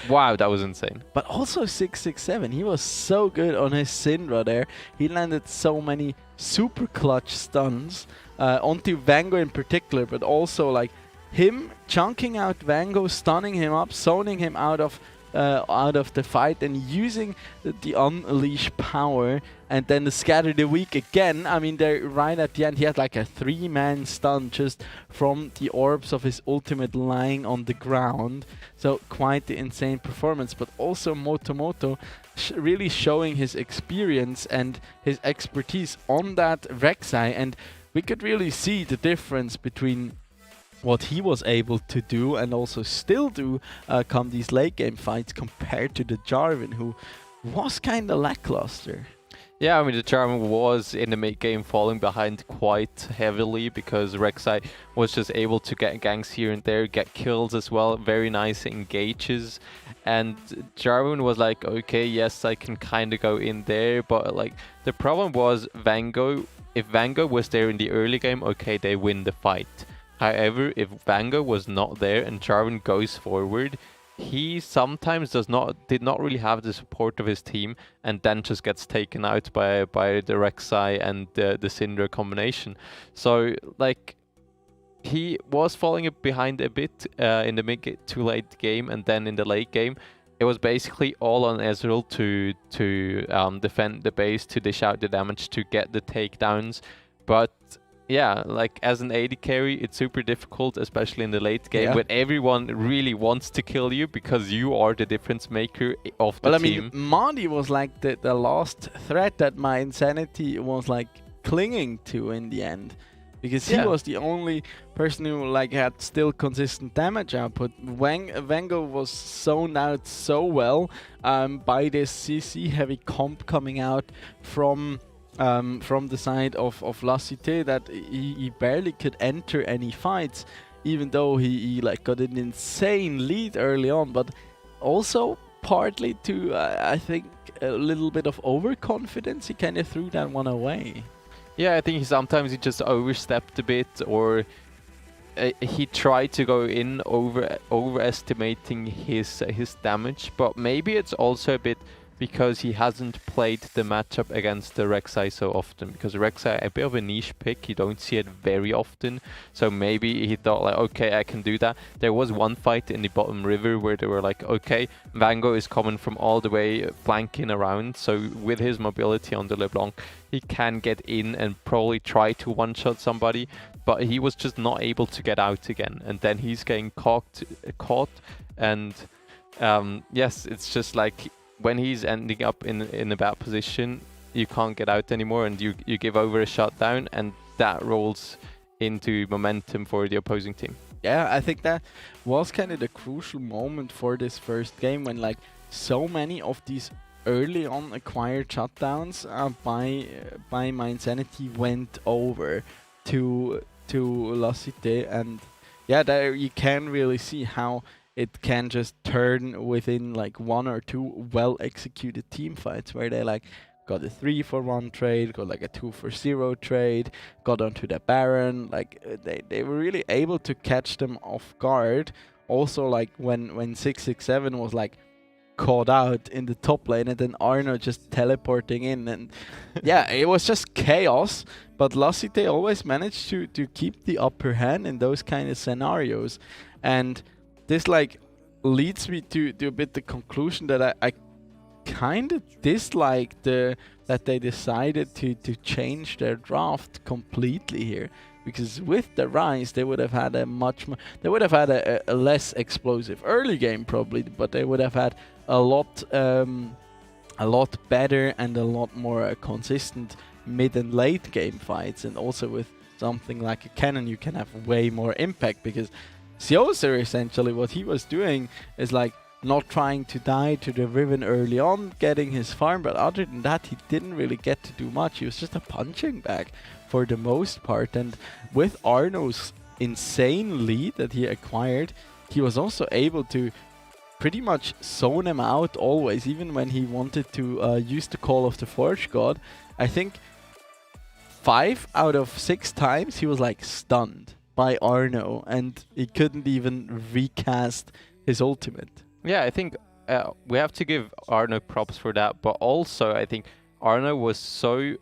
Wow, that was insane. But also 667, he was so good on his Syndra there. He landed so many super clutch stuns onto Vango in particular, but also like him chunking out Vango, stunning him up, zoning him out of the fight, and using the Unleash power, and then the Scatter the Weak again. I mean, there right at the end, he had like a 3-man stun just from the orbs of his ultimate lying on the ground. So quite the insane performance, but also Motomoto really showing his experience and his expertise on that Rek'Sai, and we could really see the difference between what he was able to do and also still do come these late game fights compared to the Jarvan, who was kind of lackluster. Yeah, I mean, the Jarvan was in the mid game falling behind quite heavily, because Rek'Sai was just able to get ganks here and there, get kills as well, very nice engages, and Jarvan was like, okay, yes, I can kind of go in there, but like the problem was Vango. If Vango was there in the early game, okay, they win the fight. However, if Vango was not there and Jarvan goes forward, he sometimes did not really have the support of his team, and then just gets taken out by the Rek'Sai and the Syndra combination. So like, he was falling behind a bit in the mid to late game, and then in the late game it was basically all on Ezreal to defend the base, to dish out the damage, to get the takedowns. But yeah, like as an AD carry, it's super difficult, especially in the late game, when everyone really wants to kill you because you are the difference maker of the team. I mean, Marty was like the last threat that My Insanity was like clinging to in the end, because he was the only person who like had still consistent damage output. Vango was zoned out so well by this CC heavy comp coming out from the side of La Cité, that he barely could enter any fights, even though he like got an insane lead early on, but also partly to I think a little bit of overconfidence. He kind of threw that one away. Yeah, I think sometimes he just overstepped a bit, or he tried to go in overestimating his damage, but maybe it's also a bit because he hasn't played the matchup against the Rek'Sai so often. Because Rek'Sai, a bit of a niche pick, you don't see it very often. So maybe he thought like, okay, I can do that. There was one fight in the bottom river where they were like, okay, Vango is coming from all the way flanking around. So with his mobility on the LeBlanc, he can get in and probably try to one-shot somebody. But he was just not able to get out again. And then he's getting caught and yes, it's just like when he's ending up in a bad position, you can't get out anymore, and you give over a shutdown, and that rolls into momentum for the opposing team. Yeah, I think that was kind of the crucial moment for this first game when like so many of these early on acquired shutdowns by Mindsanity went over to La Cité, and yeah, there you can really see how it can just turn within like 1 or 2 well executed team fights where they like got a 3-for-1 trade, got like a 2-for-0 trade, got onto the Baron. Like they were really able to catch them off guard. Also, like when 667 was like caught out in the top lane and then Arno just teleporting in, and yeah, it was just chaos. But La Cité always managed to keep the upper hand in those kind of scenarios, and this like leads me to a bit the conclusion that I kind of disliked that they decided to change their draft completely here, because with the Rise they would have had a less explosive early game probably, but they would have had a lot better and a lot more consistent mid and late game fights, and also with something like a cannon you can have way more impact, because Sioser essentially what he was doing is like not trying to die to the Riven early on, getting his farm, but other than that he didn't really get to do much. He was just a punching bag for the most part, and with Arno's insane lead that he acquired, he was also able to pretty much zone him out always, even when he wanted to use the Call of the Forge God. I think 5 out of 6 times he was like stunned by Arno, and he couldn't even recast his ultimate. Yeah, I think we have to give Arno props for that, but also I think Arno was so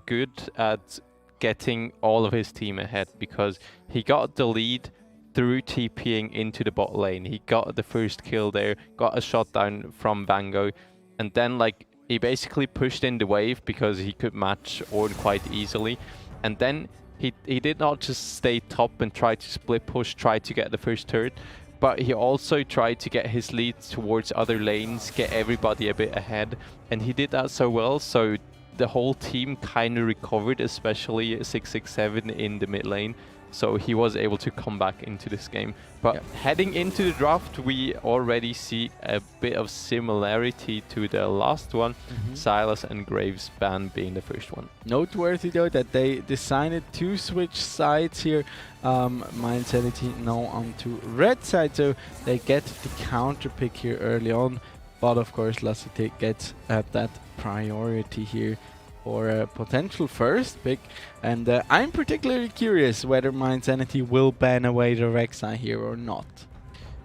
good at getting all of his team ahead, because he got the lead through TPing into the bot lane. He got the first kill there, got a shutdown from Vango, and then like he basically pushed in the wave because he could match Ornn quite easily, and then he did not just stay top and try to split push, try to get the first turret, but he also tried to get his leads towards other lanes, get everybody a bit ahead, and he did that so well, so the whole team kind of recovered, especially 667 in the mid lane, so he was able to come back into this game. But heading into the draft, we already see a bit of similarity to the last one, Silas and Graves ban being the first one. Noteworthy though that they decided to switch sides here. Mindsanity now onto red side, so they get the counter pick here early on, but of course La Cité gets that priority here for a potential first pick, and I'm particularly curious whether Mindsanity will ban away the Rek'Sai here or not.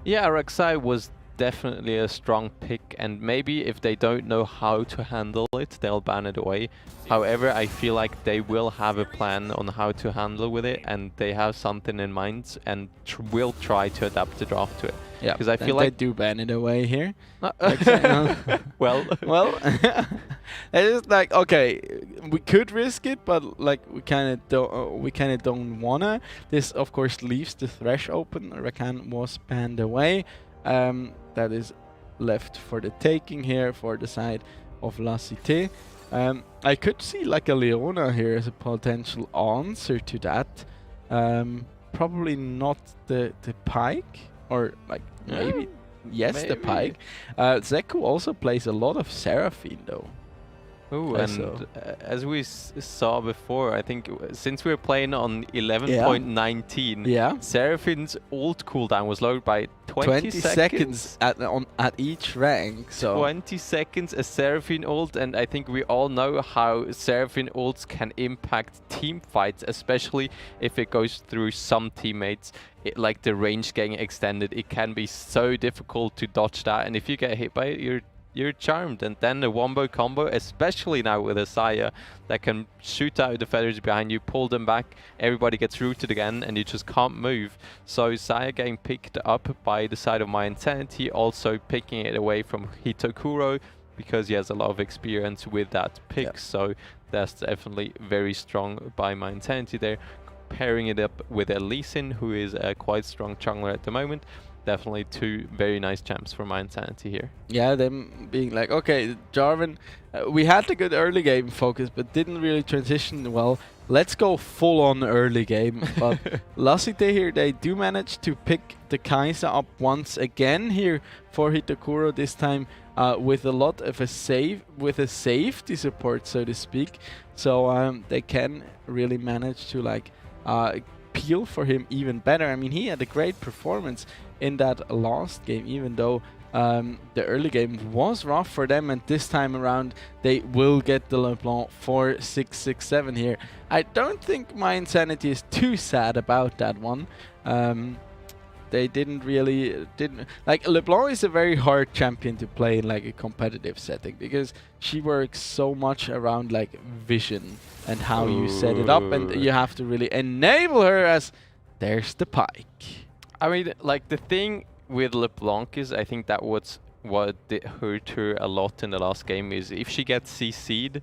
Yeah, Rek'Sai was definitely a strong pick, and maybe if they don't know how to handle it, they'll ban it away. However, I feel like they will have a plan on how to handle with it, and they have something in mind and will try to adapt the draft to it. Yeah, because I feel like they do ban it away here. well, it's just like, okay, we could risk it, but like we kind of don't wanna. This of course leaves the Thresh open. Rakan was banned away. That is left for the taking here for the side of La Cité. I could see like a Leona here as a potential answer to that. Probably not the Pike, or like maybe yes, the Pike. Zeku also plays a lot of Seraphine though. Oh, and as we saw before, I think since we're playing on 11.19, Seraphine's ult cooldown was lowered by 20 seconds at each rank. So 20 seconds a Seraphine ult, and I think we all know how Seraphine ults can impact team fights, especially if it goes through some teammates. Like the range getting extended, it can be so difficult to dodge that, and if you get hit by it, you're you're charmed. And then the wombo combo, especially now with a Saya that can shoot out the feathers behind you, pull them back, everybody gets rooted again, and you just can't move. So Saya getting picked up by the side of My Insanity, also picking it away from Hitokuro, because he has a lot of experience with that pick. Yep. So that's definitely very strong by My Insanity there. Pairing it up with a Lee Sin, who is a quite strong jungler at the moment. Definitely two very nice champs for My Insanity here. Yeah, them being like, okay, Jarvan, we had a good early game focus, but didn't really transition well. Let's go full on early game. But Lassite here, they do manage to pick the Kai'Sa up once again here for Hitokuro, this time with a lot of a safety support, so to speak. So they can really manage to like peel for him even better. I mean, he had a great performance in that last game, even though the early game was rough for them, and this time around they will get the LeBlanc for 6-6-7 here. I don't think My Insanity is too sad about that one. They didn't like, LeBlanc is a very hard champion to play in like a competitive setting, because she works so much around like vision and how you set it up, and you have to really enable her as there's the pike. I mean, like, the thing with LeBlanc is, I think that what did hurt her a lot in the last game is if she gets CC'd,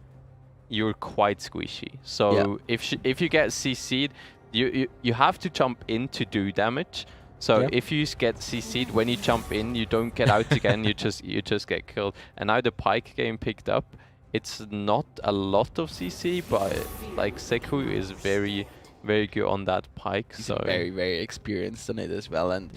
you're quite squishy. So if you get CC'd, you have to jump in to do damage. So if you get CC'd, when you jump in, you don't get out again. You just get killed. And now the pike game picked up. It's not a lot of CC, but like Seku is very, very good on that pike. He's so very, very experienced on it as well. And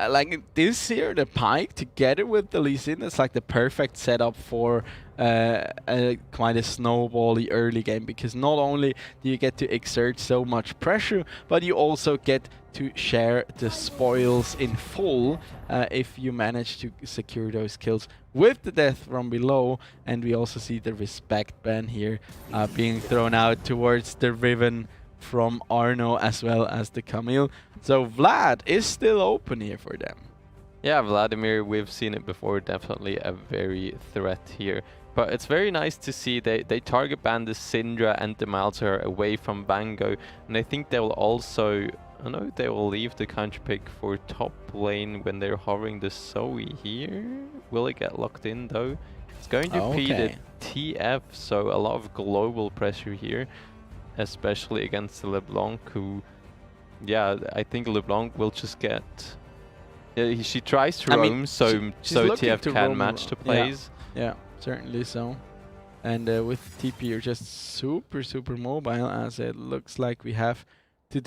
like this here, the pike together with the Lee Sin is like the perfect setup for a quite a snowbally early game, because not only do you get to exert so much pressure, but you also get to share the spoils in full if you manage to secure those kills with the death from below. And we also see the respect ban here being thrown out towards the Riven from Arno, as well as the Camille. So Vlad is still open here for them. Yeah, Vladimir, we've seen it before, definitely a very threat here. But it's very nice to see they target ban the Syndra and the Malzahar away from Bango. And I think they will also, I know they will leave the counter pick for top lane when they're hovering the Zoe here. Will it get locked in though? It's going to be the TF, so a lot of global pressure here, especially against the LeBlanc, who, yeah, I think LeBlanc will just get... she tries to roam, so TF can match the plays. Yeah, certainly so. And with TP, you're just super, super mobile, as it looks like we have to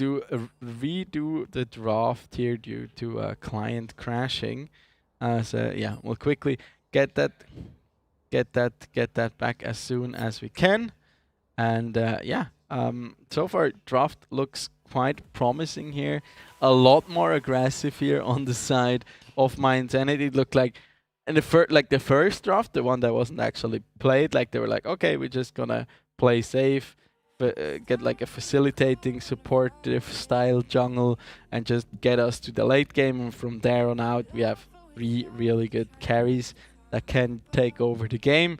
redo the draft here due to a client crashing. So yeah, we'll quickly get that back as soon as we can. And yeah, so far draft looks quite promising here. A lot more aggressive here on the side of My Insanity. It looked like in the first draft, the one that wasn't actually played, like they were like, okay, we're just gonna play safe, get like a facilitating supportive style jungle and just get us to the late game, and from there on out we have 3 really good carries that can take over the game.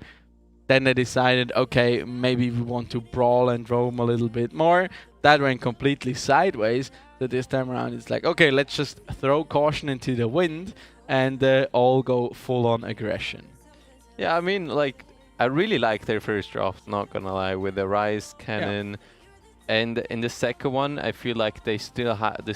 Then they decided, okay, maybe we want to brawl and roam a little bit more. That went completely sideways. So this time around it's like, okay, let's just throw caution into the wind and all go full-on aggression. Yeah, I mean, like, I really like their first draft, not gonna lie, with the Rise Cannon. Yeah. And in the second one, I feel like they still had the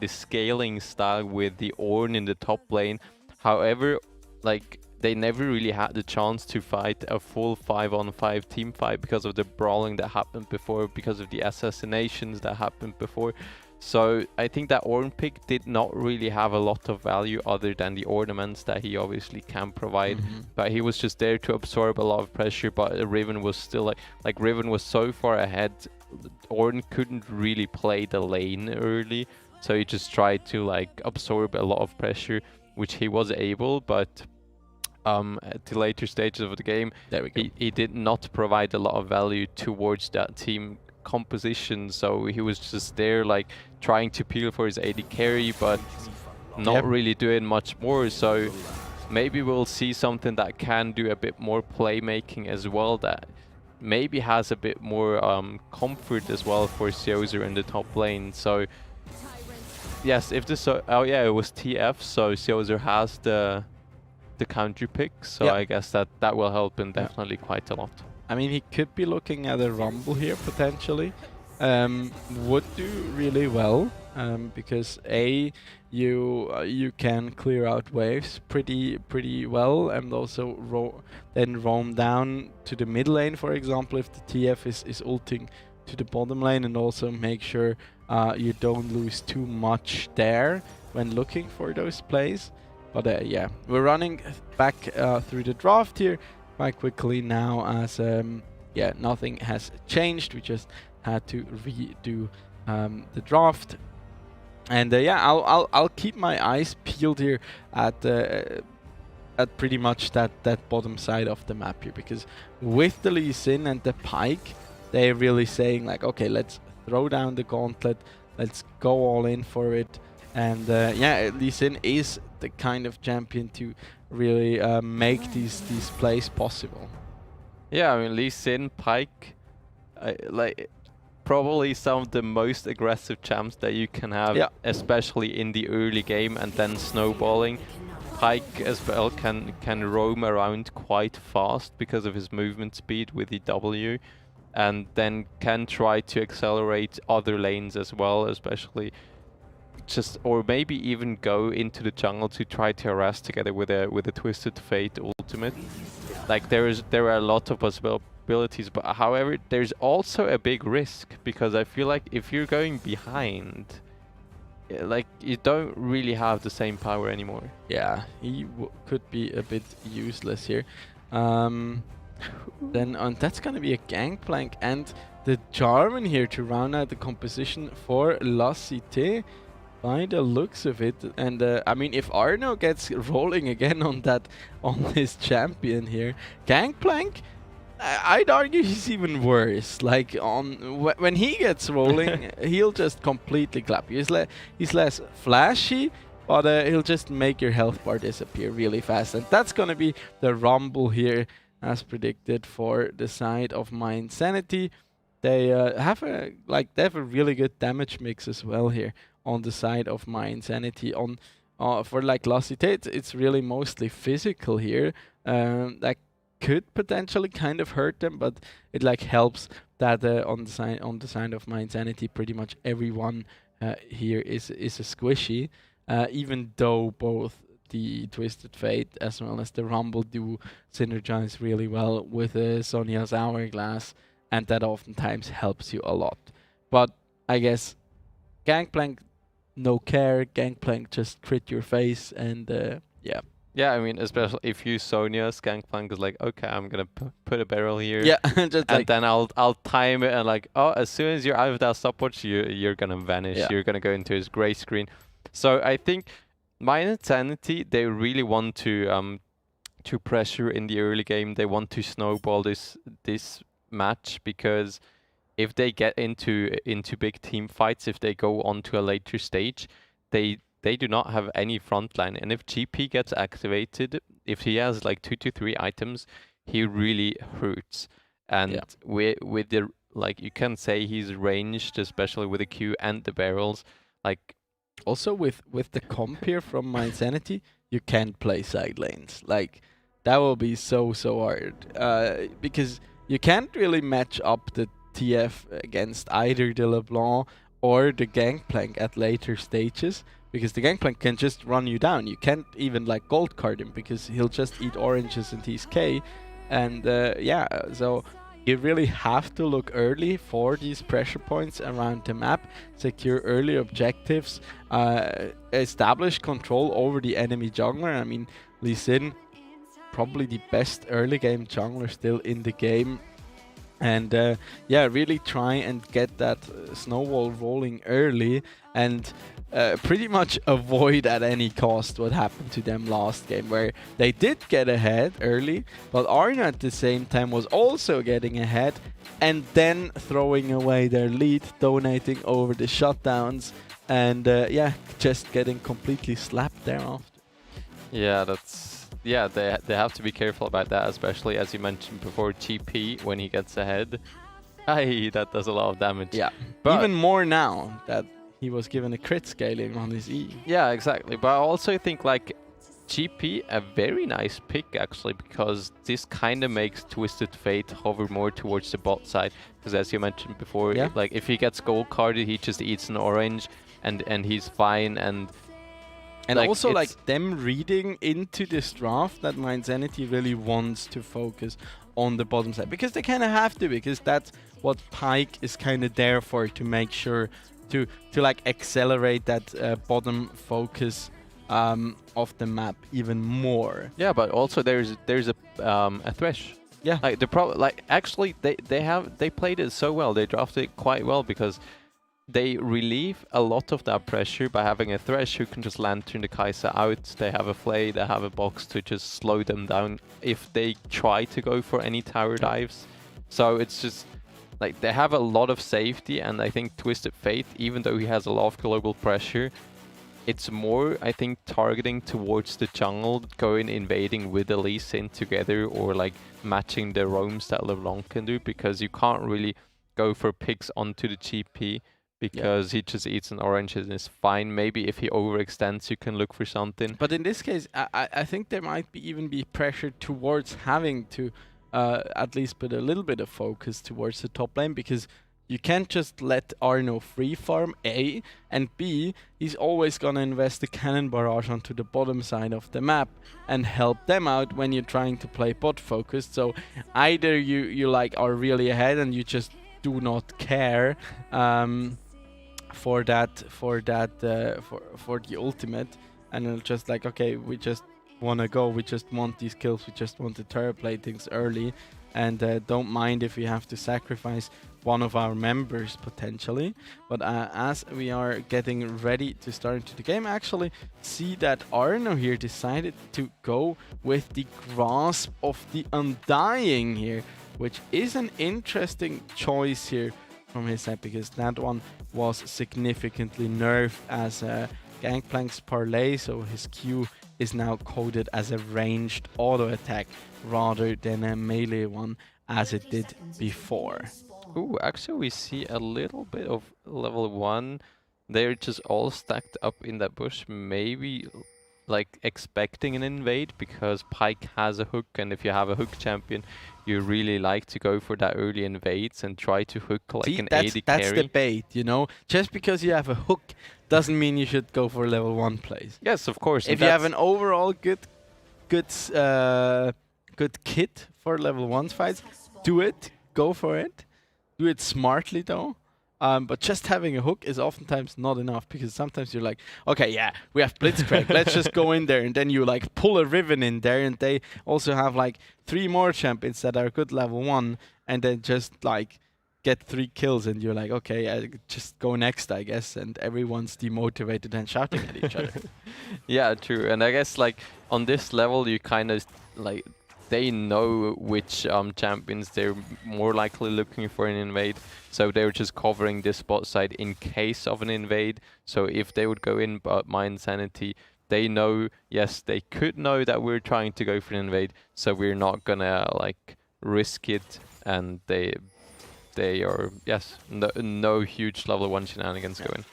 scaling style with the Ornn in the top lane. However, like, they never really had the chance to fight a full 5-on-5 team fight because of the brawling that happened before, because of the assassinations that happened before. So I think that Ornn pick did not really have a lot of value other than the ornaments that he obviously can provide. But he was just there to absorb a lot of pressure, but Riven was still like Riven was so far ahead, Ornn couldn't really play the lane early. So he just tried to like absorb a lot of pressure, which he was able, but at the later stages of the game, he did not provide a lot of value towards that team composition. So he was just there like trying to peel for his AD carry, but not really doing much more. So maybe we'll see something that can do a bit more playmaking as well, that maybe has a bit more comfort as well for Siozer in the top lane. So yes, if this, oh yeah, it was TF, so Siozer has the counter pick, so I guess that will help him definitely quite a lot. I mean, he could be looking at a Rumble here potentially. Would do really well because you can clear out waves pretty well, and also then roam down to the mid lane, for example, if the TF is ulting to the bottom lane, and also make sure you don't lose too much there when looking for those plays. But yeah, we're running back through the draft here quite quickly now, as yeah, nothing has changed. We just had to redo the draft, and yeah, I'll keep my eyes peeled here at pretty much that bottom side of the map here, because with the Lee Sin and the Pyke, they're really saying like, okay, let's throw down the gauntlet, let's go all in for it. And yeah, Lee Sin is the kind of champion to really make these plays possible. Yeah, I mean, Lee Sin, Pyke, like probably some of the most aggressive champs that you can have, especially in the early game, and then snowballing. Pyke as well can roam around quite fast because of his movement speed with the W, and then can try to accelerate other lanes as well, especially just, or maybe even go into the jungle to try to harass together with a Twisted Fate ultimate. Like there are a lot of possibilities, but however, there's also a big risk, because I feel like if you're going behind, like you don't really have the same power anymore. Yeah, he could be a bit useless here. Then that's gonna be a Gangplank and the Jarvan here to round out the composition for La Cité, by the looks of it. And I mean, if Arno gets rolling again on this champion here, Gangplank, I'd argue he's even worse. Like when he gets rolling, he'll just completely clap you. He's less flashy, but he'll just make your health bar disappear really fast. And that's gonna be the Rumble here, as predicted, for the side of Mind Sanity. They have a really good damage mix as well here on the side of Mind Sanity. For like La Cité, it's really mostly physical here. That could potentially kind of hurt them, but it like helps that on the side of Mind Sanity, pretty much everyone here is a squishy, even though both the Twisted Fate as well as the Rumble do synergize really well with Sonya's Hourglass, and that oftentimes helps you a lot. But I guess Gangplank, no care, Gangplank just crit your face, and yeah. Yeah, I mean, especially if you Sonya's, Gangplank is like, okay, I'm gonna put a barrel here, yeah, just and then I'll time it, and like, oh, as soon as you're out of that stopwatch, you're gonna vanish. Yeah. You're gonna go into his gray screen. So I think Mind Sanity, they really want to pressure in the early game. They want to snowball this match, because if they get into big team fights, if they go on to a later stage, they do not have any frontline, and if GP gets activated, if he has like 2 to 3 items, he really hurts. And with the, like, you can say he's ranged, especially with the Q and the barrels. Like, also with the comp here from Mind Sanity, you can't play side lanes. Like, that will be so hard, because you can't really match up the TF against either the LeBlanc or the Gangplank at later stages, because the Gangplank can just run you down. You can't even like gold card him, because he'll just eat oranges and he's K. And yeah, so you really have to look early for these pressure points around the map, secure early objectives, establish control over the enemy jungler. I mean, Lee Sin, probably the best early game jungler still in the game. And yeah, really try and get that snowball rolling early, and pretty much avoid at any cost what happened to them last game, where they did get ahead early, but Arna at the same time was also getting ahead, and then throwing away their lead, donating over the shutdowns, and yeah, just getting completely slapped thereafter. Yeah, that's yeah, they have to be careful about that, especially as you mentioned before, TP when he gets ahead. Aye, that does a lot of damage. Yeah, but even more now that he was given a crit scaling on his E. Yeah, exactly. But I also think like GP a very nice pick actually, because this kind of makes Twisted Fate hover more towards the bot side. Because as you mentioned before, Yeah. like if he gets gold carded, he just eats an orange, and he's fine. And like, also like it's- them reading into this draft that Mindsanity really wants to focus on the bottom side, because they kind of have to, because that's what Pyke is kind of there for, to make sure to like accelerate that bottom focus of the map even more. yeah, but also there's a thresh. Yeah. Like the problem, like actually they played it so well. They drafted it quite well because they relieve a lot of that pressure by having a thresh who can just lantern the Kai'Sa out. They have a Flay, they have a box to just slow them down if they try to go for any tower dives. So it's just like they have a lot of safety, and I think Twisted Fate, even though he has a lot of global pressure, it's more, I think, targeting towards the jungle, going invading with the Lee Sin together, or like matching the roams that LeBlanc can do, because you can't really go for picks onto the GP because he just eats an orange and is fine. Maybe if he overextends, you can look for something. But in this case, I think there might even be pressure towards having to at least put a little bit of focus towards the top lane, because you can't just let Arno free farm, A, and B, he's always gonna invest the cannon barrage onto the bottom side of the map and help them out when you're trying to play bot focused. So either you like are really ahead and you just do not care for the ultimate, and it'll just like, okay, we just want to go, we just want these kills, we just want to turret play things early, and don't mind if we have to sacrifice one of our members potentially. But as we are getting ready to start into the game, I actually see that Arno here decided to go with the Grasp of the Undying here, which is an interesting choice here from his side, because that one was significantly nerfed as a Gangplank's Parlay, so his Q is now coded as a ranged auto attack rather than a melee one as it did before. Ooh, actually we see a little bit of level 1. They're just all stacked up in that bush, maybe like expecting an invade, because Pyke has a hook, and if you have a hook champion, you really like to go for that early invades and try to hook like See, an that's AD carry. That's the bait, you know? Just because you have a hook doesn't mean you should go for level 1 plays. Yes, of course. If you have an overall good kit for level 1 fights, do it, go for it. Do it smartly though. But just having a hook is oftentimes not enough, because sometimes you're like, okay, yeah, we have Blitzcrank, let's just go in there, and then you like pull a Riven in there, and they also have like 3 more champions that are good level 1, and then just like get 3 kills, and you're like, okay, I just go next, I guess, and everyone's demotivated and shouting at each other. Yeah, true. And I guess like on this level, you kind of like, they know which champions they're more likely looking for an invade, so they're just covering this bot side in case of an invade. So if they would go in but Mindsanity, they know, yes, they could know that we're trying to go for an invade, so we're not gonna like risk it, and they are, yes, no huge level 1 shenanigans going.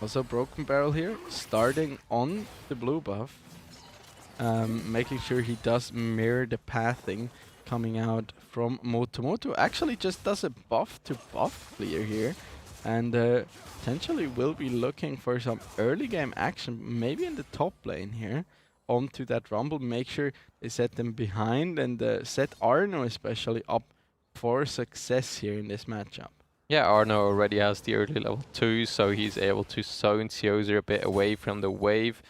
Also Broken Barrel here, starting on the blue buff. Making sure he does mirror the pathing coming out from Motomoto. Actually just does a buff to buff clear here, and potentially will be looking for some early game action, maybe in the top lane here, onto that Rumble. Make sure they set them behind, and set Arno especially up for success here in this matchup. Yeah, Arno already has the early level 2, so he's able to zone Seozer a bit away from the wave.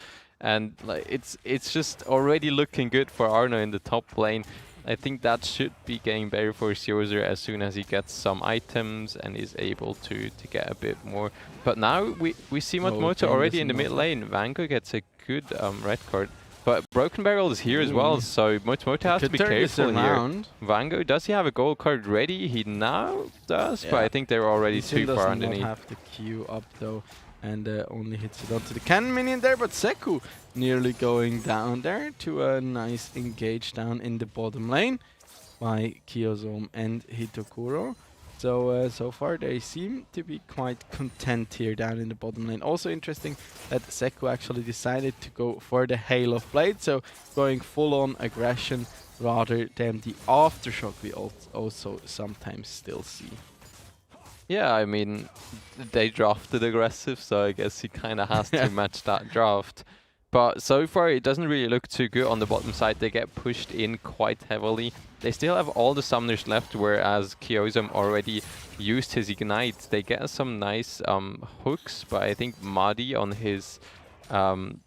And like it's just already looking good for Arno in the top lane. I think that should be getting better for Seozer as soon as he gets some items and is able to get a bit more. But now we see Motomoto already in the mid lane. Vango gets a good red card. But Broken Barrel is here as well, so Motomoto has to be careful here. Vango, does he have a gold card ready? He now does, but I think they're already too far underneath. He does not have the Q up though. and only hits it onto the cannon minion there, but Seku nearly going down there to a nice engage down in the bottom lane by Kyozom and Hitokuro. So, so far they seem to be quite content here down in the bottom lane. Also interesting that Seku actually decided to go for the Hail of Blade, so going full-on aggression rather than the Aftershock we also sometimes still see. Yeah, I mean, they drafted aggressive, so I guess he kind of has to match that draft. But so far, it doesn't really look too good on the bottom side. They get pushed in quite heavily. They still have all the summoners left, whereas Kyozom already used his Ignite. They get some nice hooks, but I think Madi on his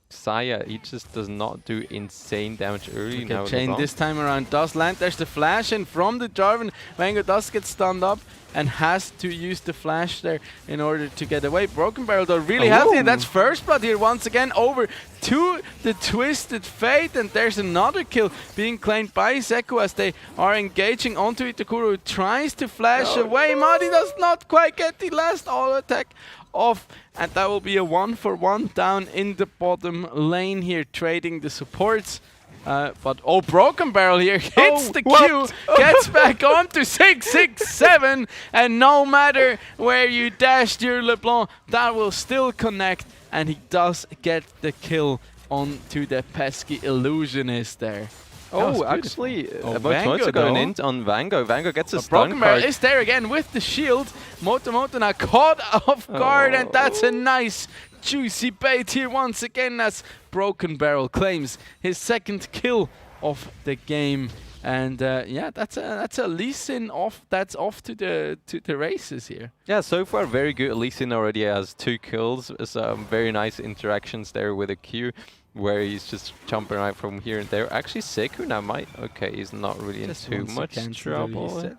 Saya, he just does not do insane damage early. Okay, now Chain this time around does land. There's the flash in from the Jarvan. Wango does get stunned up and has to use the flash there in order to get away. Broken Barrel though really healthy. That's first blood here once again over to the Twisted Fate, and there's another kill being claimed by Seku as they are engaging onto Itakuru, who tries to flash away. Madi does not quite get the last all attack off, and that will be a 1-for-1 down in the bottom lane here, trading the supports. But Broken Barrel here hits the Q, gets back on to 667, and no matter where you dashed your LeBlanc, that will still connect, and he does get the kill onto the pesky Illusionist there. Oh, actually, Vango going in on Vango. Vango gets a stun Broken Barrel card. is there again with the shield. Moto now caught off guard, and that's a nice juicy bait here once again as Broken Barrel claims his second kill of the game. And yeah, that's a Lee Sin off. That's off to the races here. Yeah, so far very good. Lee Sin already has 2 kills. Some very nice interactions there with a Q, where he's just jumping right from here and there. Actually, Seku now might... Okay, he's not really in Just too once much again to trouble. reset.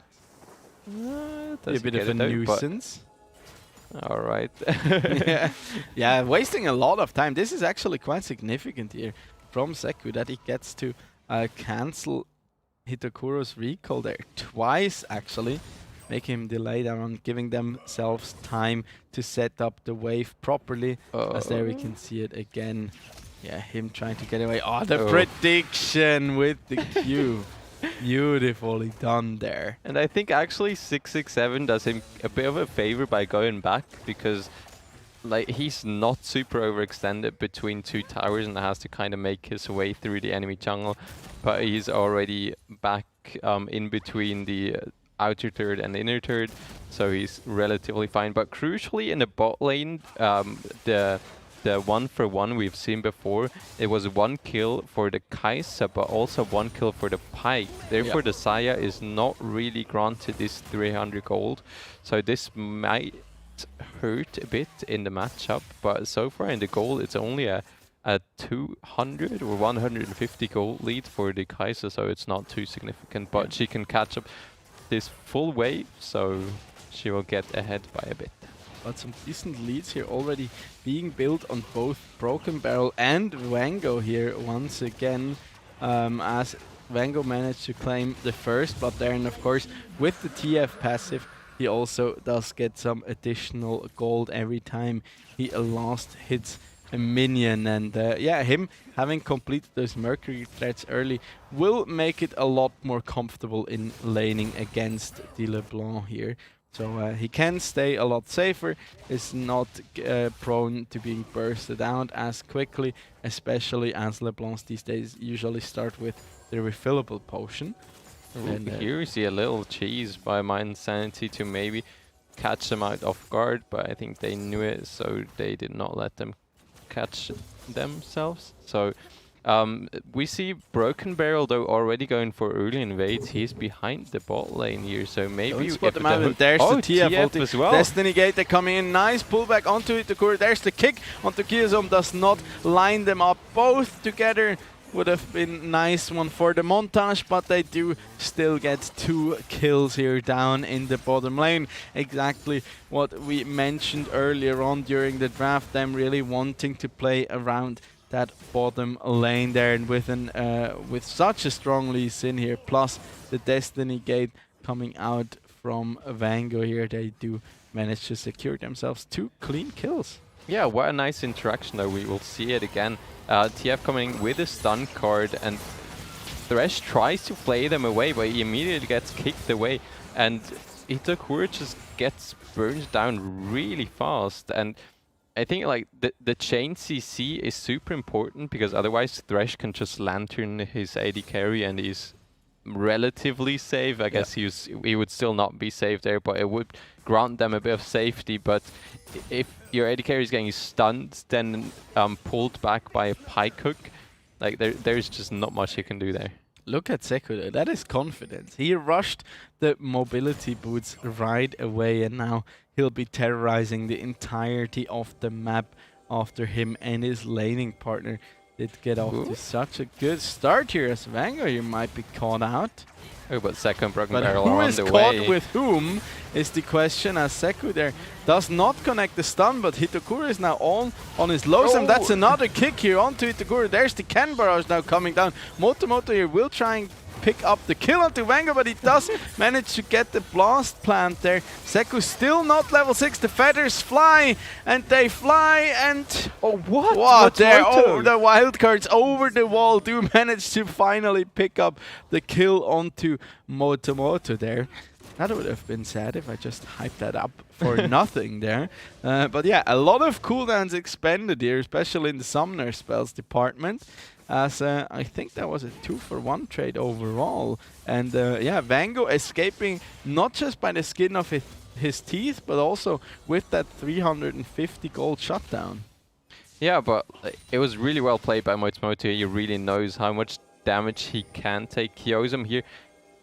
Does A he bit get of a it out? But- nuisance. All right. Yeah, wasting a lot of time. This is actually quite significant here from Seku that he gets to cancel Hitokuro's recall there twice, actually, making him delay them and giving themselves time to set up the wave properly. As there we can see it again. Yeah, him trying to get away. Oh, the prediction with the Q. Beautifully done there. And I think actually 667 does him a bit of a favor by going back, because like he's not super overextended between 2 towers and has to kind of make his way through the enemy jungle, but he's already back in between the outer third and the inner third, so he's relatively fine. But crucially in the bot lane, the 1-for-1 we've seen before, it was 1 kill for the Kai'Sa, but also 1 kill for the Pyke. Therefore, the Saya is not really granted this 300 gold. So this might hurt a bit in the matchup, but so far in the gold, it's only a 200 or 150 gold lead for the Kai'Sa, so it's not too significant. But she can catch up this full wave, so she will get ahead by a bit. But some decent leads here already being built on both Broken Barrel and Wango here once again, as Wango managed to claim the first, but then of course with the TF passive he also does get some additional gold every time he last hits a minion. And yeah, him having completed those Mercury threats early will make it a lot more comfortable in laning against the LeBlanc here. So he can stay a lot safer, is not prone to being bursted out as quickly, especially as LeBlancs these days usually start with the refillable potion. And here we see a little cheese by Mind Sanity to maybe catch them out off guard, but I think they knew it, so they did not let them catch themselves. So we see Broken Barrel though already going for early invades. He's behind the bot lane here, so maybe you spot them out, and there's the TF as well. Destiny Gate, they're coming in, nice pullback onto Itakura. There's the kick onto Kyozom, does not line them up both together. Would have been nice one for the montage, but they do still get 2 kills here down in the bottom lane. Exactly what we mentioned earlier on during the draft, them really wanting to play around that bottom lane there, and with such a strong Lee Sin here, plus the Destiny Gate coming out from Vango here, they do manage to secure themselves 2 clean kills. Yeah, what a nice interaction though. We will see it again. TF coming with a stun card, and Thresh tries to play them away, but he immediately gets kicked away. And Itakura just gets burned down really fast. And I think like the chain CC is super important, because otherwise Thresh can just lantern his AD carry and he's relatively safe. I guess he would still not be safe there, but it would grant them a bit of safety. But if your AD carry is getting stunned, then pulled back by a pike hook, like there's just not much you can do there. Look at Seku, that is confidence. He rushed the mobility boots right away, and now he'll be terrorizing the entirety of the map after him and his laning partner did get off to such a good start here, as Vango here might be caught out. Oh, but second Broken But Barrel who on is the caught way. with whom is the question, as Seku there does not connect the stun, but Hitokura is now all on his lows, and that's another kick here onto Hitokura. There's the Ken barrage now coming down. Motomoto here will try and pick up the kill onto Vango, but he does manage to get the blast plant there. Seku still not level 6. The feathers fly, and they fly, and oh, what? Wow, there, the wildcards over the wall do manage to finally pick up the kill onto Motomoto there. That would have been sad if I just hyped that up for nothing there. But yeah, a lot of cooldowns expended here, especially in the summoner spells department, as I think that was a 2-for-1 trade overall. And yeah, Vango escaping not just by the skin of his teeth, but also with that 350 gold shutdown. Yeah, but it was really well played by Motomoto. He really knows how much damage he can take. Kyozum here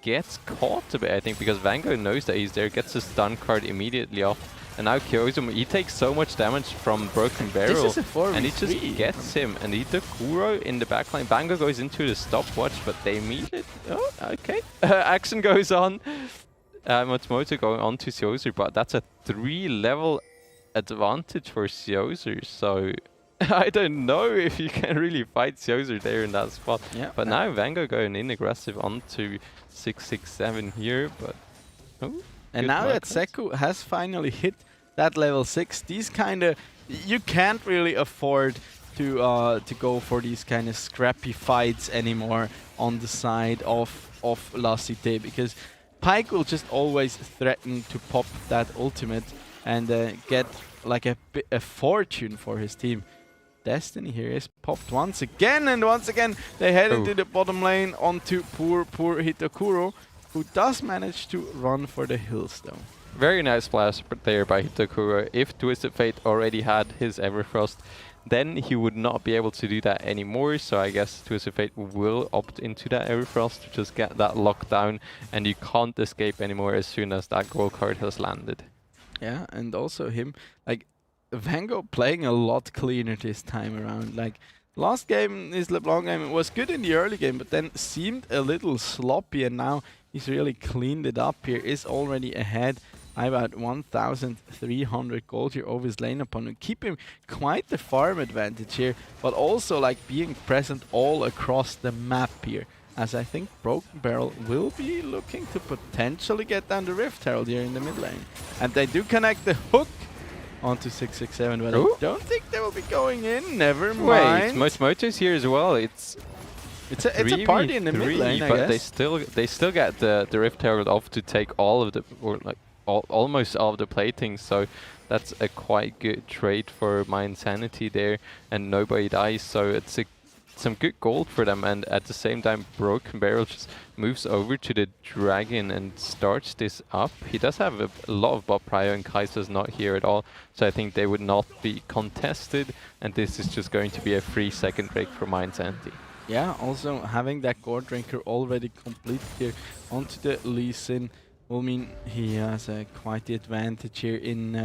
gets caught a bit, I think, because Vango knows that he's there, gets the stun card immediately off. And now Kyozum, he takes so much damage from Broken Barrel, and he just gets him. And he took Kuro in the backline. Vango goes into the stopwatch, but they meet it. Oh, okay. Action goes on. Motomoto going on to Siozer, but that's a 3-level advantage for Siozer, so I don't know if you can really fight Siozer there in that spot. Yeah, but now Vango going in aggressive onto 667 here, but and now that Seku has finally hit that level 6, these kind of, you can't really afford to go for these kind of scrappy fights anymore on the side of La Cité, because Pyke will just always threaten to pop that ultimate and get like a fortune for his team. Destiny here is popped once again, and once again they head into the bottom lane onto poor Hitokuro, who does manage to run for the hills though. Very nice splash there by Hitokuro. If Twisted Fate already had his Everfrost, then he would not be able to do that anymore, so I guess Twisted Fate will opt into that Everfrost to just get that lockdown, and you can't escape anymore as soon as that gold card has landed. Yeah, and also him, like, Vango playing a lot cleaner this time around. Like, last game, his LeBlanc game, was good in the early game, but then seemed a little sloppy, and now he's really cleaned it up here. Is already ahead by about 1,300 gold here over his lane opponent. Keep him quite the farm advantage here, but also like being present all across the map here, as I think Broken Barrel will be looking to potentially get down the Rift Herald here in the mid lane. And they do connect the hook onto 667, but I don't think they will be going in. Never mind. Wait, Motomoto's here as well. It's a party in the mid lane, I guess. But they still get the Rift Herald off to take all of the, or like almost all of the platings. So that's a quite good trade for my Insanity there, and nobody dies. So it's some good gold for them, and at the same time Broken Barrel just moves over to the Dragon and starts this up. He does have a lot of bot prio, and Kaiser's not here at all, so I think they would not be contested, and this is just going to be a free second break for my Insanity. Yeah, also having that Gore Drinker already complete here onto the Lee Sin will mean he has quite the advantage here in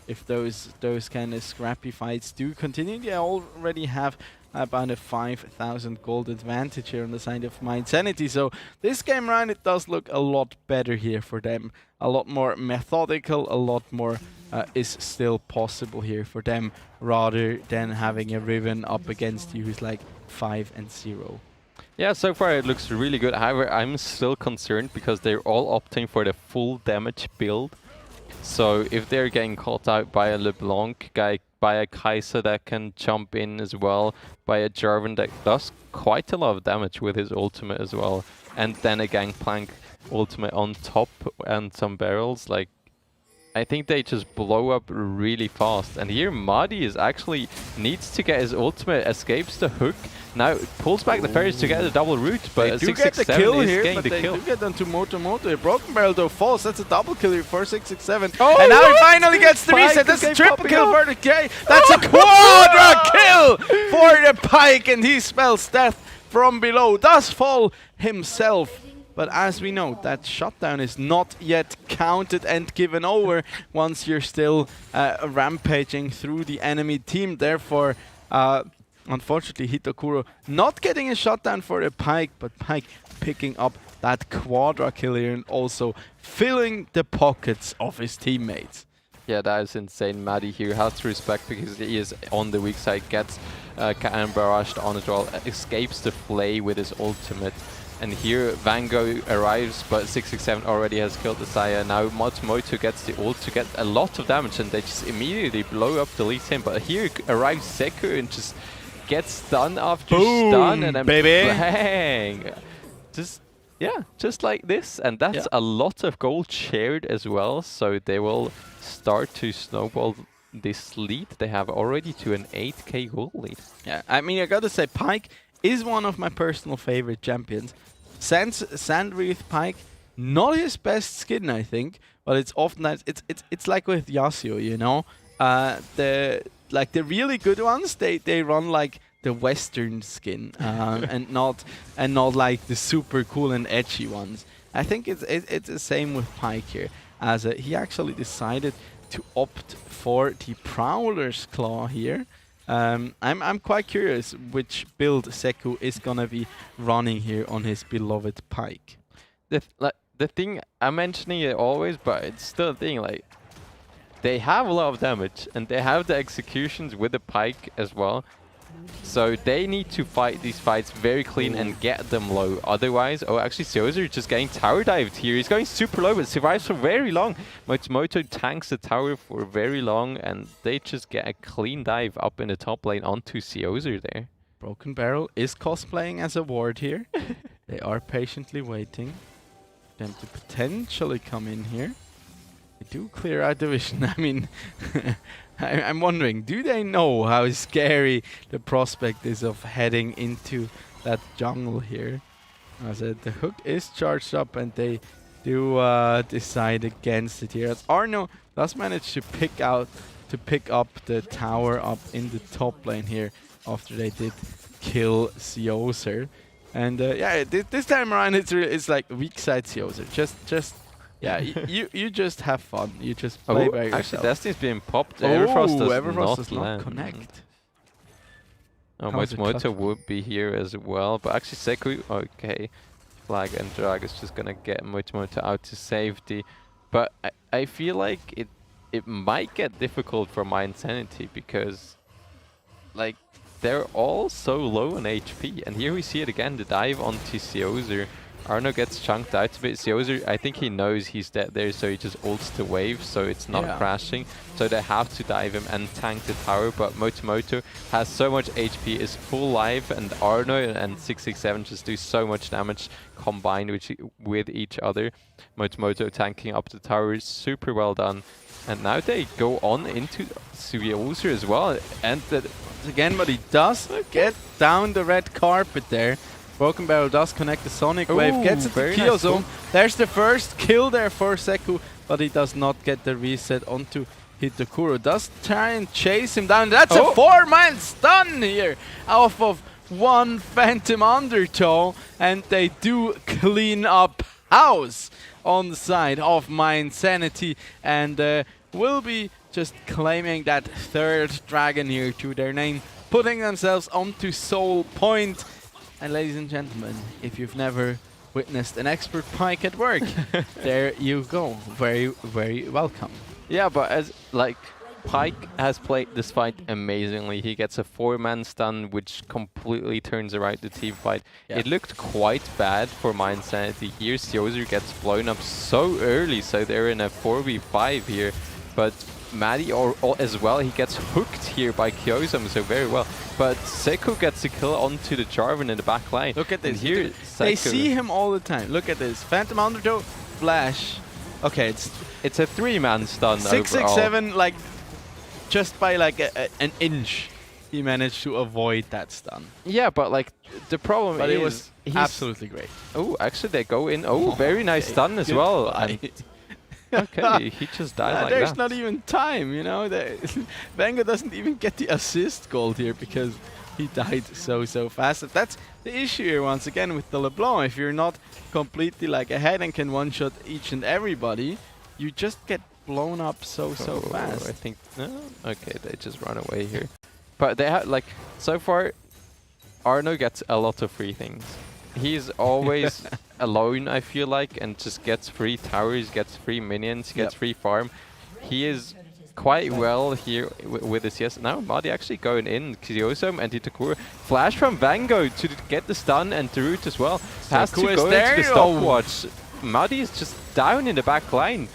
if those kind of scrappy fights do continue. They already have about a 5,000 gold advantage here on the side of my Insanity. So this game round, it does look a lot better here for them. A lot more methodical, a lot more is still possible here for them, rather than having a Riven up against you who's like 5-0. Yeah, so far it looks really good. However, I'm still concerned because they're all opting for the full damage build. So if they're getting caught out by a LeBlanc guy by a Kaiser that can jump in as well, by a Jarvan that does quite a lot of damage with his ultimate as well, and then a Gangplank ultimate on top and some barrels. Like, I think they just blow up really fast. And here Madi is actually needs to get his ultimate, escapes the hook. Now pulls back the fairies to get the double root, but They do get the kill here, but the they kill. do get onto Moto. Broken Barrel though falls. That's a double kill here for 667. Oh, and now he what? finally gets the Pyke reset. That's a is triple popping kill up. for the K. That's a quadra kill for the Pyke, and he spells death from below. Does fall himself. But as we know, that shutdown is not yet counted and given over once you're still rampaging through the enemy team. Therefore, unfortunately, Hitokuro not getting a shutdown for a Pyke, but Pyke picking up that quadra kill here and also filling the pockets of his teammates. Yeah, that is insane. Maddie here has to respect because he is on the weak side, gets Cannon barraged on as well, escapes the flay with his ultimate. And here Vango arrives, but 667 already has killed the Saya. Now Moto gets the ult to get a lot of damage, and they just immediately blow up the lead team. But here arrives Seku and just gets stun after stun, and then bang! Just like this. And that's a lot of gold shared as well, so they will start to snowball this lead. They have already to an 8k gold lead. Yeah, I mean, I gotta say, Pyke is one of my personal favorite champions. Sandreath Pyke, not his best skin, I think, but it's often it's like with Yasuo, you know. The really good ones, they run like the Western skin, and not like the super cool and edgy ones. I think it's the same with Pyke here, as he actually decided to opt for the Prowler's Claw here. I'm quite curious which build Seku is gonna be running here on his beloved Pyke. The thing, I'm mentioning it always, but it's still a thing, like, they have a lot of damage, and they have the executions with the Pyke as well. So they need to fight these fights very clean and get them low. Otherwise, oh, actually, Siozer just getting tower dived here. He's going super low, but survives for very long. Moto tanks the tower for very long, and they just get a clean dive up in the top lane onto Siozer there. Broken Barrel is cosplaying as a ward here. They are patiently waiting for them to potentially come in here. They do clear out the vision. I mean, I'm wondering, do they know how scary the prospect is of heading into that jungle here? As the hook is charged up, and they do decide against it here. As Arno does manage to pick up the tower up in the top lane here after they did kill Siozer. And yeah, this time around it's like weak side Siozer. Just yeah, you just have fun. You just play by yourself. Actually, Destiny's being popped. Oh, Everfrost does not not land. connect. Oh, How's it Moto cut? would be here as well, but actually Seku, okay. Flag and Drag is just gonna get Moto out to safety. But I feel like it might get difficult for my Insanity because, like, they're all so low on HP. And here we see it again, the dive onto Siozer. Arno gets chunked out a bit. Siozer, I think he knows he's dead there, so he just ults the wave, so it's not crashing. So they have to dive him and tank the tower, but Moto has so much HP, is full life, and Arno and 667 just do so much damage combined with each other. Moto tanking up the tower is super well done. And now they go on into Siozer as well. And again, but he does get down the red carpet there. Broken Barrel does connect the Sonic Wave, gets it to kill zone. There's the first kill there for Seku, but he does not get the reset onto Hitokuro. Does try and chase him down. That's a 4-man stun here off of one Phantom Undertow, and they do clean up house on the side of my Insanity, and will be just claiming that third dragon here to their name, putting themselves onto Soul Point. And ladies and gentlemen, if you've never witnessed an expert Pyke at work, there you go. Very, very welcome. Yeah, but as like Pyke has played this fight amazingly. He gets a 4-man stun, which completely turns around the team fight. It looked quite bad for my Insanity here. Siozer gets blown up so early, so they're in a 4v5 here. But Maddie or as well, he gets hooked here by Kyosum so very well. But Sekou gets the kill onto the Jarvan in the back line. Look at this. And here, They Sekou- see him all the time. Look at this. Phantom Undertow, flash. Okay, it's a 3-man stun 667, like just by like an inch, he managed to avoid that stun. Yeah, but like the problem But is it was he's- absolutely great. Oh, actually they go in. Oh, very nice Okay, stun as well. goodbye. And okay, he just died like there's that. not even time, you know. Vango doesn't even get the assist gold here because he died so fast. That's the issue here once again with the LeBlanc. If you're not completely like ahead and can one-shot each and everybody, you just get blown up so fast. I think no. Okay, they just run away here. But they have like so far, Arno gets a lot of free things. He's always alone, I feel like, and just gets free towers, gets free minions, gets free farm. He is quite well here with his CS. Now Madi actually going in, Kyosum and Itakura. Flash from Vango to get the stun and the root as well. Has to Sekou is go into there. the stopwatch. Madi is just down in the back line.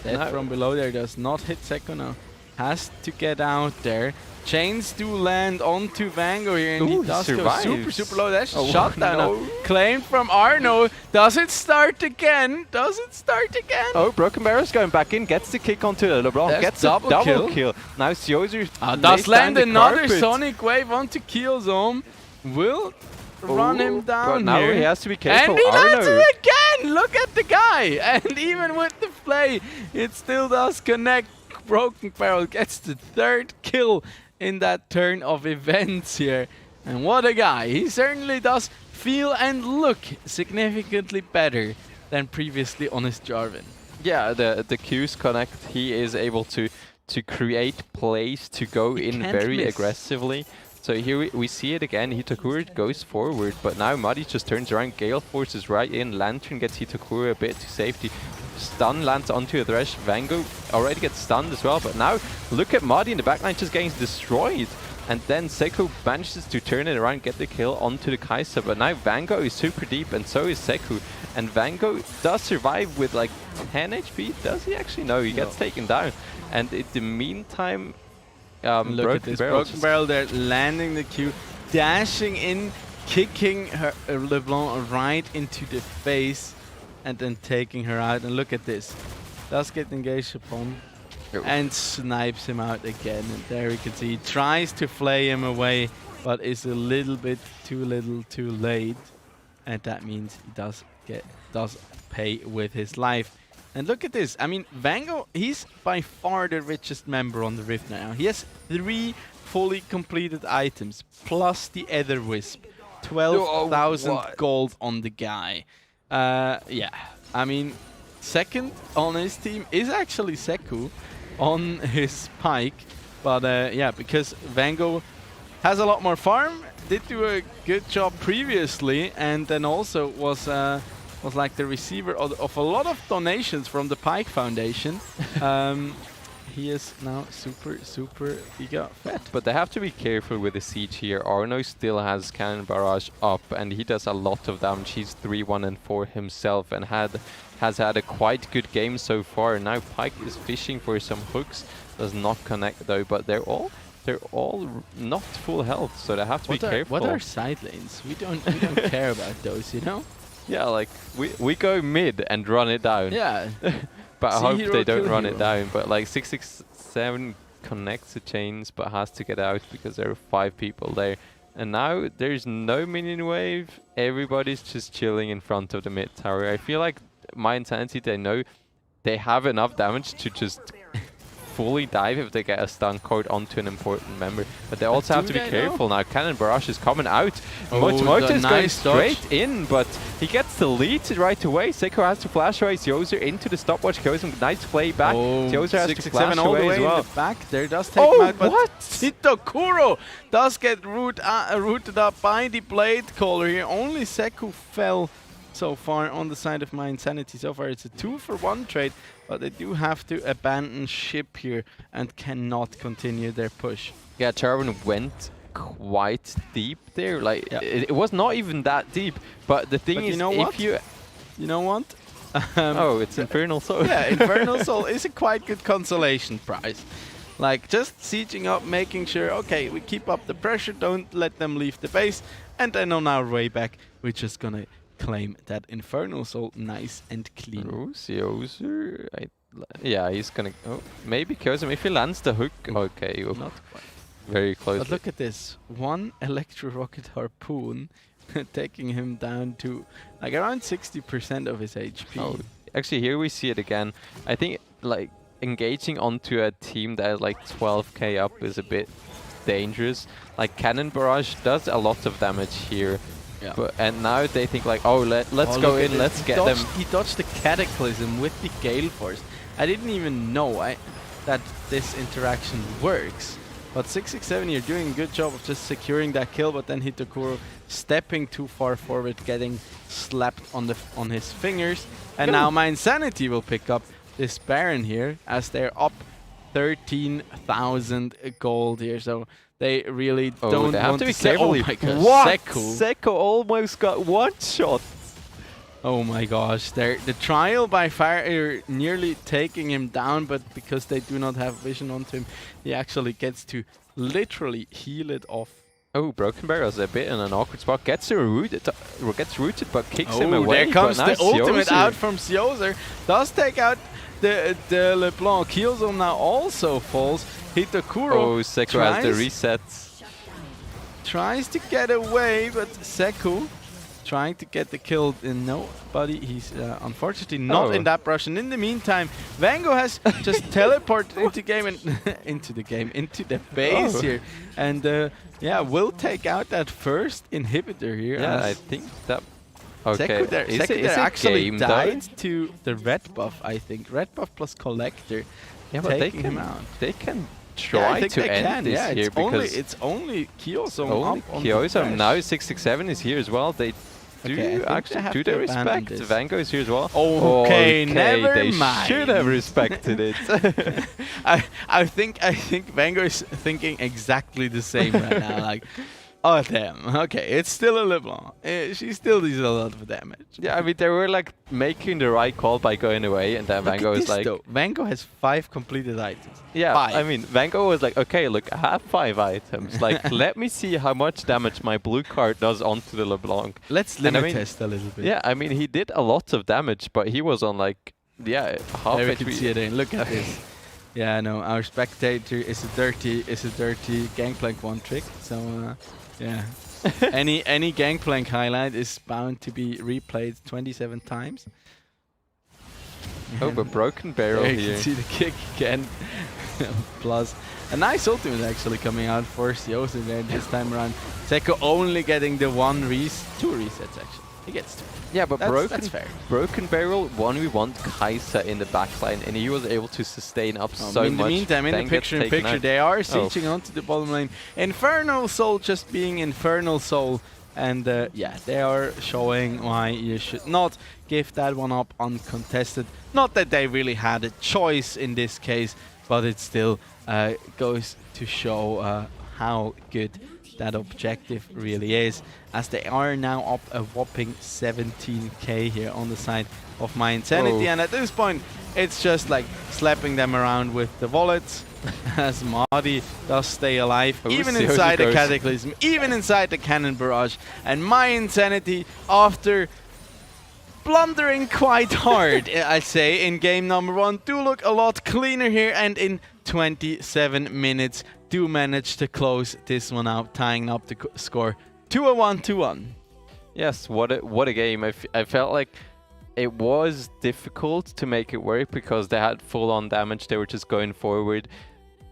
That from below there does not hit Sekou now. Has to get out there. Chains do land onto Vango here, and Ooh, he does survives. go super low. That's Oh, shutdown no. now. Claimed from Arno. Does it start again? Does it start again? Oh, Broken Barrel's going back in, gets the kick onto LeBlanc, That's gets double a double kill. kill. Now Siozu Does land another Sonic Wave onto Killzone. Will run him down but now here. he has to be careful. And he lands Arno. it again! Look at the guy! And even with the play, it still does connect. Broken Barrel gets the 3rd kill in that turn of events here. And what a guy. He certainly does feel and look significantly better than previously on his Jarvan. Yeah, the Qs connect. He is able to create plays to go in can't very miss. aggressively. So here we see it again. Hitakura goes forward, but now Muddy just turns around. Gale forces right in. Lantern gets Hitakura a bit to safety. Stun lands onto a Thresh. Vango already gets stunned as well, but now look at Muddy in the backline just getting destroyed. And then Sekou manages to turn it around, get the kill onto the Kai'Sa. But now Vango is super deep, and so is Sekou. And Vango does survive with like 10 HP. Does he actually? No, he gets taken down. And in the meantime, Look at this Broken Barrel there, landing the Q, dashing in, kicking her LeBlanc right into the face, and then taking her out. And look at this, does get engaged upon, and snipes him out again. And there we can see he tries to flay him away, but is a little bit too little, too late, and that means he does pay with his life. And look at this. I mean, Vango, he's by far the richest member on the Rift now. He has 3 fully completed items, plus the Ether Wisp. 12,000 gold on the guy. Yeah, I mean, second on his team is actually Sekou on his Pike. But yeah, because Vango has a lot more farm, did do a good job previously, and then also was like the receiver of a lot of donations from the Pike Foundation. He is now super giga fat. But they have to be careful with the siege here. Arno still has Cannon Barrage up, and he does a lot of damage. He's 3-1 and 4 himself, and has had a quite good game so far. Now Pike is fishing for some hooks, does not connect though. But they're all not full health, so they have to be careful. What are side lanes? We don't care about those, you know. Yeah, like we go mid and run it down. Yeah. But I hope hero, they don't kill run hero. it down. But like 667 connects the chains, but has to get out because there are 5 people there. And now there's no minion wave. Everybody's just chilling in front of the mid tower. I feel like My Insanity, they know they have enough damage to just fully dive if they get a stun code onto an important member. But they also have to be careful now. Cannon Barrage is coming out. Motomoto is going straight in, but he gets the lead right away. Sekou has to flash away Siozu into the stopwatch. Goes some nice play back. Siozu has to flash all away the way as well. in the back there does take him out, but what? Hitakura does get rooted up by the Blade Caller here. Only Sekou fell so far on the side of My Insanity. So far it's a 2-for-1 trade, but they do have to abandon ship here and cannot continue their push. Yeah, Jarvan went quite deep there. Like it was not even that deep. But the thing is, you know if what? you You know what? Oh, it's Infernal Soul. Yeah, Infernal Soul is a quite good consolation prize. Like, just sieging up, making sure, okay, we keep up the pressure, don't let them leave the base, and then on our way back, we're just gonna claim that Infernal Soul nice and clean. Oh, Sioser. Yeah, he's gonna... Oh, maybe kills him if he lands the hook. Okay, oh, Not quite. very close. But look at this. One Electro Rocket Harpoon taking him down to like around 60% of his HP. Oh, actually, here we see it again. I think, like, engaging onto a team that is like 12k up is a bit dangerous. Like, Cannon Barrage does a lot of damage here. Yeah. And now they think like, oh, let's go in, let's get them. He dodged the Cataclysm with the Gale Force. I didn't even know that this interaction works. But 667, you're doing a good job of just securing that kill, but then Hitakuro stepping too far forward, getting slapped on his fingers. And now my Insanity will pick up this Baron here, as they're up 13,000 gold here. So they really don't they have want to be say, careful. oh my gosh, What? Seku. Seku almost got one shot. Oh my gosh, the trial by fire nearly taking him down, but because they do not have vision onto him, he actually gets to literally heal it off. Oh, Broken Barrel's a bit in an awkward spot. Gets rooted, but kicks him away. There comes but the now ultimate Sioser. out from Sioser. Does take out the LeBlanc. Killzone now also falls. Hitakuro Oh, Seku has the resets. tries to get away, but Seku trying to get the kill in nobody. He's unfortunately not in that brush. And in the meantime, Vango has just teleported into the base here, and yeah, will take out that first inhibitor here. Yeah, I think that. Okay, Seku there, is it actually game, died though? to the red buff. I think red buff plus collector. Yeah, but they taking can. him out. They can Yeah, try I think to they end can. this Yeah, here because it's only Kiyosome only up on the Kyozo. flash. Now 667 is here as well. They do Okay, I think actually they do have they to abandon respect this. Vango is here as well. Okay, never they mind. should have respected it. I think Vango is thinking exactly the same right now. Like, oh damn. Okay, it's still a LeBlanc. She still does a lot of damage. Yeah, I mean they were like making the right call by going away, and then Look Vango at is this, like, though. Vango has 5 completed items. yeah. 5. I mean Vango was like, okay, look, I have 5 items. Like, let me see how much damage my blue card does onto the LeBlanc. Let's And I limit mean, test a little bit. Yeah, I mean he did a lot of damage, but he was on like, yeah, half There we can HP. see it in. Look at this. Yeah, no, our spectator is a dirty Gangplank one trick. So yeah. any Gangplank highlight is bound to be replayed 27 times. Oh, but Broken Barrel There you here. can see the kick again. Plus a nice ultimate actually coming out for Sioser there this time around. Seku only getting the 2 resets actually. He gets 2. Yeah, but That's fair. Broken Barrel 1v1 Kai'Sa in the backline, and he was able to sustain up so in the much. meantime, in then the gets taken picture, out. they are sieging onto the bottom lane. Infernal Soul just being Infernal Soul. And yeah, they are showing why you should not give that one up uncontested. Not that they really had a choice in this case, but it still goes to show how good that objective really is, as they are now up a whopping 17k here on the side of my Insanity. And at this point, it's just like slapping them around with the wallets, as Mahdi does stay alive, even inside the Cataclysm, even inside the Cannon Barrage. And my Insanity, after blundering quite hard, I say, in game number 1, do look a lot cleaner here, and in 27 minutes do manage to close this one out, tying up the score 2-1. Yes, what a game. I felt like it was difficult to make it work because they had full-on damage. They were just going forward.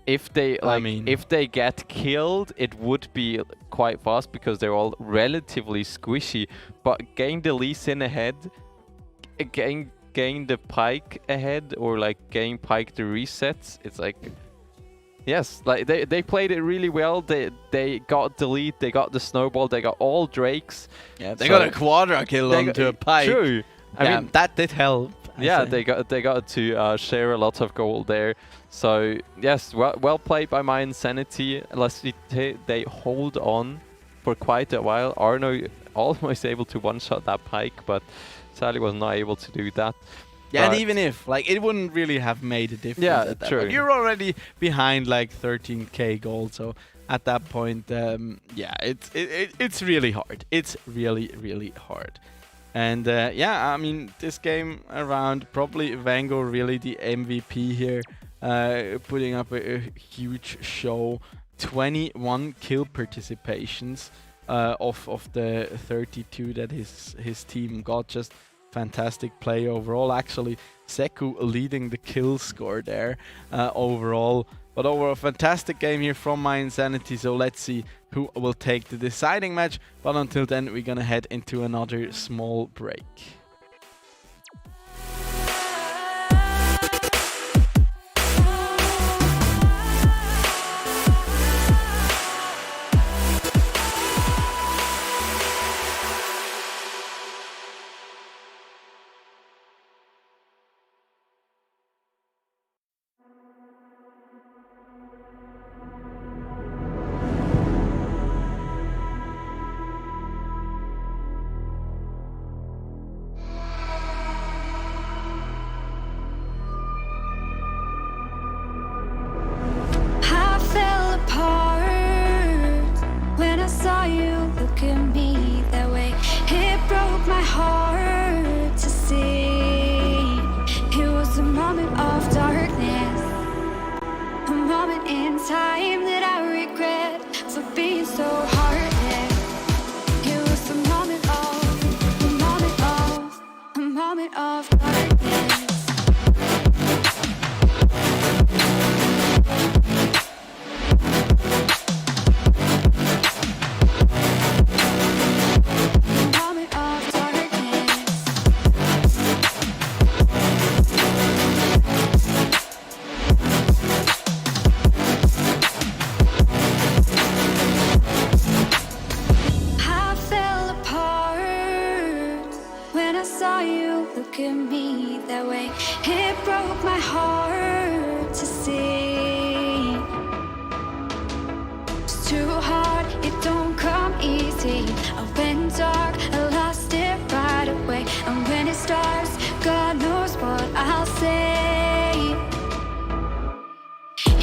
If they if they get killed, it would be quite fast because they're all relatively squishy. But getting the Lee Sin ahead, getting the Pike ahead, or like getting Pike the resets, it's like, yes, like they played it really well. They got the lead, they got the snowball, they got all Drakes. Yeah, they got a quadra kill onto a Pike. True. I mean, that did help. Yeah, they got to share a lot of gold there. So yes, well played by my Insanity. Unless they hold on for quite a while. Arno almost able to one-shot that Pike, but sadly was not able to do that. Yeah, and But- even if, like, it wouldn't really have made a difference Yeah, at that true. point. You're already behind, like, 13k gold, so at that point, yeah, it's really hard. It's really, really hard. And, yeah, I mean, this game around, probably Vango really the MVP here, putting up a huge show. 21 kill participations of the 32 that his team got. Just fantastic play overall. Actually, Seku leading the kill score there overall. But overall, fantastic game here from My Insanity. So let's see who will take the deciding match. But until then, we're gonna head into another small break. I fell apart when I saw you look at me that way. It broke my heart to see. It was a moment of darkness, a moment in time that I regret for being so heartless. It was a moment of darkness. Moment of darkness. I fell apart when I saw you look at me that way. It broke my heart to see. It's too hard, it don't come easy. I went dark, I lost it right away. And when it starts, God knows what I'll say.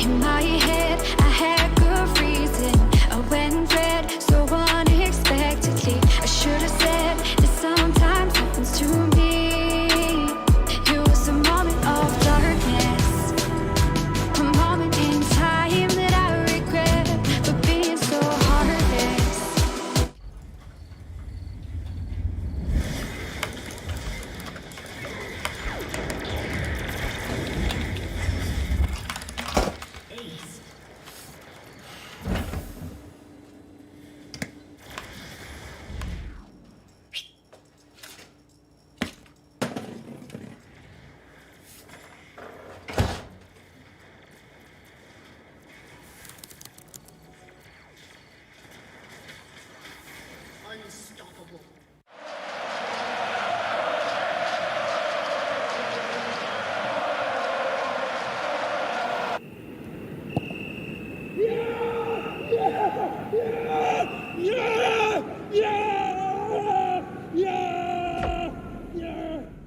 In my head, I had good reason. I went red so unexpectedly. I should have said that sometimes happens to me. It was a moment of darkness, a moment in time that I regret for being so heartless.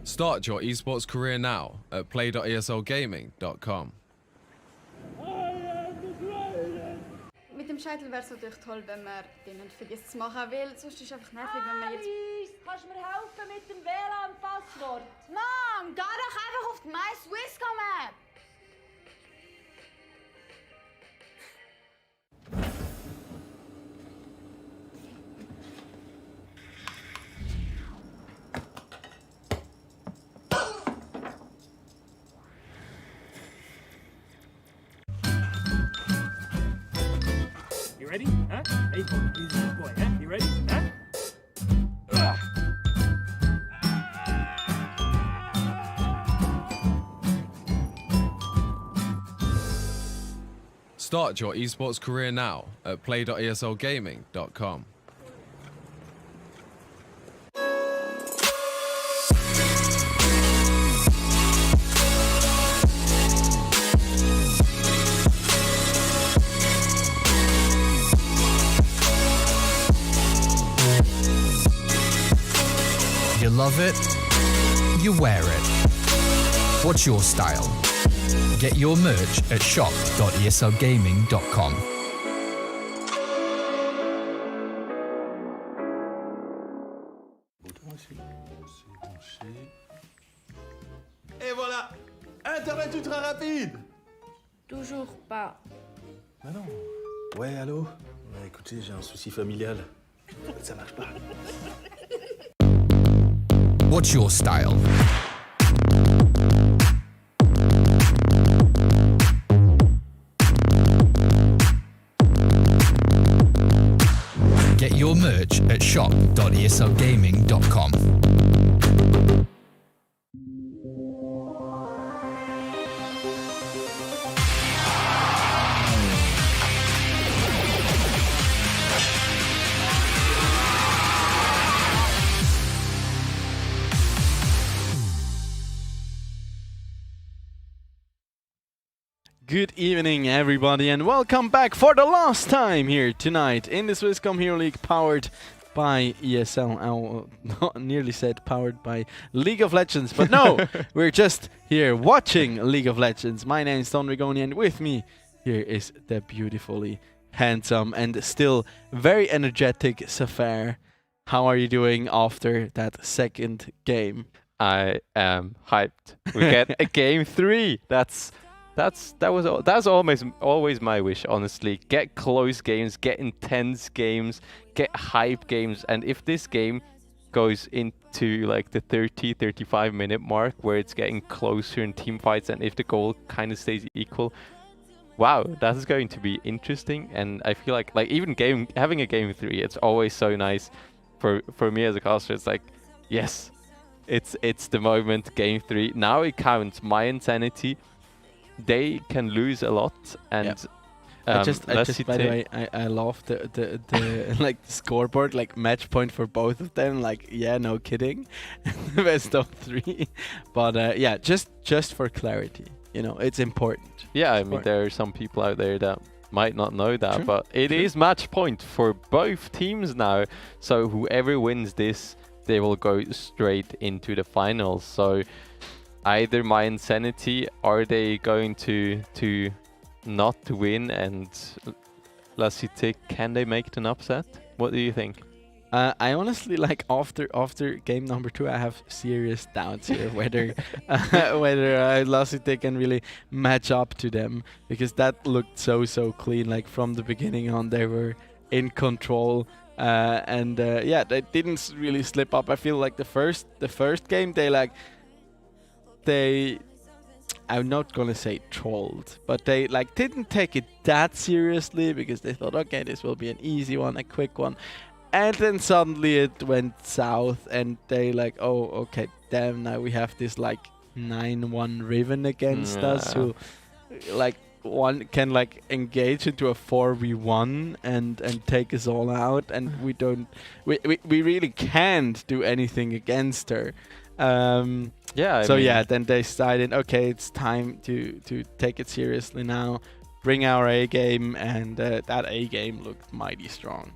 Start your esports career now at play.eslgaming.com. Mit dem Shuttle wäre es natürlich toll, wenn man den nicht vergisst zu machen, weil sonst ist es einfach nervig, wenn man jetzt... Alice, kannst du mir helfen mit dem WLAN-Passwort? Mom, geh doch einfach auf die My Swisscom App! You ready? Huh? Hey, boy, he's a good boy, huh? You ready? Huh? Start your esports career now at play.eslgaming.com. live it, you wear it. What's your style? Get your merch at shop.eslgaming.com. Et voilà, Internet ultra rapide. Toujours pas. Ah non. Ouais, allô? Ouais, écoutez, j'ai un souci familial. Ça marche pas. What's your style? Get your merch at shop.eslgaming.com. Good evening, everybody, and welcome back for the last time here tonight in the Swisscom Hero League, powered by ESL. I nearly said powered by League of Legends, but no, we're just here watching League of Legends. My name is Don Rigoni, and with me here is the beautifully handsome and still very energetic Safar. How are you doing after that second game? I am hyped. We get a game 3. That's always my wish, honestly. Get close games, get intense games, get hype games, and if this game goes into like the 35 minute mark where it's getting closer in team fights, and if the goal kind of stays equal, wow, that is going to be interesting. And I feel like even having a game 3, it's always so nice for me as a caster. It's like, yes, it's the moment, game 3. Now it counts. My Insanity, they can lose a lot, and I just by the way, I love the like the scoreboard, like match point for both of them. Like, yeah, no kidding, best of 3. But yeah, just for clarity, you know, it's important. Yeah, I mean, there are some people out there that might not know that, True. but it is match point for both teams now. So whoever wins this, they will go straight into the finals. So either My Insanity, are they going to not win, and La Cité, can they make an upset? What do you think? I honestly, like, after game number 2, I have serious doubts here whether La Cité can really match up to them, because that looked so clean. Like, from the beginning on, they were in control, and yeah, they didn't really slip up. I feel like the first game I'm not gonna say trolled, but they like didn't take it that seriously, because they thought, okay, this will be an easy one, a quick one, and then suddenly it went south, and they like, oh, okay, damn, now we have this like 9-1 Riven against us, who like one can like engage into a 4v1 and take us all out, and we really can't do anything against her. Yeah. So yeah, then they decided, okay, it's time to take it seriously now, bring our A game, and that A game looked mighty strong.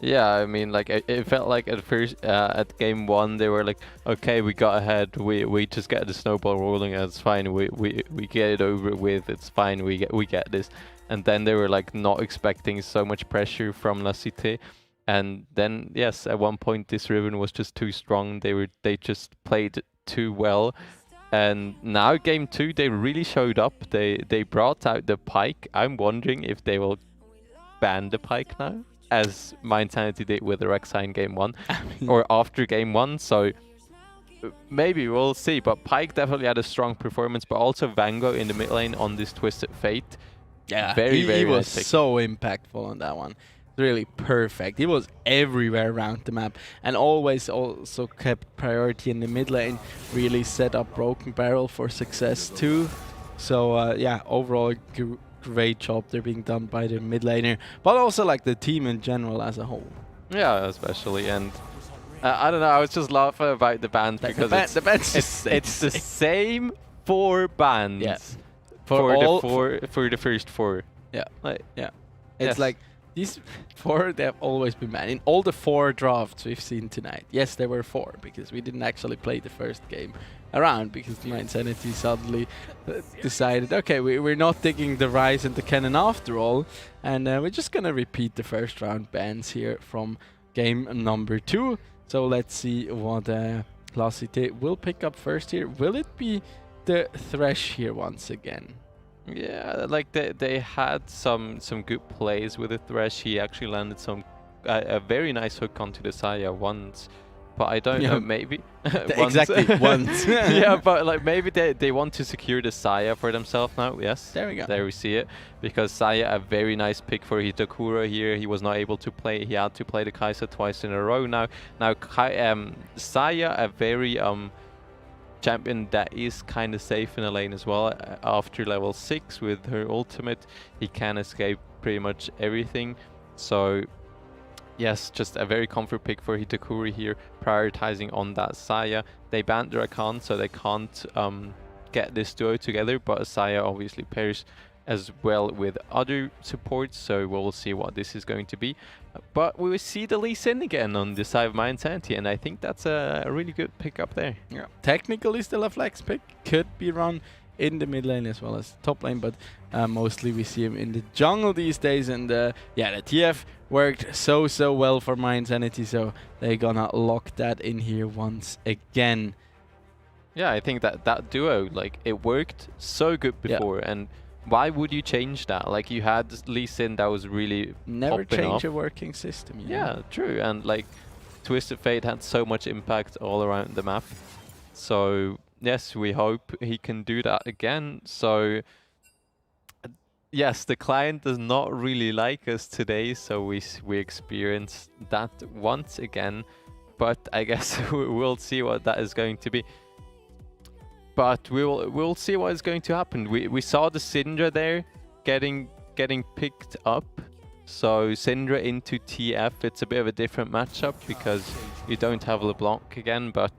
Yeah, I mean, like, it felt like at first, at game 1, they were like, okay, we got ahead, we just get the snowball rolling, and it's fine, we get it over with, it's fine, we get this. And then they were like not expecting so much pressure from La Cité. And then, yes, at one point this Riven was just too strong. They just played too well. And now game 2, they really showed up. They brought out the Pike. I'm wondering if they will ban the Pike now, as My Insanity did with the Rek'Sai in game 1, or after game 1. So maybe we'll see. But Pike definitely had a strong performance, but also Vango in the mid lane on this Twisted Fate. Yeah, very he was nice pick. so impactful on that one. Really perfect. He was everywhere around the map, and always also kept priority in the mid lane. Really set up Broken Barrel for success too. So yeah, overall great job there being done by the mid laner, but also like the team in general as a whole. Yeah, especially, and I don't know, I was just laughing about the bans, because it's the same 4 bans Yeah. for the first 4. Yeah. Like, yeah. Yes. It's like these 4, they have always been banned. In all the 4 drafts we've seen tonight. Yes, there were 4, because we didn't actually play the first game around, because the Insanity suddenly decided, okay, we're not taking the Rise and the Cannon after all, and we're just gonna repeat the first round bans here from game number 2. So let's see what Classite will pick up first here. Will it be the Thresh here once again? Yeah, like they had some good plays with the Thresh. He actually landed a very nice hook onto the Saya once, but I don't know, maybe exactly once. Yeah, but like maybe they want to secure the Saya for themselves now. Yes, there we go. There we see it, because Saya, a very nice pick for Hitakura here. He was not able to play. He had to play the Kai'Sa twice in a row now. Now Saya, a very champion that is kind of safe in the lane as well. After level 6 with her ultimate, he can escape pretty much everything. So yes, just a very comfort pick for Hitakuri here, prioritizing on that Saya. They banned Rakan, so they can't get this duo together, but Saya obviously pairs as well with other supports, so we'll see what this is going to be. But we will see the Lee Sin again on the side of My Insanity, and I think that's a really good pick up there. Yeah, technically still a flex pick, could be run in the mid lane as well as top lane, but mostly we see him in the jungle these days. And yeah, the TF worked so well for My Insanity, so they're gonna lock that in here once again. Yeah, I think that duo, like, it worked so good before, and why would you change that? Like, you had Lee Sin that was really never change off. a working system. Yeah, true. And like, Twisted Fate had so much impact all around the map. So yes, we hope he can do that again. So yes, the client does not really like us today, so we experienced that once again. But I guess we'll see what that is going to be. But we'll see what is going to happen. We saw the Syndra there getting picked up. So Syndra into TF, it's a bit of a different matchup because you don't have LeBlanc again, but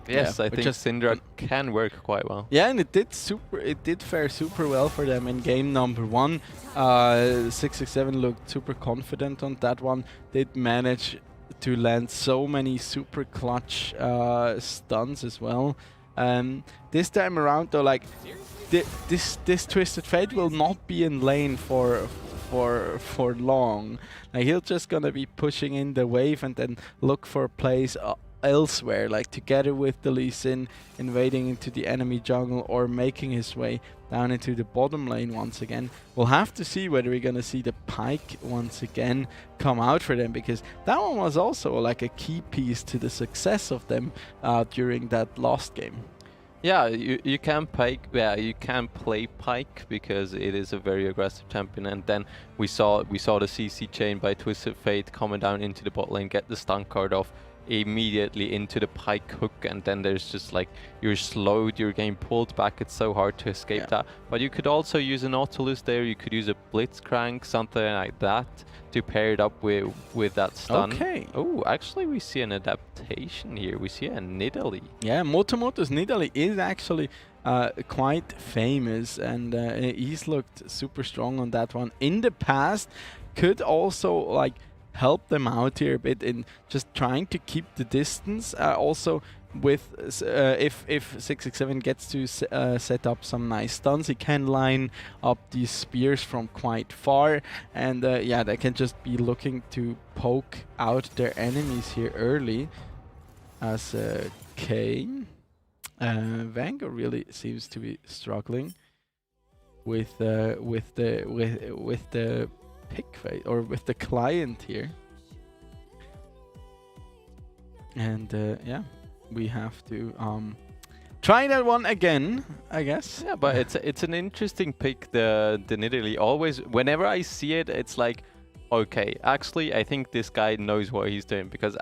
yes, I think Syndra can work quite well. Yeah, and it did fare super well for them in game number 1. 667 looked super confident on that one. Did manage to land so many super clutch stuns as well. This time around though, like this Twisted Fate will not be in lane for long. Like, he'll just gonna be pushing in the wave and then look for plays elsewhere, like together with the Lee Sin, invading into the enemy jungle or making his way down into the bottom lane once again. We'll have to see whether we're gonna see the Pyke once again come out for them, because that one was also like a key piece to the success of them during that last game. Yeah, you can Pyke. Yeah, you can play Pyke because it is a very aggressive champion. And then we saw the CC chain by Twisted Fate coming down into the bot lane, get the stun card off immediately into the Pyke hook, and then there's just like, you're slowed, you're getting pulled back. It's so hard to escape that. But you could also use an Nautilus there. You could use a Blitzcrank, something like that, to pair it up with that stun. Okay. Oh, actually we see an adaptation here. We see a Nidalee. Yeah, Motomoto's Nidalee is actually quite famous, and he's looked super strong on that one in the past. Could also like help them out here a bit in just trying to keep the distance. Also, with if 667 gets to set up some nice stuns, he can line up these spears from quite far, and yeah, they can just be looking to poke out their enemies here early. As Kane, Vango really seems to be struggling with the pick phase, or with the client here. And yeah, we have to try that one again, I guess. Yeah, but it's an interesting pick, the Nidalee. Always, whenever I see it, it's like, okay, actually, I think this guy knows what he's doing, because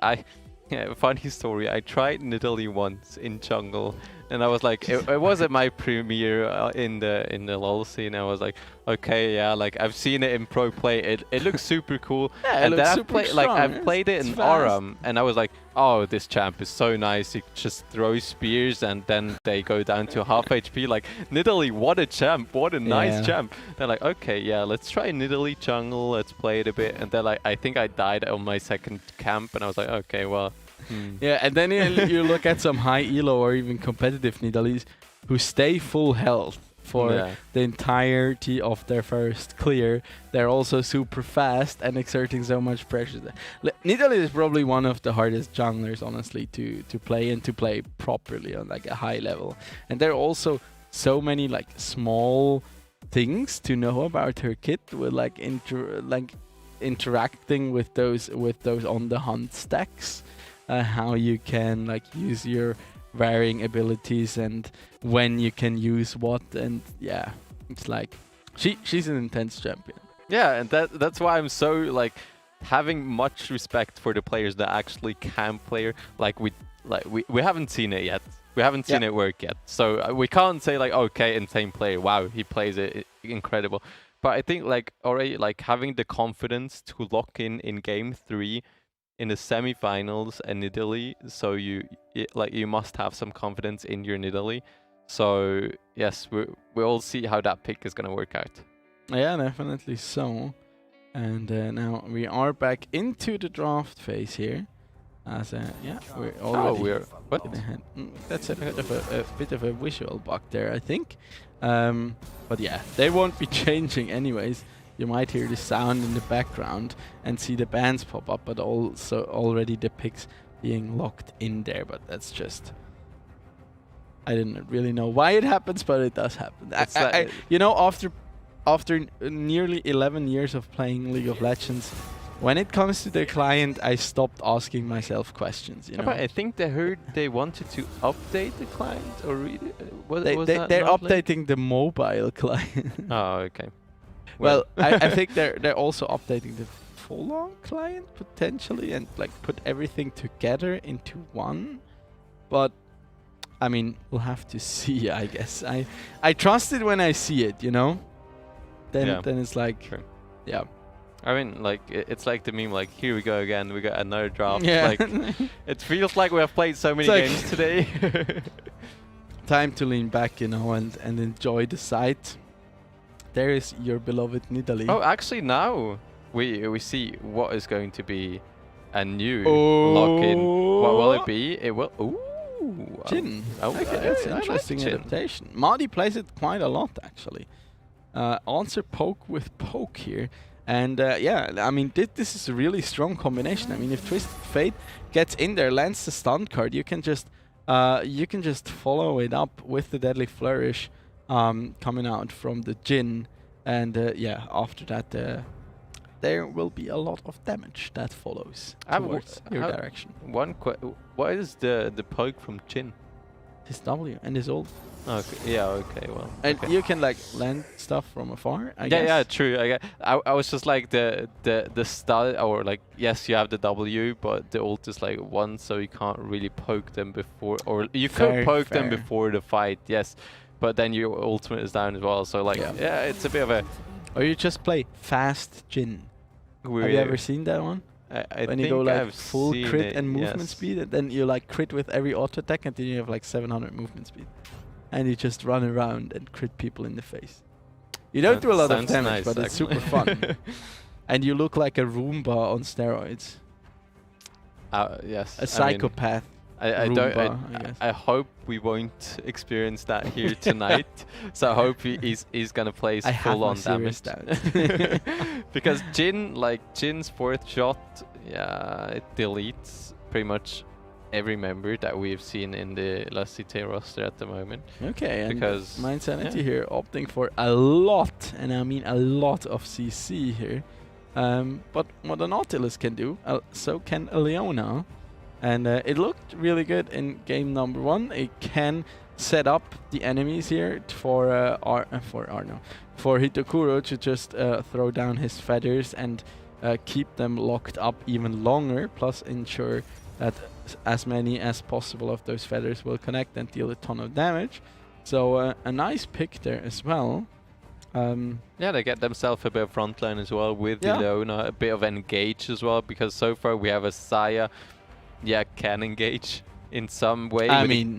funny story, I tried Nidalee once in jungle And I was like, it wasn't my premiere in the LoL scene. I was like, okay, yeah, like I've seen it in pro play. It looks super cool. Yeah, and it then looks I've super played like strong. I've played it It's in fast. Aram, and I was like, oh, this champ is so nice. He just throws spears, and then they go down to half HP. Like Nidalee, what a champ! What a nice Yeah. champ. They're like, okay, yeah, let's try Nidalee jungle. Let's play it a bit. And then like I think I died on my second camp, and I was like, okay, well. Yeah, and then you look at some high elo or even competitive Nidalees who stay full health for Yeah. the entirety of their first clear. They're also super fast and exerting so much pressure. Nidalee is probably one of the hardest junglers, honestly, to play and to play properly on like a high level. And there are also so many like small things to know about her kit with like interacting with those on the hunt stacks. How you can like use your varying abilities and when you can use what, and yeah, it's like she's an intense champion. Yeah, and that's why I'm so like having much respect for the players that actually can play her. Like we haven't seen it yet. We haven't seen it work yet. So we can't say like, okay, insane player. Wow, he plays it incredible. But I think like already like having the confidence to lock in game 3 in the semi-finals and Nidalee, so you must have some confidence in your Nidalee. So yes, we'll see how that pick is gonna work out. Yeah, definitely so. And now we are back into the draft phase here. As we're already what? ahead. That's a bit of a visual bug there, I think. But yeah, they won't be changing anyways. You might hear the sound in the background and see the bands pop up, but also already the picks being locked in there. But that's just, I didn't really know why it happens, but it does happen. You know, after nearly 11 years of playing League of Legends, when it comes to the client, I stopped asking myself questions. You know, But I think they heard they wanted to update the client or read it. they're updating the mobile client. Oh, okay. Well, I think they're also updating the full-on client potentially and like put everything together into one. But I mean, we'll have to see. I guess I trust it when I see it. You know. Then it's like, True. yeah. I mean, like it's like the meme. Like here we go again. We got another draft. Yeah. Like it feels like we have played so many It's like games today. Time to lean back, you know, and enjoy the sight. There is your beloved Nidalee. Oh, actually, now we see what is going to be a new lock-in. What will it be? It will. Ooh. Jhin. Oh, Okay, that's I like interesting Jhin. adaptation. Madi plays it quite a lot, actually. Answer poke with poke here. And yeah, I mean, this is a really strong combination. I mean, if Twisted Fate gets in there, lands the stun card, you can just follow it up with the Deadly Flourish coming out from the Jhin. And yeah, after that, there will be a lot of damage that follows towards your direction. What is the poke from Jhin? His W and his ult. Okay. Yeah. Okay. Well. And okay. you can like land stuff from afar. I guess. Yeah. True. I was just like the style, or like, yes, you have the W, but the ult is like one, so you can't really poke them before, or you could poke them before the fight. Yes, but then your ultimate is down as well. So like, yeah, it's a bit of a. Or you just play fast Jhin. Have you ever seen that one? I when think you go like I've full seen crit it, and movement yes. speed, and then you like crit with every auto attack, and then you have like 700 movement speed, and you just run around and crit people in the face. You don't do a lot of damage, but it's super fun. And you look like a Roomba on steroids. Yes. A psychopath. I Roomba, I hope we won't experience that here tonight. So I hope he's gonna play full on damage. Because Jin's fourth shot, yeah, it deletes pretty much every member that we've seen in the La Cité roster at the moment. Okay, and because Mind Sanity here opting for a lot, and I mean a lot of CC here. But what a Nautilus can do, so can a Leona. And it looked really good in game number 1. It can set up the enemies here for Hitokuro to just throw down his feathers and keep them locked up even longer, plus ensure that as many as possible of those feathers will connect and deal a ton of damage. So a nice pick there as well. Yeah, they get themselves a bit of frontline as well with Yeah. the Leona, a bit of engage as well, because so far we have a Saya, can engage in some way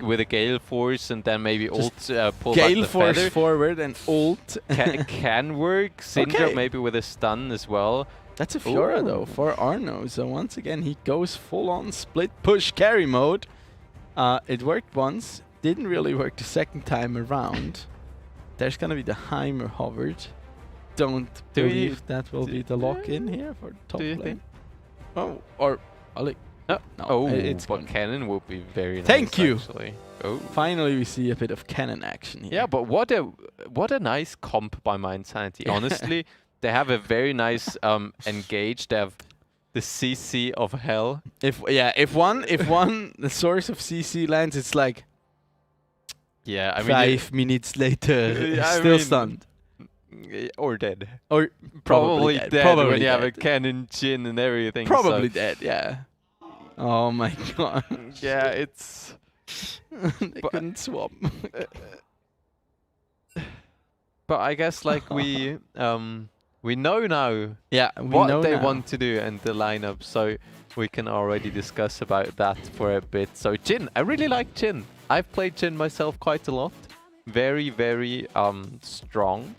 with a Gale Force, and then maybe ult pull back Gale the Force feather. forward and ult. Can work. Syndra Okay. maybe with a stun as well. That's a Fiora though for Arno. So once again he goes full on split push carry mode. It worked once, didn't really work the second time around. There's gonna be the Heimer hovered. Don't Do you- believe that will be the lock-in here for the top Do you lane. think? Oh, or Ali. No, Oh, it's but gone. cannon would be very nice. Thank you. Actually. Oh. Finally we see a bit of cannon action here. Yeah, but what a nice comp by Mind Sanity. Honestly, they have a very nice engage. They have the CC of hell. If one the source of CC lands, it's like Yeah, I mean 5 minutes later, Yeah, I still mean, stunned. or dead. Or Probably dead Probably when you have a dead. cannon chin and everything. Probably so dead, yeah. Oh my god. yeah, it's They couldn't swap. but I guess like we know now Yeah, we what know they now. want to do and the lineup, so we can already discuss about that for a bit. So Jhin, I really like Jhin. I've played Jhin myself quite a lot. Very, very strong,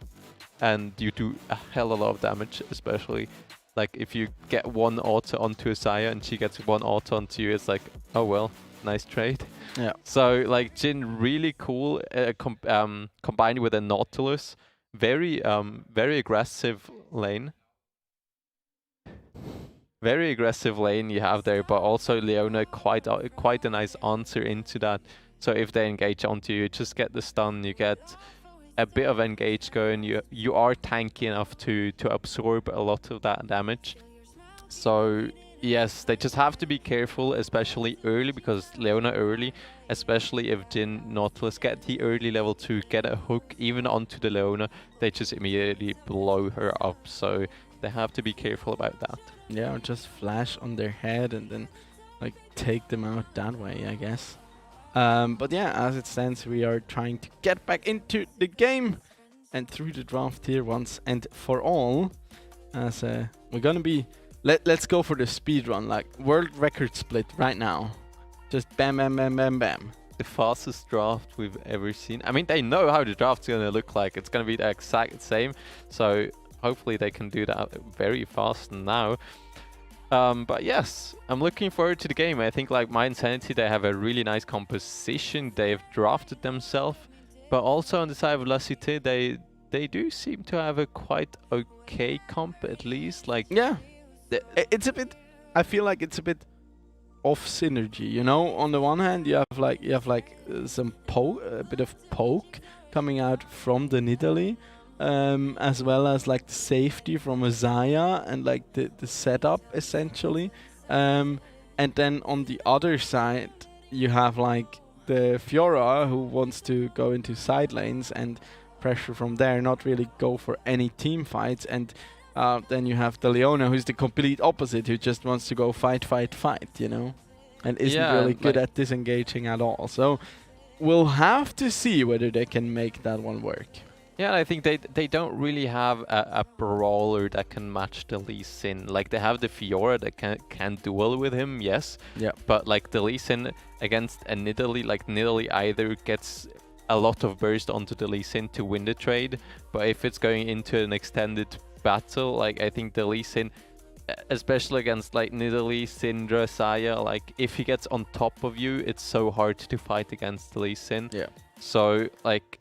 and you do a hell of a lot of damage, especially like if you get one auto onto a Saya and she gets one auto onto you, it's like, oh well, nice trade. Yeah. So like Jhin, really cool, combined with a Nautilus, very aggressive lane. Very aggressive lane you have there, but also Leona quite a nice answer into that. So if they engage onto you, just get the stun, you get a bit of engage going, you are tanky enough to absorb a lot of that damage. So yes, they just have to be careful, especially early, because Leona early, especially if Jhin Nautilus get the early level 2, get a hook even onto the Leona, they just immediately blow her up. So they have to be careful about that. Yeah, or just flash on their head and then like take them out that way, I guess. But yeah, as it stands, we are trying to get back into the game and through the draft here once and for all. As we're gonna be, let's go for the speed run, like world record split right now. Just bam, bam, bam, bam, bam. The fastest draft we've ever seen. I mean, they know how the draft's gonna look like. It's gonna be the exact same. So hopefully they can do that very fast now. But yes, I'm looking forward to the game. I think like Mind Sanity, they have a really nice composition. They've drafted themselves, but also on the side of La Cité, they do seem to have a quite okay comp at least. Like Yeah, it's a bit. I feel like it's a bit off synergy. You know, on the one hand, you have like some a bit of poke coming out from the Nidalee. As well as like the safety from a Zaya and like the setup essentially. And then on the other side, you have like the Fiora who wants to go into side lanes and pressure from there, not really go for any team fights. And then you have the Leona who's the complete opposite, who just wants to go fight, you know, and isn't really good at disengaging at all. So we'll have to see whether they can make that one work. Yeah, I think they don't really have a brawler that can match the Lee Sin. Like they have the Fiora that can duel with him, yes. Yeah. But like the Lee Sin against a Nidalee, like Nidalee either gets a lot of burst onto the Lee Sin to win the trade, but if it's going into an extended battle, like I think the Lee Sin, especially against like Nidalee, Syndra, Saya, like if he gets on top of you, it's so hard to fight against the Lee Sin. Yeah. So like.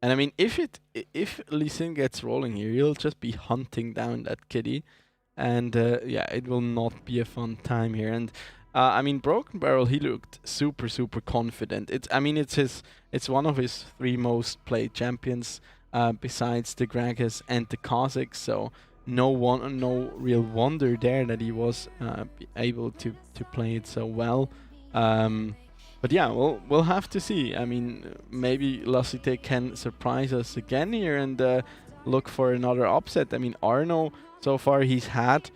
And I mean, if Lee Sin gets rolling here, he'll just be hunting down that kitty, and yeah, it will not be a fun time here. And I mean, Broken Barrel, he looked super confident. It's one of his 3 most played champions, besides the Gragas and the Kha'Zix. So no real wonder there that he was able to play it so well. But yeah, we'll have to see. I mean, maybe La Cité can surprise us again here and look for another upset. I mean, Arno, so far he's had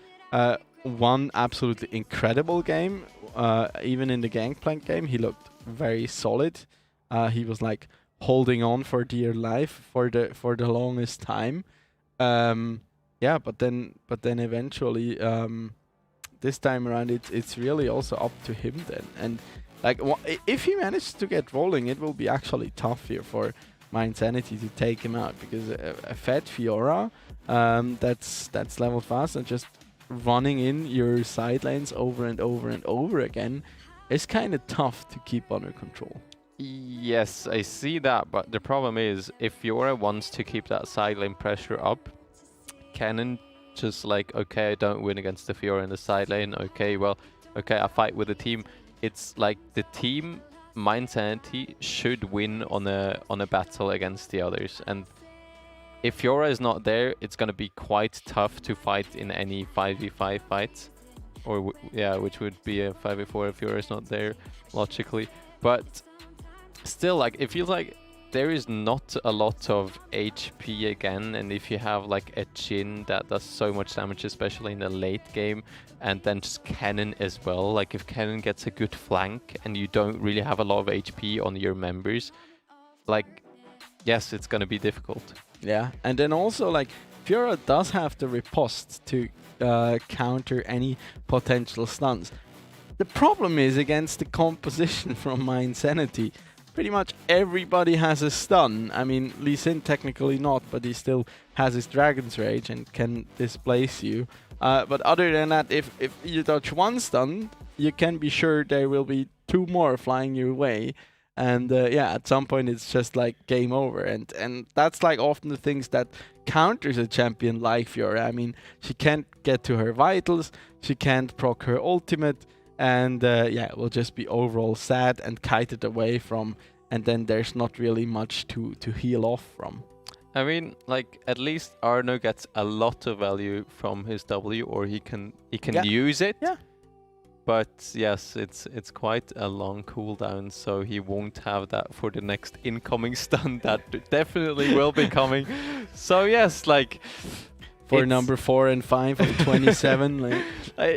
one absolutely incredible game even in the Gangplank game, he looked very solid. He was like holding on for dear life for the longest time. Yeah, but then eventually, this time around, it's really also up to him then. And like, if he manages to get rolling, it will be actually tough here for Mindsanity to take him out, because a fat Fiora that's leveled fast and just running in your side lanes over and over and over again is kind of tough to keep under control. Yes, I see that, but the problem is, if Fiora wants to keep that side lane pressure up, Cannon just like, okay, I don't win against the Fiora in the side lane, okay, well, okay, I fight with the team. It's like the team Mindsanity should win on a battle against the others, and if Fiora is not there, it's gonna be quite tough to fight in any 5v5 fights, or yeah, which would be a 5v4 if Fiora is not there, logically. But still, like, it feels like there is not a lot of HP again, and if you have like a Jhin that does so much damage, especially in the late game, and then just Cannon as well, like if Cannon gets a good flank and you don't really have a lot of HP on your members, like, yes, it's gonna be difficult. Yeah, and then also like Fiora does have the riposte to counter any potential stuns. The problem is against the composition from Mindsanity. Pretty much everybody has a stun. I mean, Lee Sin technically not, but he still has his Dragon's Rage and can displace you. But other than that, if you dodge one stun, you can be sure there will be 2 more flying your way. And yeah, at some point it's just like game over. And that's like often the things that counters a champion like Fiora. I mean, she can't get to her vitals, she can't proc her ultimate, and yeah, it will just be overall sad and kited away from, and then there's not really much to heal off from. I mean, like, at least Arno gets a lot of value from his W, or he can use it. Yeah. But yes, it's quite a long cooldown, so he won't have that for the next incoming stun that definitely will be coming. So yes, like, for number 4 and 5 of 27. Like.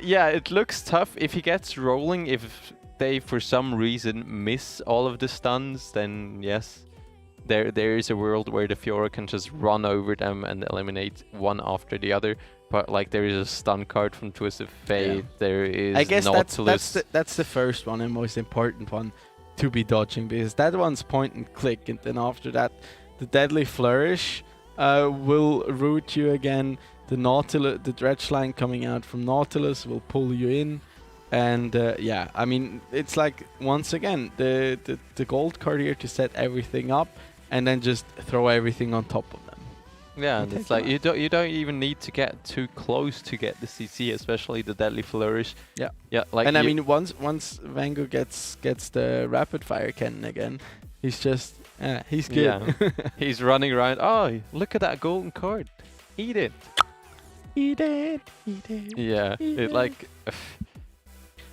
Yeah, it looks tough if he gets rolling. If they for some reason miss all of the stuns, then yes, there is a world where the Fiora can just run over them and eliminate one after the other. But like, there is a stun card from Twisted Fate. Yeah. There is, I guess Nautilus. that's the first one and most important one to be dodging, because that one's point and click, and then after that, the Deadly Flourish will root you again. The Nautilus, the Dredge line coming out from Nautilus will pull you in, and yeah, I mean, it's like, once again, the gold card here to set everything up, and then just throw everything on top of them. Yeah, and it's like, you don't even need to get too close to get the CC, especially the Deadly Flourish. Yeah, yeah. Like, and I mean, once Vango gets the rapid fire cannon again, he's just he's good. Yeah. He's running around. Oh, look at that golden card. Eat it. Eat it. Eat it. Yeah. It like.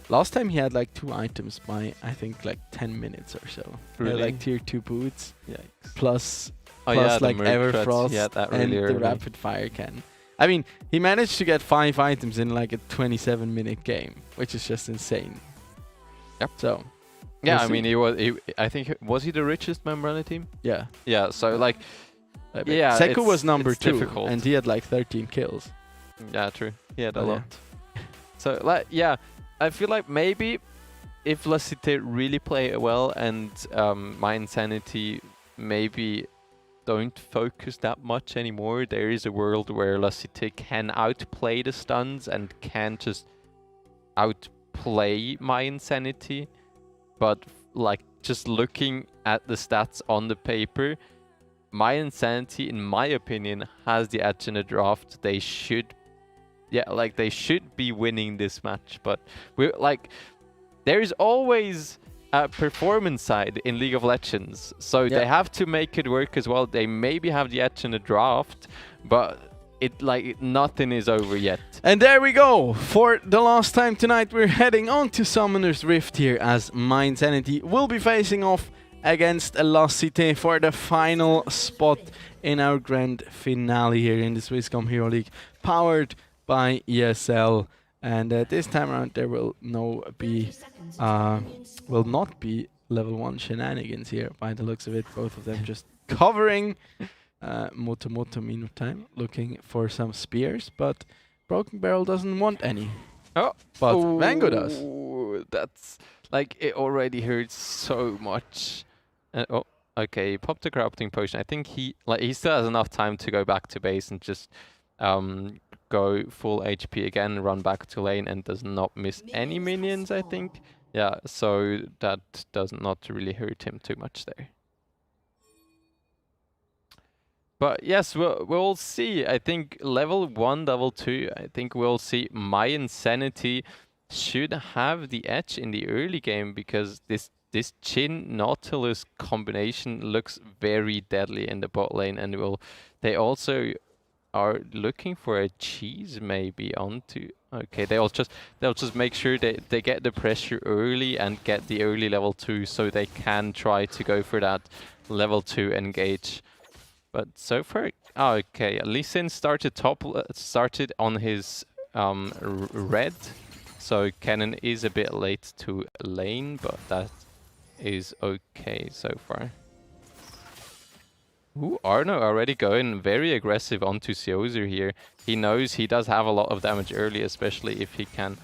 Last time he had like 2 items by, I think, like 10 minutes or so. Really? Like tier 2 boots. Yikes. Plus yeah, like Everfrost really and early. the rapid fire cannon. I mean, he managed to get 5 items in like a 27-minute game, which is just insane. Yep. So. Yeah, we'll I mean, I think was he the richest member on the team? Yeah. Yeah. So like. Yeah. Seku was number 2, difficult. and he had like 13 kills. Yeah, true. He had a yeah. lot. So like, yeah, I feel like maybe if La Cité really play it well and Mindsanity maybe don't focus that much anymore, there is a world where La Cité can outplay the stuns and can just outplay Mindsanity. But like, just looking at the stats on the paper, Mindsanity, in my opinion, has the edge in the draft. They should, yeah, like, they should be winning this match. But we're like, there is always a performance side in League of Legends, so they have to make it work as well. They maybe have the edge in the draft, but nothing is over yet. And there we go. For the last time tonight, we're heading on to Summoner's Rift here, as Mindsanity will be facing off against La Cité for the final spot in our grand finale here in the Swisscom Hero League, powered by ESL. And this time around, there will not be level 1 shenanigans here. By the looks of it, both of them just covering Moto meantime, looking for some spears, but Broken Barrel doesn't want any. Oh, but Vango does. That's like, it already hurts so much. Oh, okay, he popped a corrupting potion. I think he still has enough time to go back to base and just go full HP again, run back to lane, and does not miss any minions, I think. Yeah, so that does not really hurt him too much there. But yes, we'll see. I think level 1, level 2, I think we'll see My Insanity should have the edge in the early game, because this Jhin Nautilus combination looks very deadly in the bot lane, and they also are looking for a cheese maybe onto. Okay, they'll just make sure they get the pressure early and get the early level 2, so they can try to go for that level 2 engage. But so far, okay, Lee Sin started on his red, so Kennen is a bit late to lane, but that is okay so far. Ooh, Arno already going very aggressive onto Siozer here. He knows he does have a lot of damage early, especially if he can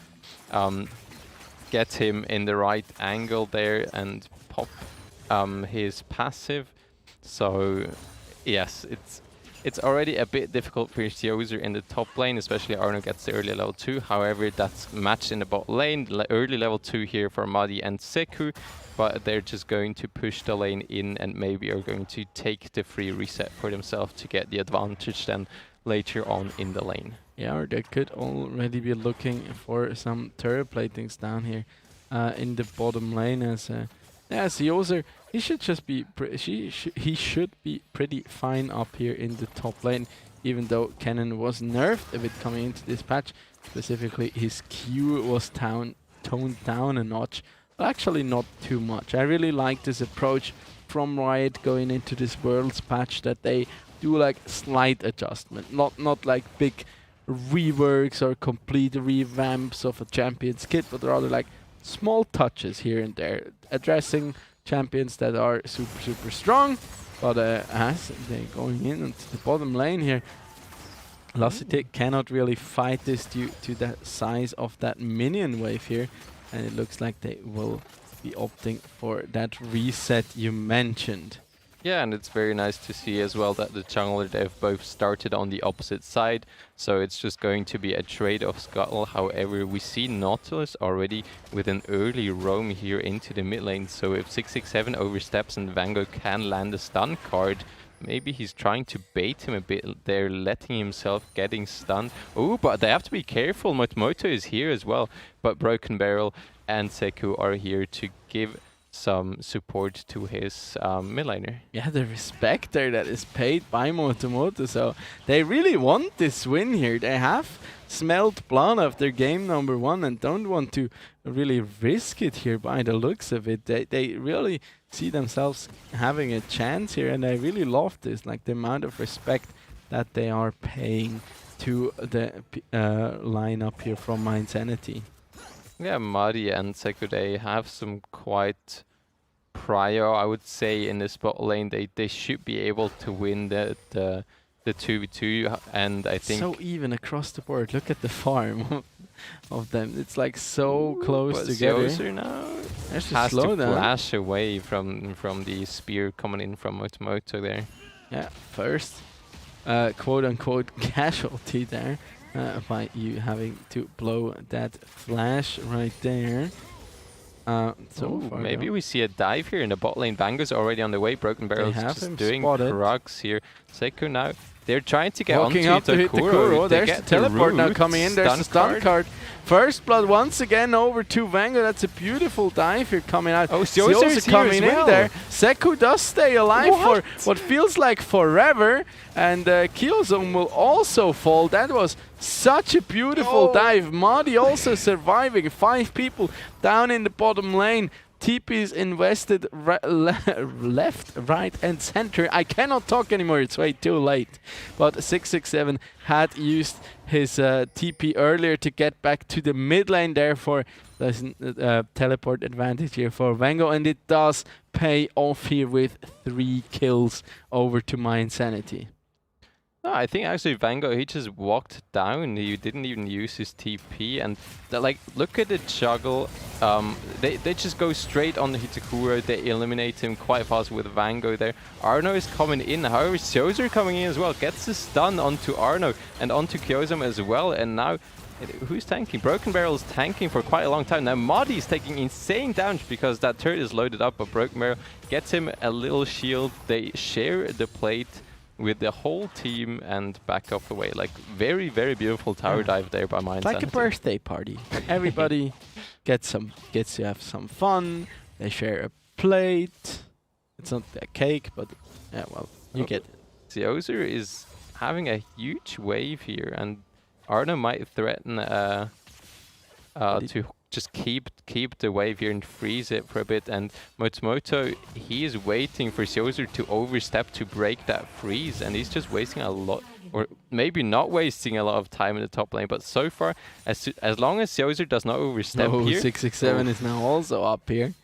get him in the right angle there and pop his passive. So yes, it's already a bit difficult for Siozer in the top lane, especially Arno gets the early level 2. However, that's matched in the bot lane. Early level 2 here for Madi and Seku, but they're just going to push the lane in and maybe are going to take the free reset for themselves to get the advantage then later on in the lane. Yeah, or they could already be looking for some turret platings down here in the bottom lane, as Siozer, he should just be he should be pretty fine up here in the top lane, even though Kennen was nerfed a bit coming into this patch. Specifically, his Q was toned down a notch, but actually not too much. I really like this approach from Riot going into this Worlds patch, that they do like slight adjustment, not like big reworks or complete revamps of a champion's kit, but rather like small touches here and there, addressing champions that are super strong. But as they're going into the bottom lane here, Lassiter cannot really fight this due to the size of that minion wave here, and it looks like they will be opting for that reset you mentioned. Yeah, and it's very nice to see as well that the jungler, they've both started on the opposite side, so it's just going to be a trade-off scuttle. However, we see Nautilus already with an early roam here into the mid lane, so if 667 oversteps and Vango can land a stun card, maybe he's trying to bait him a bit there, letting himself getting stunned. Oh, but they have to be careful. Moto is here as well, but Broken Barrel and Seku are here to give some support to his mid laner. Yeah, the respect there that is paid by Moto, so they really want this win here. They have smelled blood after game number 1 and don't want to really risk it here by the looks of it. They really see themselves having a chance here, and I really love this, like the amount of respect that they are paying to the lineup here from My Insanity. Yeah, Mari and Seku, they have some quite prior, I would say, in the spot lane. They should be able to win the 2v2, and I think so even across the board. Look at the farm of them. It's like so close together. Siozer now has to flash away from the spear coming in from Moto there. Yeah, first quote unquote casualty there. By you having to blow that flash right there. Maybe we see a dive here in the bot lane. Vango's already on the way. Broken Barrel's just doing drugs here. Seku now, they're trying to get walking up to hit the Kuro. There's the teleport now coming in. There's the stun card. First blood once again over to Vango. That's a beautiful dive here coming out. Oh, Siozer's coming in there. Seku does stay alive for what feels like forever. And Killzone will also fall. That was such a beautiful dive. Madi also surviving. 5 people down in the bottom lane. TPs invested left, right, and center. I cannot talk anymore, it's way too late. But 667 had used his TP earlier to get back to the mid lane, therefore there's a teleport advantage here for Vango, and it does pay off here with 3 kills over to My Insanity. No, I think actually Vango, he just walked down. He didn't even use his TP, and like, look at the juggle. They just go straight on the Hitakura. They eliminate him quite fast with Vango there. Arno is coming in. However, Siozer coming in as well. Gets the stun onto Arno and onto Kyozam as well. And now, who's tanking? Broken Barrel is tanking for quite a long time. Now Madi is taking insane damage because that turret is loaded up, but Broken Barrel gets him a little shield. They share the plate with the whole team and back off away. Like, very, very beautiful tower dive there by My Insanity. Like a birthday party. Everybody gets to have some fun. They share a plate. It's not a cake, but yeah, well, you get it. Siozer is having a huge wave here, and Arno might threaten to just keep the wave here and freeze it for a bit. And Motomoto, he is waiting for Siozer to overstep to break that freeze, and he's just wasting a lot, or maybe not wasting a lot of time in the top lane. But so far, as long as Siozer does not overstep here, 667 is now also up here.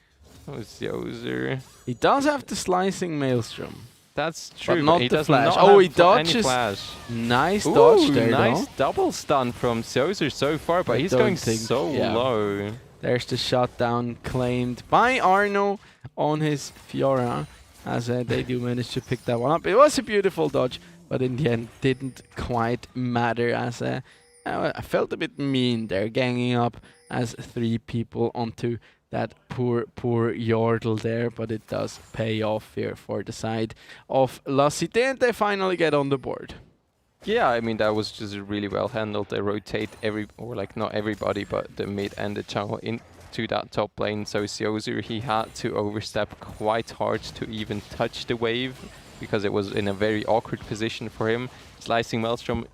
Oh, Siozer. He does have the slicing maelstrom. That's true, but not he the does flash. not Oh, have he dodges. any flash. Nice dodge there, nice though. double stun from Siozer so far, but he's going so low. There's the shutdown claimed by Arno on his Fiora, as they do manage to pick that one up. It was a beautiful dodge, but in the end didn't quite matter, as I felt a bit mean there, ganging up as 3 people onto that poor Yordle there, but it does pay off here for the side of La Cité, and they finally get on the board. Yeah, I mean, that was just really well handled. They rotate not everybody, but the mid and the jungle into that top lane. So Siozer, he had to overstep quite hard to even touch the wave, because it was in a very awkward position for him. Slicing Maelstrom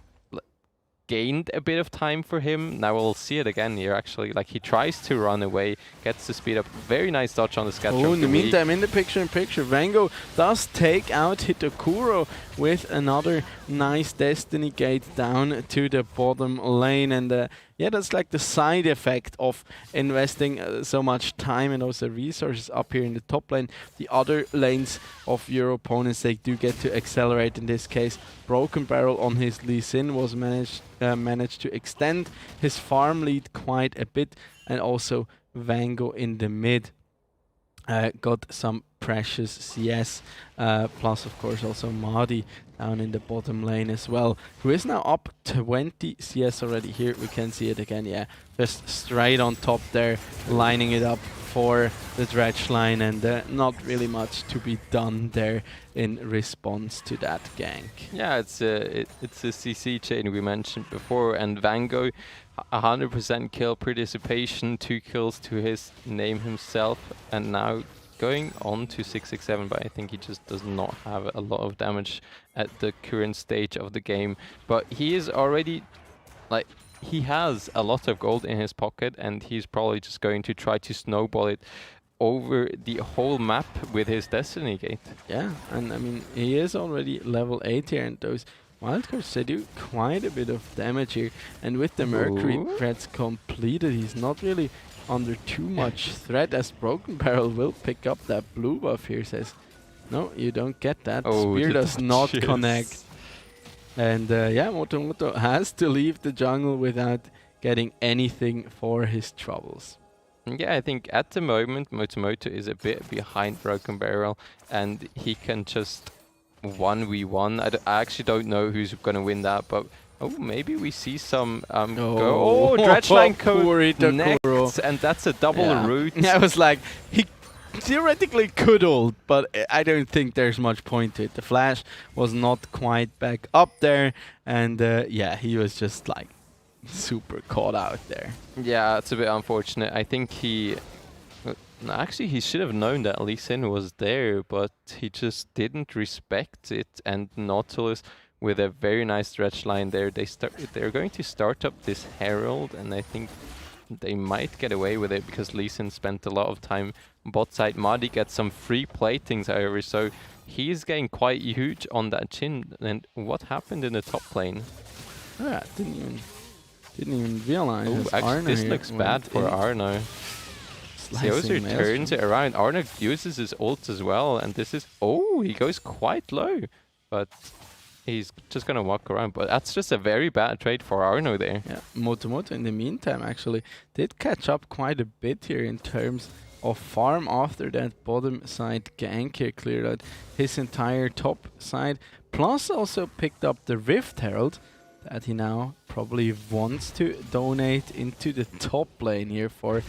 gained a bit of time for him. Now we'll see it again here, actually. Like, he tries to run away, gets the speed up. Very nice dodge on the scatter. Oh, in the meantime, in the picture, Vango does take out Hitakuro with another nice Destiny Gate down to the bottom lane. And yeah, that's like the side effect of investing so much time and also resources up here in the top lane. The other lanes of your opponents, they do get to accelerate. In this case, Broken Barrel on his Lee Sin was managed to extend his farm lead quite a bit, and also Vango in the mid got some precious CS, plus of course also Madi down in the bottom lane as well, who is now up 20 CS already. Here we can see it again, yeah, just straight on top there, lining it up for the dredge line, and not really much to be done there in response to that gank. Yeah, it's a CC chain we mentioned before, and Vango 100% kill participation, 2 kills to his name himself, and now going on to 667, but I think he just does not have a lot of damage at the current stage of the game. But he is already, like, he has a lot of gold in his pocket, and he's probably just going to try to snowball it over the whole map with his Destiny Gate. Yeah, and I mean, he is already level 8 here, and those wildcards, they do quite a bit of damage here. And with the Mercury threats completed, he's not really under too much threat, as Broken Barrel will pick up that blue buff here. Says, no, you don't get that. Spear does not connect. And yeah, Motomoto has to leave the jungle without getting anything for his troubles. Yeah, I think at the moment Motomoto is a bit behind Broken Barrel, and he can just 1v1. I actually don't know who's going to win that, but maybe we see some Dredgeline code next, and that's a double root. Yeah, I was like, he theoretically could ult, but I don't think there's much point to it. The flash was not quite back up there, and yeah, he was just like super caught out there. Yeah, it's a bit unfortunate. I think he actually he should have known that Lee Sin was there, but he just didn't respect it. And Nautilus with a very nice stretch line there. They're going to start up this Herald, and I think they might get away with it because Lee Sin spent a lot of time bot side. Madi gets some free platings, however, so he's getting quite huge on that chin. And what happened in the top lane? Yeah, didn't even realize. Ooh, actually, this looks bad for Arno. Seoser turns it around. Arno uses his ult as well, and this is... Oh, he goes quite low, but he's just going to walk around. But that's just a very bad trade for Arno there. Yeah, Motomoto in the meantime actually did catch up quite a bit here in terms of farm after that bottom side gank here, cleared out his entire top side, plus also picked up the Rift Herald that he now probably wants to donate into the top lane here for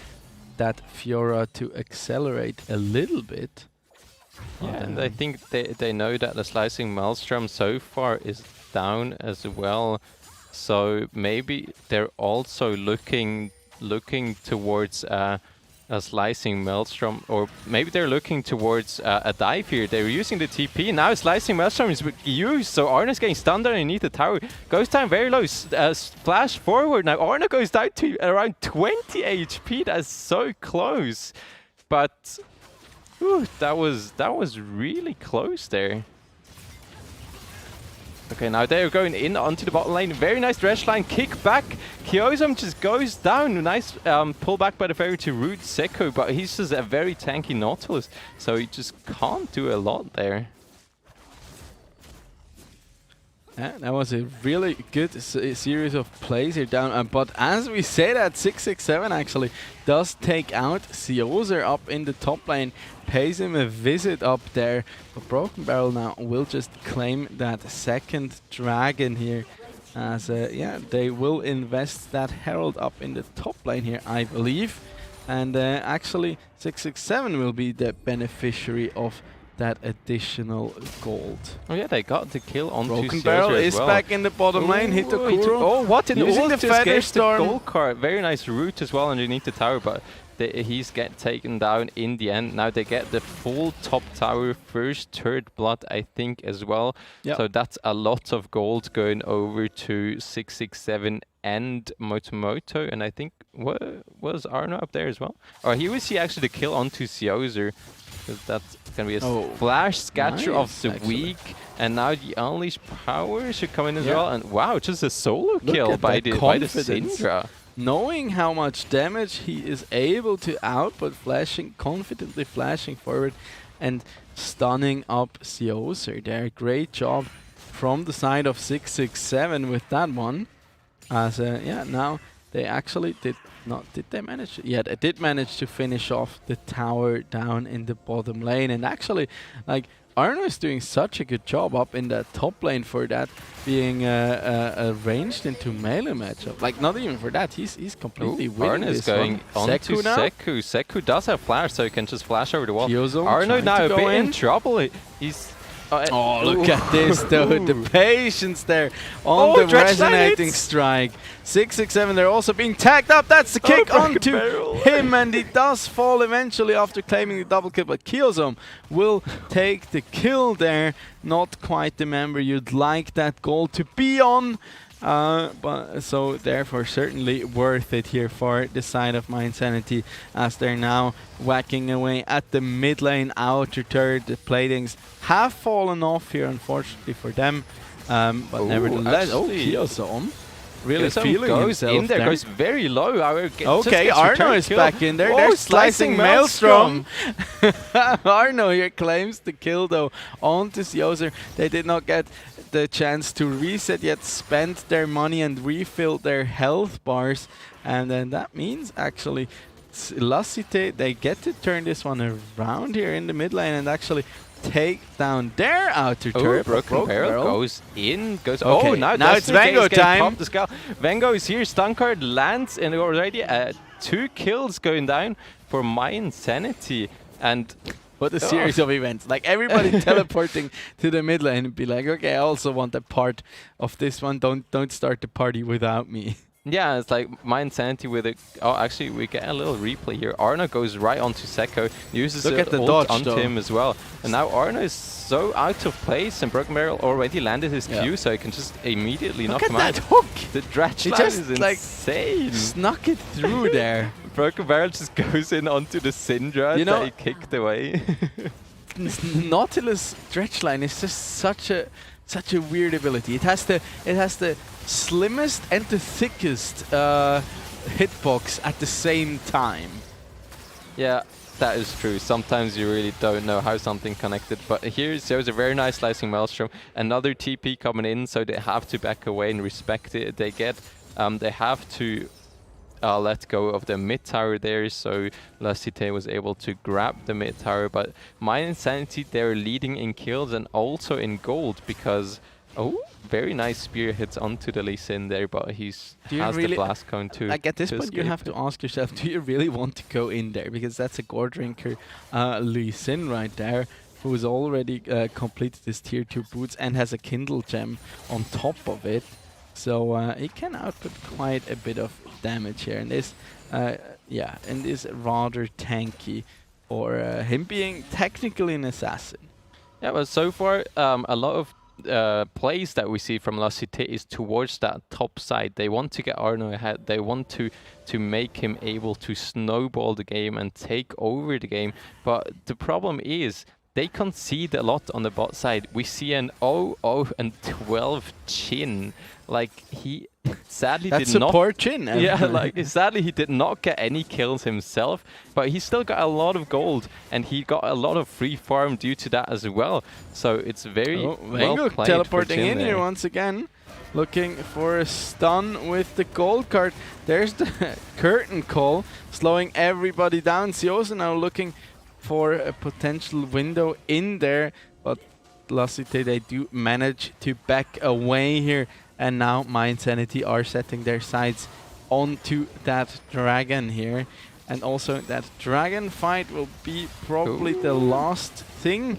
that Fiora to accelerate a little bit. Yeah, and I think they know that the Slicing Maelstrom so far is down as well, so maybe they're also looking towards a Slicing Maelstrom, or maybe they're looking towards a dive here. They were using the TP, now Slicing Maelstrom is used, so Arna's getting stunned underneath the tower. Goes down very low, flash forward. Now Arna goes down to around 20 HP, that's so close. But ooh, that was really close there. Okay, now they're going in onto the bottom lane. Very nice Thresh line, kick back. Kyozom just goes down. Nice pull back by the fairy to root Seko, but he's just a very tanky Nautilus, so he just can't do a lot there. Yeah, that was a really good series of plays here down. But as we say that, 667 actually does take out Seoser up in the top lane, pays him a visit up there. But Broken Barrel now will just claim that second dragon here. As yeah, they will invest that Herald up in the top lane here, I believe. And actually 667 will be the beneficiary of that additional gold. Oh yeah, they got the kill on Broken Barrel is well. Back in the bottom lane. Hit the Oh, what in using the Feather Storm. The gold card. Very nice route as well underneath the tower, but he's get taken down in the end. Now they get the full top tower, first third blood, I think, as well. Yep. So that's a lot of gold going over to 667 and Motomoto, and I think was Arno up there as well. Or he was actually the kill onto Seoser. That's going to be a flash scatter of the week, and now the Unleashed Power should come in as well. And wow, just a solo kill by the Syndra. Knowing how much damage he is able to output, confidently flashing forward and stunning up Seoser there. Great job from the side of 667 with that one. As yeah, now they actually did they manage? Yeah, they did manage to finish off the tower down in the bottom lane. And actually, like, Arno is doing such a good job up in that top lane for that being ranged into melee matchup. Like, not even for that, he's completely winning Arno is going on to Seku. Seku does have flash, so he can just flash over the wall. Arno now a bit in trouble. He's... oh, look at this though, the patience there on the resonating strike. 667, they're also being tagged up. That's the kick onto him, and he does fall eventually after claiming the double kill. But Kyozom will take the kill there. Not quite the member you'd like that goal to be on. But so therefore certainly worth it here for the side of Mindsanity, as they're now whacking away at the mid lane outer turret. The platings have fallen off here, unfortunately for them, but nevertheless, Kyozom really feeling himself in there. Goes very low. Okay, Arno is back in there. They're slicing Maelstrom. Arno here claims the kill though onto Seoser. They did not get the chance to reset yet, spent their money and refilled their health bars, and then that means actually Lacite, they get to turn this one around here in the mid lane and actually take down their outer turret. Broken Barrel goes in, goes... Okay. Oh, now it's Vango time. Vango is here, stun card lands, and already 2 kills going down for Mindsanity. And what a series of events. Like, everybody teleporting to the mid lane and be like, okay, I also want a part of this one. Don't start the party without me. Yeah, it's like my insanity with it. Oh, actually, we get a little replay here. Arno goes right onto Seko, uses Look at the ult dodge, onto though. him as well. And now Arno is so out of place, and Broken Barrel already landed his Q, so he can just immediately knock him out. Look at that hook! The dredge He line just, is like, insane. Snuck it through there. Broken Barrel just goes in onto the Syndra You know- that he kicked away. Nautilus dredge line is just such a weird ability. It has the slimmest and the thickest hitbox at the same time. Yeah, that is true. Sometimes you really don't know how something connected. But here there's a very nice slicing maelstrom. Another TP coming in, so they have to back away and respect it. They have to let go of the mid tower there, so La Cité was able to grab the mid tower. But My Insanity, they're leading in kills and also in gold because very nice spear hits onto the Lee Sin there, but has the blast cone too. Like at this point, you have to ask yourself: do you really want to go in there? Because that's a gore drinker, Lee Sin right there, who's already completed his tier 2 boots and has a Kindle gem on top of it. So he can output quite a bit of damage here, and this, and is rather tanky for him being technically an assassin. Yeah, but so far a lot of plays that we see from La Cité is towards that top side. They want to get Arno ahead. They want to make him able to snowball the game and take over the game. But the problem is they concede a lot on the bot side. We see an 0-0 and 12 Chin. Like he sadly That's did not. a poor Chin. Yeah, like sadly he did not get any kills himself, but he still got a lot of gold and he got a lot of free farm due to that as well. So it's very well played. Teleporting for Chin in there. here once again, looking for a stun with the gold card. There's the curtain call, slowing everybody down. Siosa now looking for a potential window in there, but La Cité, they do manage to back away here, and now My Insanity are setting their sights onto that dragon here, and also that dragon fight will be probably the last thing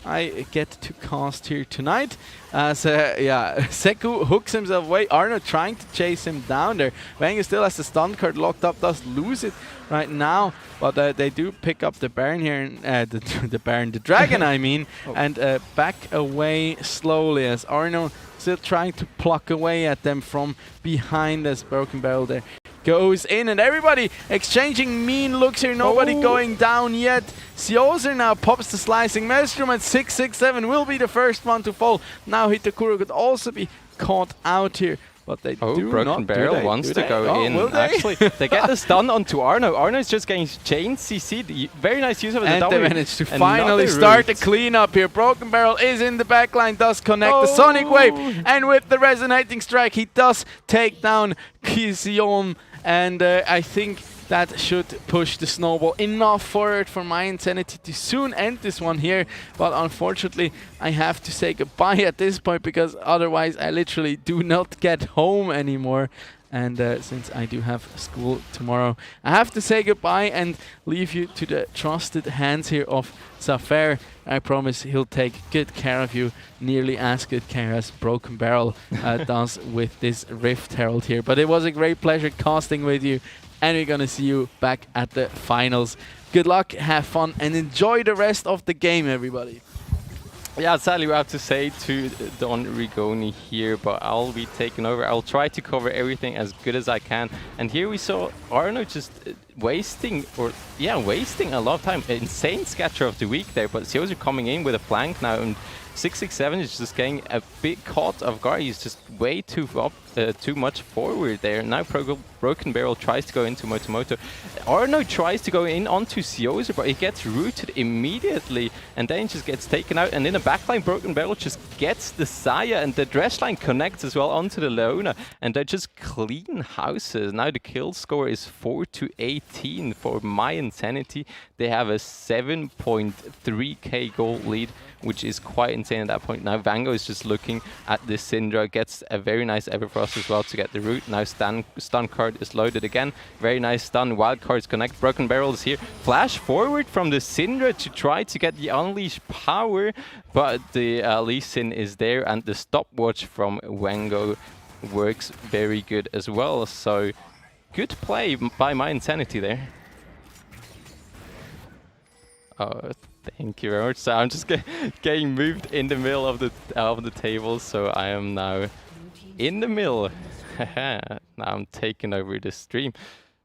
I get to cast here tonight. As Seku hooks himself away. Arno trying to chase him down there. Wenger still has the stun card locked up, does lose it right now, but they do pick up the Baron here, the dragon I mean, and back away slowly as Arno still trying to pluck away at them from behind as Broken Barrel there goes in, and everybody exchanging mean looks here. Nobody going down yet. Sioser now pops the slicing maelstrom, and 667 will be the first one to fall. Now Hitakura could also be caught out here, but they do Broken not. Barrel wants to go in. Actually, they get the stun onto Arno. Arno's just getting chain CC'd. Very nice use of the and W. they managed to finally start the cleanup here. Broken Barrel is in the backline, does connect the Sonic Wave, and with the resonating strike, he does take down Kizion, and I think that should push the snowball enough forward for My Insanity to soon end this one here. But unfortunately, I have to say goodbye at this point, because otherwise I literally do not get home anymore. And since I do have school tomorrow, I have to say goodbye and leave you to the trusted hands here of Zafer. I promise he'll take good care of you, nearly as good care as Broken Barrel does with this Rift Herald here. But it was a great pleasure casting with you, and we're gonna see you back at the finals. Good luck, have fun, and enjoy the rest of the game, everybody. Yeah, sadly we have to say to Don Rigoni here, but I'll be taking over. I'll try to cover everything as good as I can. And here we saw Arno just wasting a lot of time. Insane scatter of the week there, but Sioser coming in with a flank now, and 667 is just getting a bit caught off guard. He's just way too much forward there. Now Broken Barrel tries to go into Motomoto. Arno tries to go in onto Sioser, but he gets rooted immediately and then just gets taken out. And in the backline, Broken Barrel just gets the Saya, and the Dredge line connects as well onto the Leona, and they're just clean houses. Now the kill score is 4-18 for My Insanity. They have a 7.3k gold lead, which is quite insane at that point. Now Vango is just looking at this Syndra, gets a very nice Everfrost as well to get the root. Now stun card is loaded again. Very nice stun. Wild cards connect. Broken Barrel is here. Flash forward from the Syndra to try to get the Unleash power, but the Lee Sin is there, and the stopwatch from Wengo works very good as well. So good play by My Insanity there. Oh, thank you very much. So I'm just getting moved in the middle of the table, so I am now in the middle. Now I'm taking over the stream.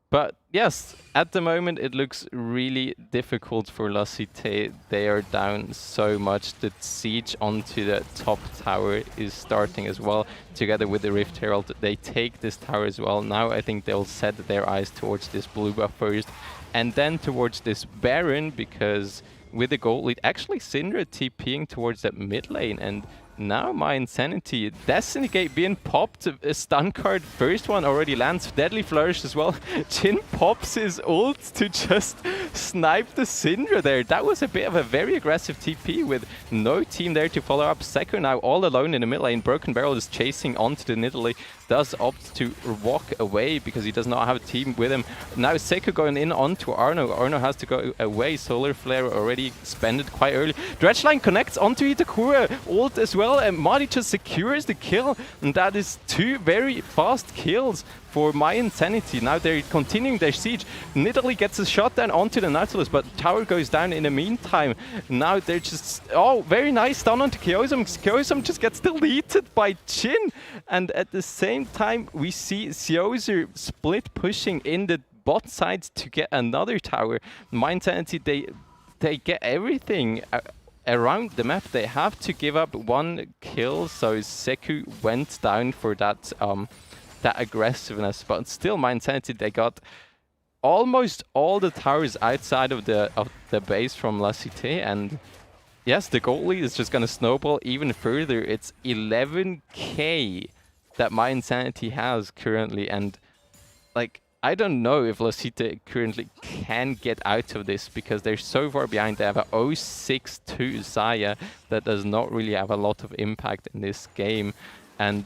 But yes, at the moment it looks really difficult for La Cité. They are down so much. The siege onto the top tower is starting as well, together with the Rift Herald. They take this tower as well. Now I think they'll set their eyes towards this blue buff first, and then towards this Baron, because with the gold lead, actually Syndra TPing towards that mid lane, and now My Insanity. Destiny Gate being popped, a stun card, first one already lands, Deadly Flourish as well. Jhin pops his ult to just snipe the Syndra there. That was a bit of a very aggressive TP with no team there to follow up. Sekko now all alone in the mid lane. Broken Barrel is chasing onto the Nidalee, does opt to walk away because he does not have a team with him. Now Sekko going in onto Arno. Arno has to go away. Solar Flare already spended quite early. Dredgeline connects onto Itakura, ult as well, and Madi just secures the kill, and that is 2 very fast kills for My Insanity. Now they're continuing their siege. Nidalee gets a shot down onto the Nautilus, but tower goes down in the meantime. Now they're just... Oh, very nice stun onto Kyozum. Kyozum just gets deleted by Jhin. And at the same time, we see Xiozr split pushing in the bot side to get another tower. My Insanity, they get everything around the map. They have to give up 1 kill, so Seku went down for that that aggressiveness, but still My Insanity, they got almost all the towers outside of the base from La Cité, and yes, the gold lead is just gonna snowball even further. It's 11k that My Insanity has currently, and like, I don't know if La Cité currently can get out of this because they're so far behind. They have a 0-6-2 Xayah that does not really have a lot of impact in this game, and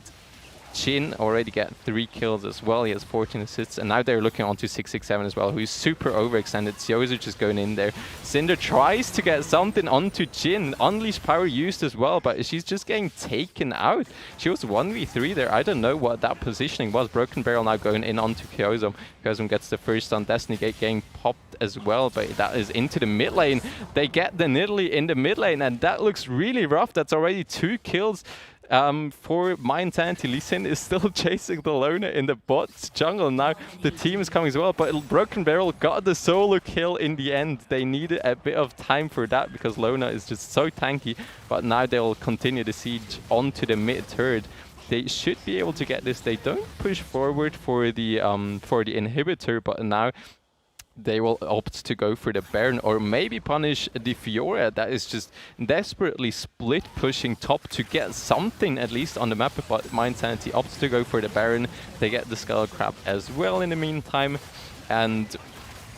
Jhin already got 3 kills as well. He has 14 assists, and now they're looking onto 667 as well, who's super overextended. Xiozr just going in there. Cinder tries to get something onto Jhin. Unleash power used as well, but she's just getting taken out. She was 1v3 there. I don't know what that positioning was. Broken Barrel now going in onto Kyozum. Kyozum gets the first on Destiny Gate, getting popped as well, but that is into the mid lane. They get the Nidalee in the mid lane, and that looks really rough. That's already 2 kills. For My Insanity. Lee Sin is still chasing the Loner in the bot jungle. Now the team is coming as well, but Broken Barrel got the solo kill in the end. They needed a bit of time for that because Lona is just so tanky, but now they'll continue the siege onto the mid turret. They should be able to get this. They don't push forward for the inhibitor, but now they will opt to go for the Baron, or maybe punish the Fiora that is just desperately split pushing top to get something at least on the map. But My Insanity opts to go for the Baron. They get the Skull Crab as well in the meantime, and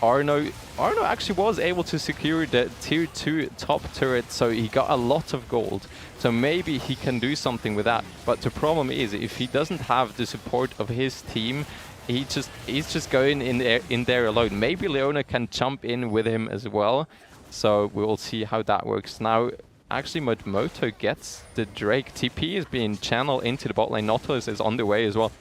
Arno actually was able to secure the tier 2 top turret, so he got a lot of gold. So maybe he can do something with that. But the problem is, if he doesn't have the support of his team, he's just going in there alone. Maybe Leona can jump in with him as well. So we will see how that works. Now, actually, Moto gets the Drake. TP is being channeled into the bot lane. Nautilus is on the way as well.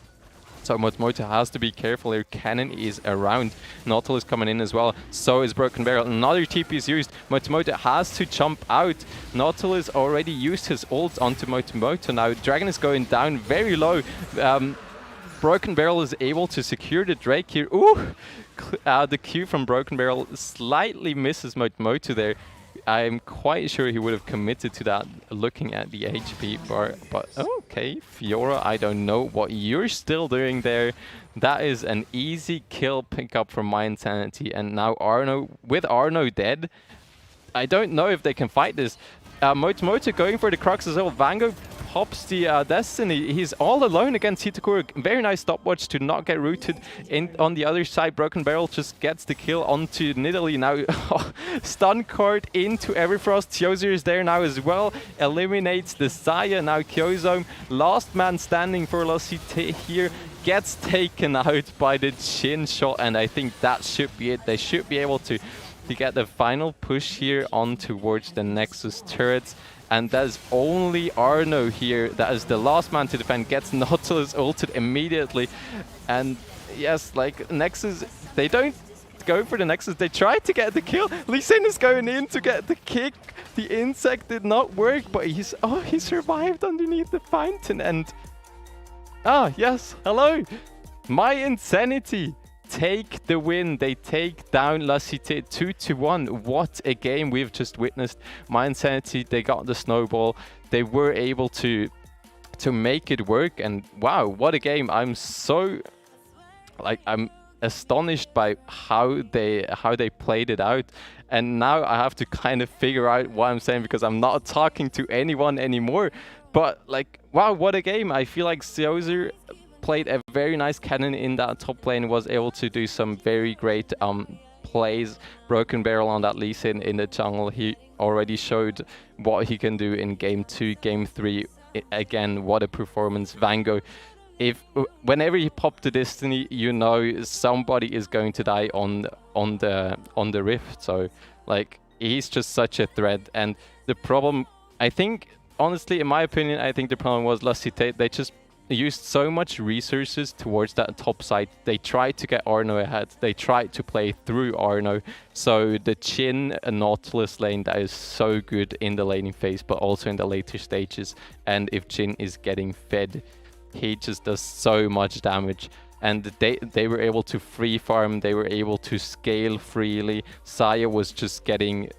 So Moto has to be careful here. Cannon is around. Nautilus coming in as well. So is Broken Barrel. Another TP is used. Moto has to jump out. Nautilus already used his ult onto Moto. Now Dragon is going down very low. Broken Barrel is able to secure the Drake here. Ooh! The Q from Broken Barrel slightly misses Moto there. I'm quite sure he would have committed to that looking at the HP bar. But okay, Fiora, I don't know what you're still doing there. That is an easy kill pickup from My Insanity. And now Arno, with Arno dead, I don't know if they can fight this. Moto going for the Crux as well. Vango pops the Destiny. He's all alone against Hitakura. Very nice stopwatch to not get rooted. On the other side, Broken Barrel just gets the kill onto Nidalee. Now, stun card into Everfrost. Xiozr is there now as well. Eliminates the Xayah. Now Kyozome, last man standing for La Cité here, gets taken out by the Jhin shot. And I think that should be it. They should be able to get the final push here on towards the Nexus turrets. and there's only Arno here that is the last man to defend, gets Nautilus ulted immediately, and yes, like Nexus, they don't go for the Nexus, they try to get the kill. Lee Sin is going in to get the kick. The insect did not work, but he survived underneath the fountain, and yes, hello, My Insanity take the win. They take down La Cité 2-1. What a game we've just witnessed. My Insanity, they got the snowball. They were able to make it work, and wow, what a game. I'm so I'm astonished by how they played it out, and now I have to kind of figure out what I'm saying because I'm not talking to anyone anymore. But like, wow, what a game. I feel like Siozer played a very nice cannon in that top lane, was able to do some very great plays. Broken Barrel on that Lee Sin in the jungle. He already showed what he can do in game 2, game 3. Again, what a performance. Vango, whenever he popped the Destiny, you know somebody is going to die on the Rift. So like, he's just such a threat. And the problem, I think, honestly, in my opinion, I think the problem was La Cité. They just used so much resources towards that top side. They tried to get Arno ahead. They tried to play through Arno. So the Chin and Nautilus lane, that is so good in the laning phase, but also in the later stages. And if Jhin is getting fed, he just does so much damage. And they were able to free farm. They were able to scale freely. Saya was just getting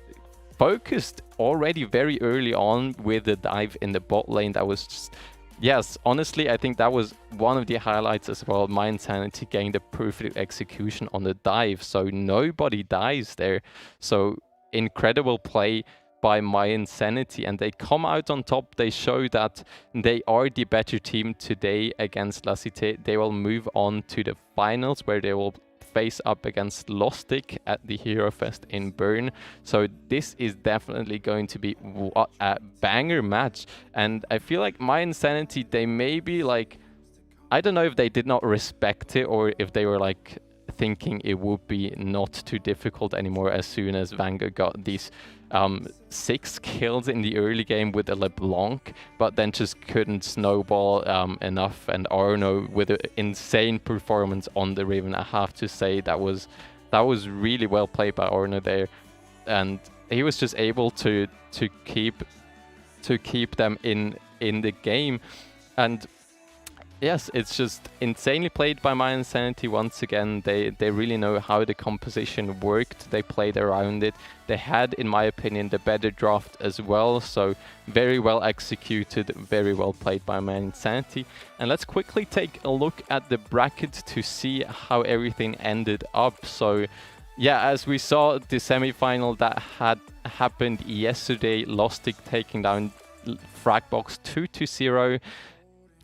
focused already very early on with the dive in the bot lane. That was just... Yes, honestly, I think that was one of the highlights as well. My Insanity getting the perfect execution on the dive, so nobody dies there. So incredible play by My Insanity, and they come out on top. They show that they are the better team today against La Cité. They will move on to the finals, where they will face up against Lostic at the Hero Fest in Bern. So this is definitely going to be a banger match. And I feel like My Insanity, they may be like, I don't know if they did not respect it or if they were like thinking it would be not too difficult anymore as soon as Vanguard got these 6 kills in the early game with a LeBlanc, but then just couldn't snowball enough. And Arno with an insane performance on the Riven. I have to say that was really well played by Arno there, and he was just able to keep them in the game. And yes, it's just insanely played by My Insanity once again. They really know how the composition worked. They played around it. They had, in my opinion, the better draft as well. So very well executed, very well played by My Insanity. And let's quickly take a look at the bracket to see how everything ended up. So yeah, as we saw, the semi-final that had happened yesterday, Lostic taking down Fragbox 2-0.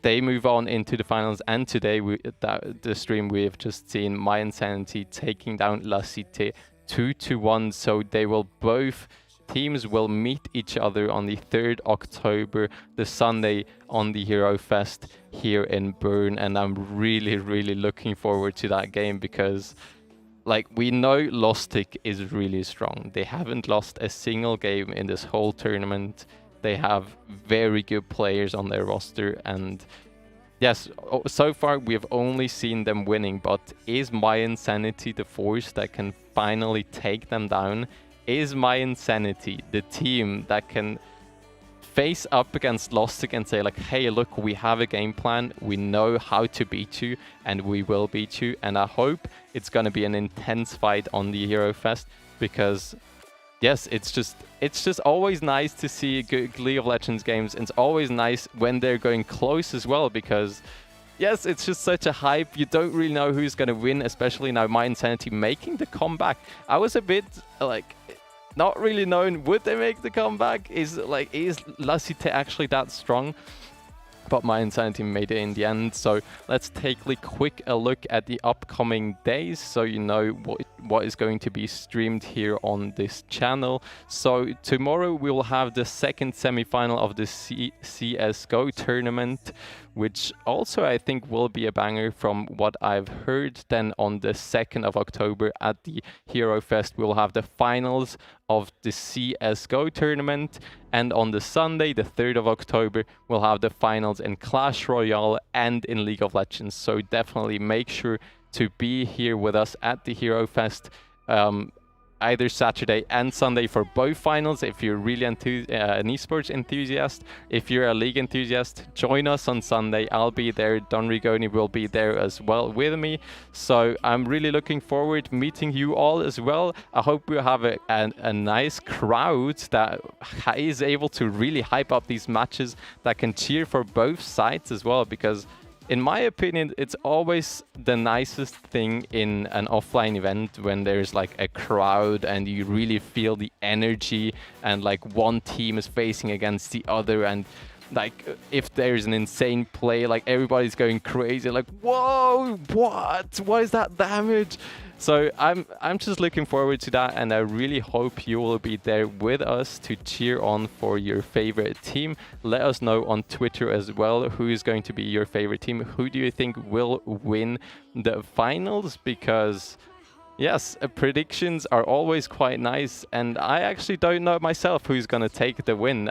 They move on into the finals, and today the stream we have just seen My Insanity taking down La Cité 2-1. So they will teams will meet each other on the 3rd October, the Sunday, on the Hero Fest here in Bern, and I'm really looking forward to that game because, like, we know Lostic is really strong. They haven't lost a single game in this whole tournament. They have very good players on their roster, and yes, so far we have only seen them winning, but is My Insanity the force that can finally take them down? Is My Insanity the team that can face up against Lostic and say like, hey, look, we have a game plan, we know how to beat you, and we will beat you? And I hope it's going to be an intense fight on the Hero Fest, because yes, it's just always nice to see good League of Legends games. It's always nice when they're going close as well, because yes, it's just such a hype. You don't really know who's going to win, especially now My Insanity making the comeback. I was a bit like not really knowing, would they make the comeback? Is La Cité actually that strong? But My Insanity made it in the end. So let's take a quick look at the upcoming days, so you know what is going to be streamed here on this channel. So tomorrow we will have the second semi-final of the CSGO tournament, which also I think will be a banger from what I've heard. Then on the 2nd of October at the Hero Fest, we'll have the finals of the CSGO tournament. And on the Sunday, the 3rd of October, we'll have the finals in Clash Royale and in League of Legends. So definitely make sure to be here with us at the Hero Fest. Either Saturday and Sunday for both finals. If you're really an esports enthusiast, if you're a league enthusiast, join us on Sunday. I'll be there. Don Rigoni will be there as well with me. So I'm really looking forward meeting you all as well. I hope we have a nice crowd that is able to really hype up these matches, that can cheer for both sides as well, because in my opinion, it's always the nicest thing in an offline event when there's like a crowd and you really feel the energy, and like one team is facing against the other, and like if there's an insane play, like everybody's going crazy, like, whoa, what is that damage? So I'm just looking forward to that, and I really hope you will be there with us to cheer on for your favorite team. Let us know on Twitter as well who is going to be your favorite team. Who do you think will win the finals? Because yes, predictions are always quite nice, and I actually don't know myself who's going to take the win.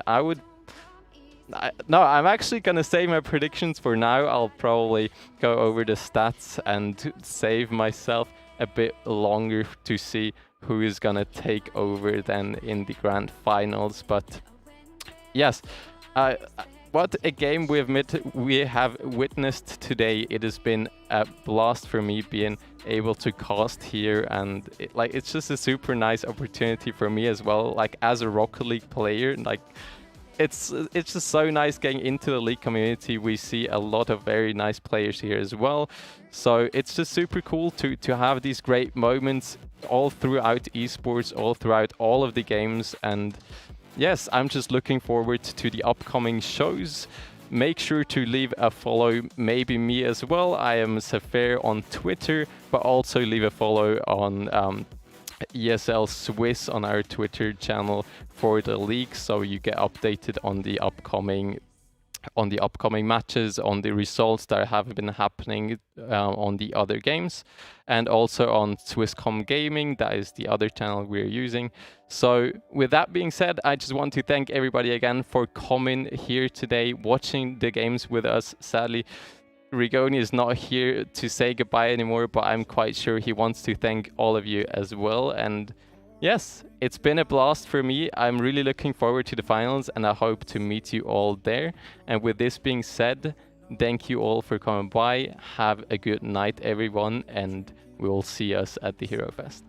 No, I'm actually going to save my predictions for now. I'll probably go over the stats and save myself a bit longer to see who is going to take over then in the grand finals. But yes, what a game we have witnessed today. It has been a blast for me being able to cast here, and it's just a super nice opportunity for me as well. Like as a Rocket League player, like it's just so nice getting into the league community. We see a lot of very nice players here as well. So it's just super cool to have these great moments all throughout esports, all throughout all of the games. And yes, I'm just looking forward to the upcoming shows. Make sure to leave a follow, maybe me as well. I am Safair on Twitter, but also leave a follow on ESL Swiss on our Twitter channel for the league, so you get updated on the upcoming matches, on the results that have been happening on the other games, and also on Swisscom Gaming. That is the other channel we're using. So with that being said, I just want to thank everybody again for coming here today, watching the games with us. Sadly, Rigoni is not here to say goodbye anymore, but I'm quite sure he wants to thank all of you as well. And yes, it's been a blast for me. I'm really looking forward to the finals, and I hope to meet you all there. And with this being said, thank you all for coming by. Have a good night, everyone, and we will see us at the Hero Fest.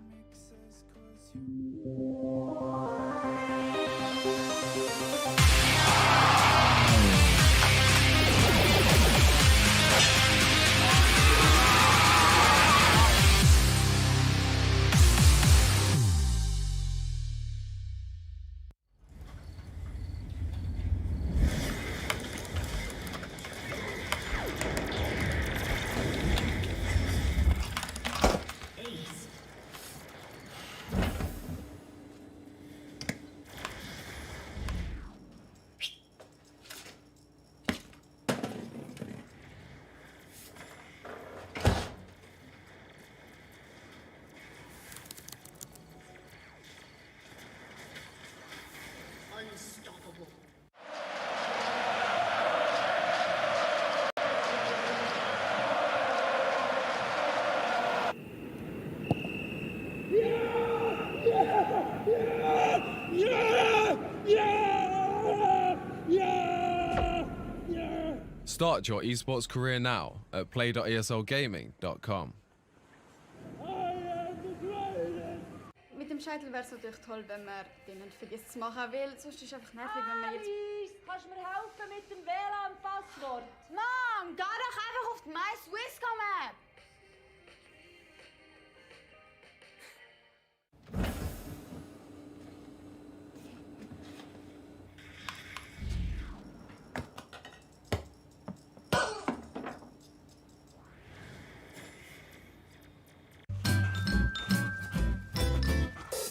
Start your esports career now at play.eslgaming.com. Mit dem Scheitel wäre es natürlich toll, wenn man den nicht vergisst zu machen, weil sonst ist es einfach nervig, wenn man jetzt... Alice, kannst du mir helfen mit dem WLAN-Passwort? Mann, geh doch einfach auf die My Swisscom App!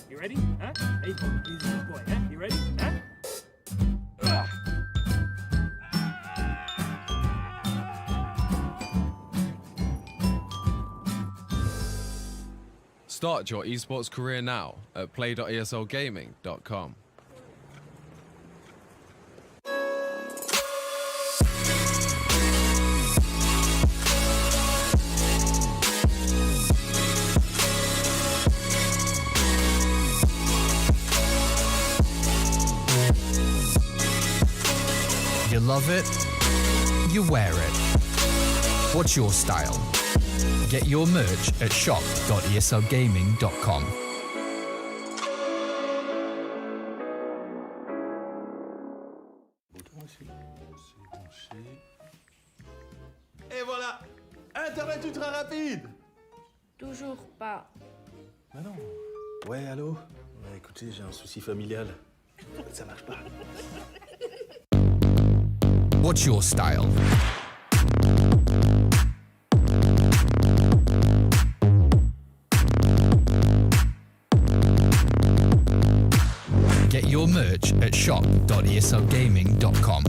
You ready? Huh? Hey, he's a good boy. Huh? You ready? Huh? Start your esports career now at play.eslgaming.com. You love it, you wear it. What's your style? Get your merch at shop.eslgaming.com. Bouton ici. C'est branché. Et voilà! Internet ultra rapide! Toujours pas. Bah non. Ouais, allô? Ouais, écoutez, j'ai un souci familial. Ça marche pas. What's your style? Get your merch at shop.eslgaming.com.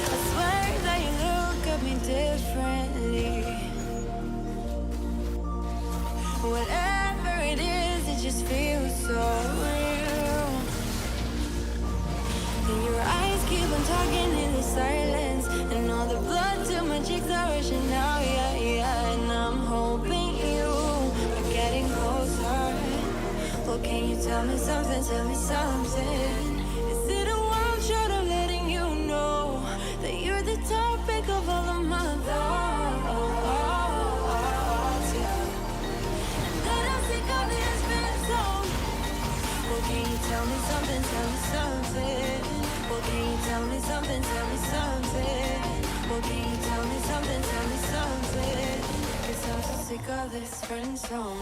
I swear that you look at me differently. Whatever it is, it just feels so real. And your eyes keep on talking in the silence, and all the blood to my cheeks are rushing now, yeah, yeah. And I'm hoping you are getting closer. Well, can you tell me something? Tell me something. Is it a wild shot of letting you know that you're the topic of all of my thoughts? Yeah. And that I'm sick of this been told. Well, can you tell me something? Tell me something. Well, can you tell me something? Tell me something. Well, can you tell me something? Tell me something. 'Cause I'm so sick of this friend zone.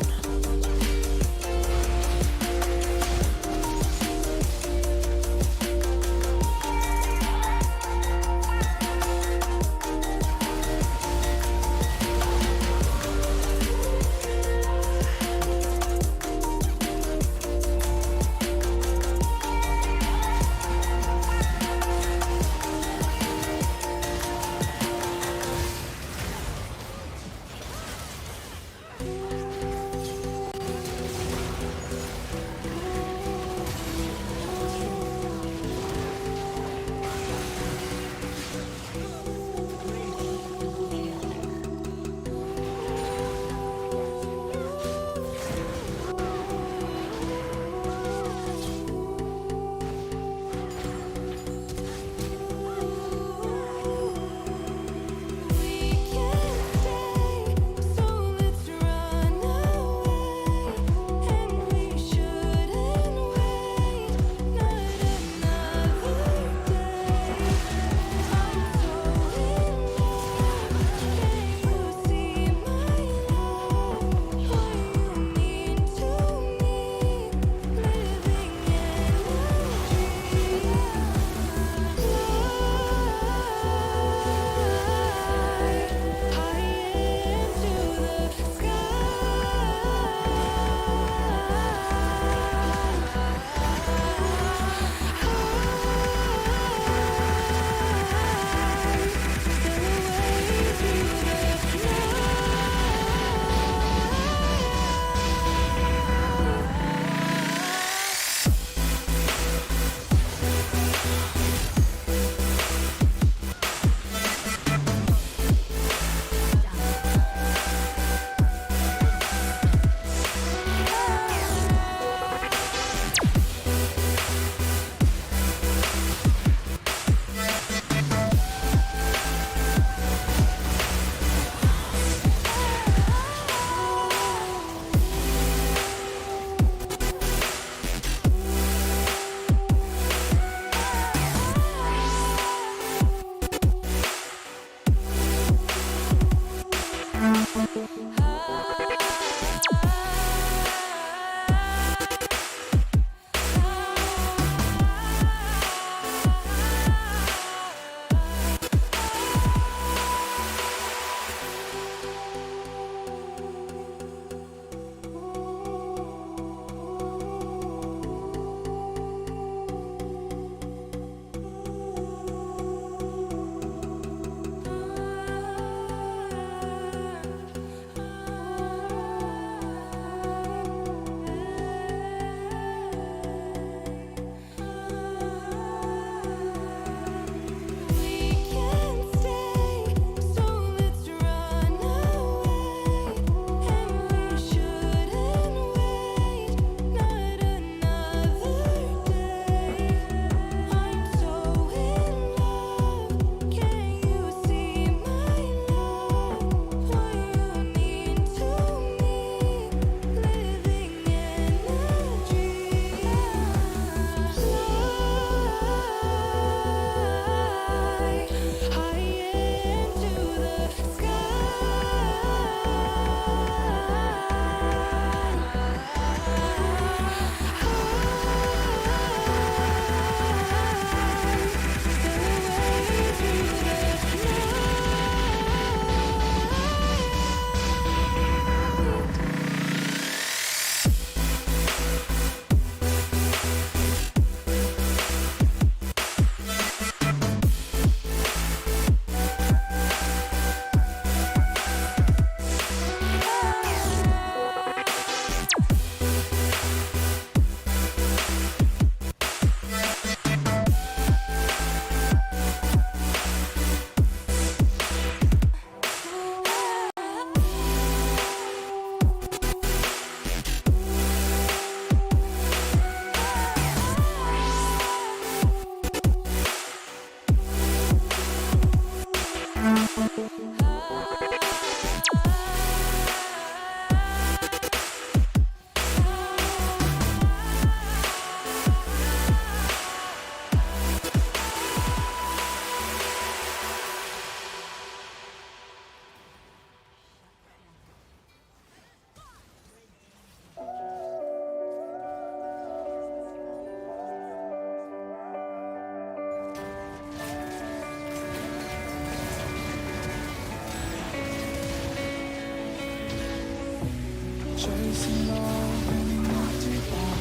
Chasing love in an empty bar.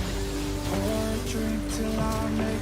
Pour a drink till I make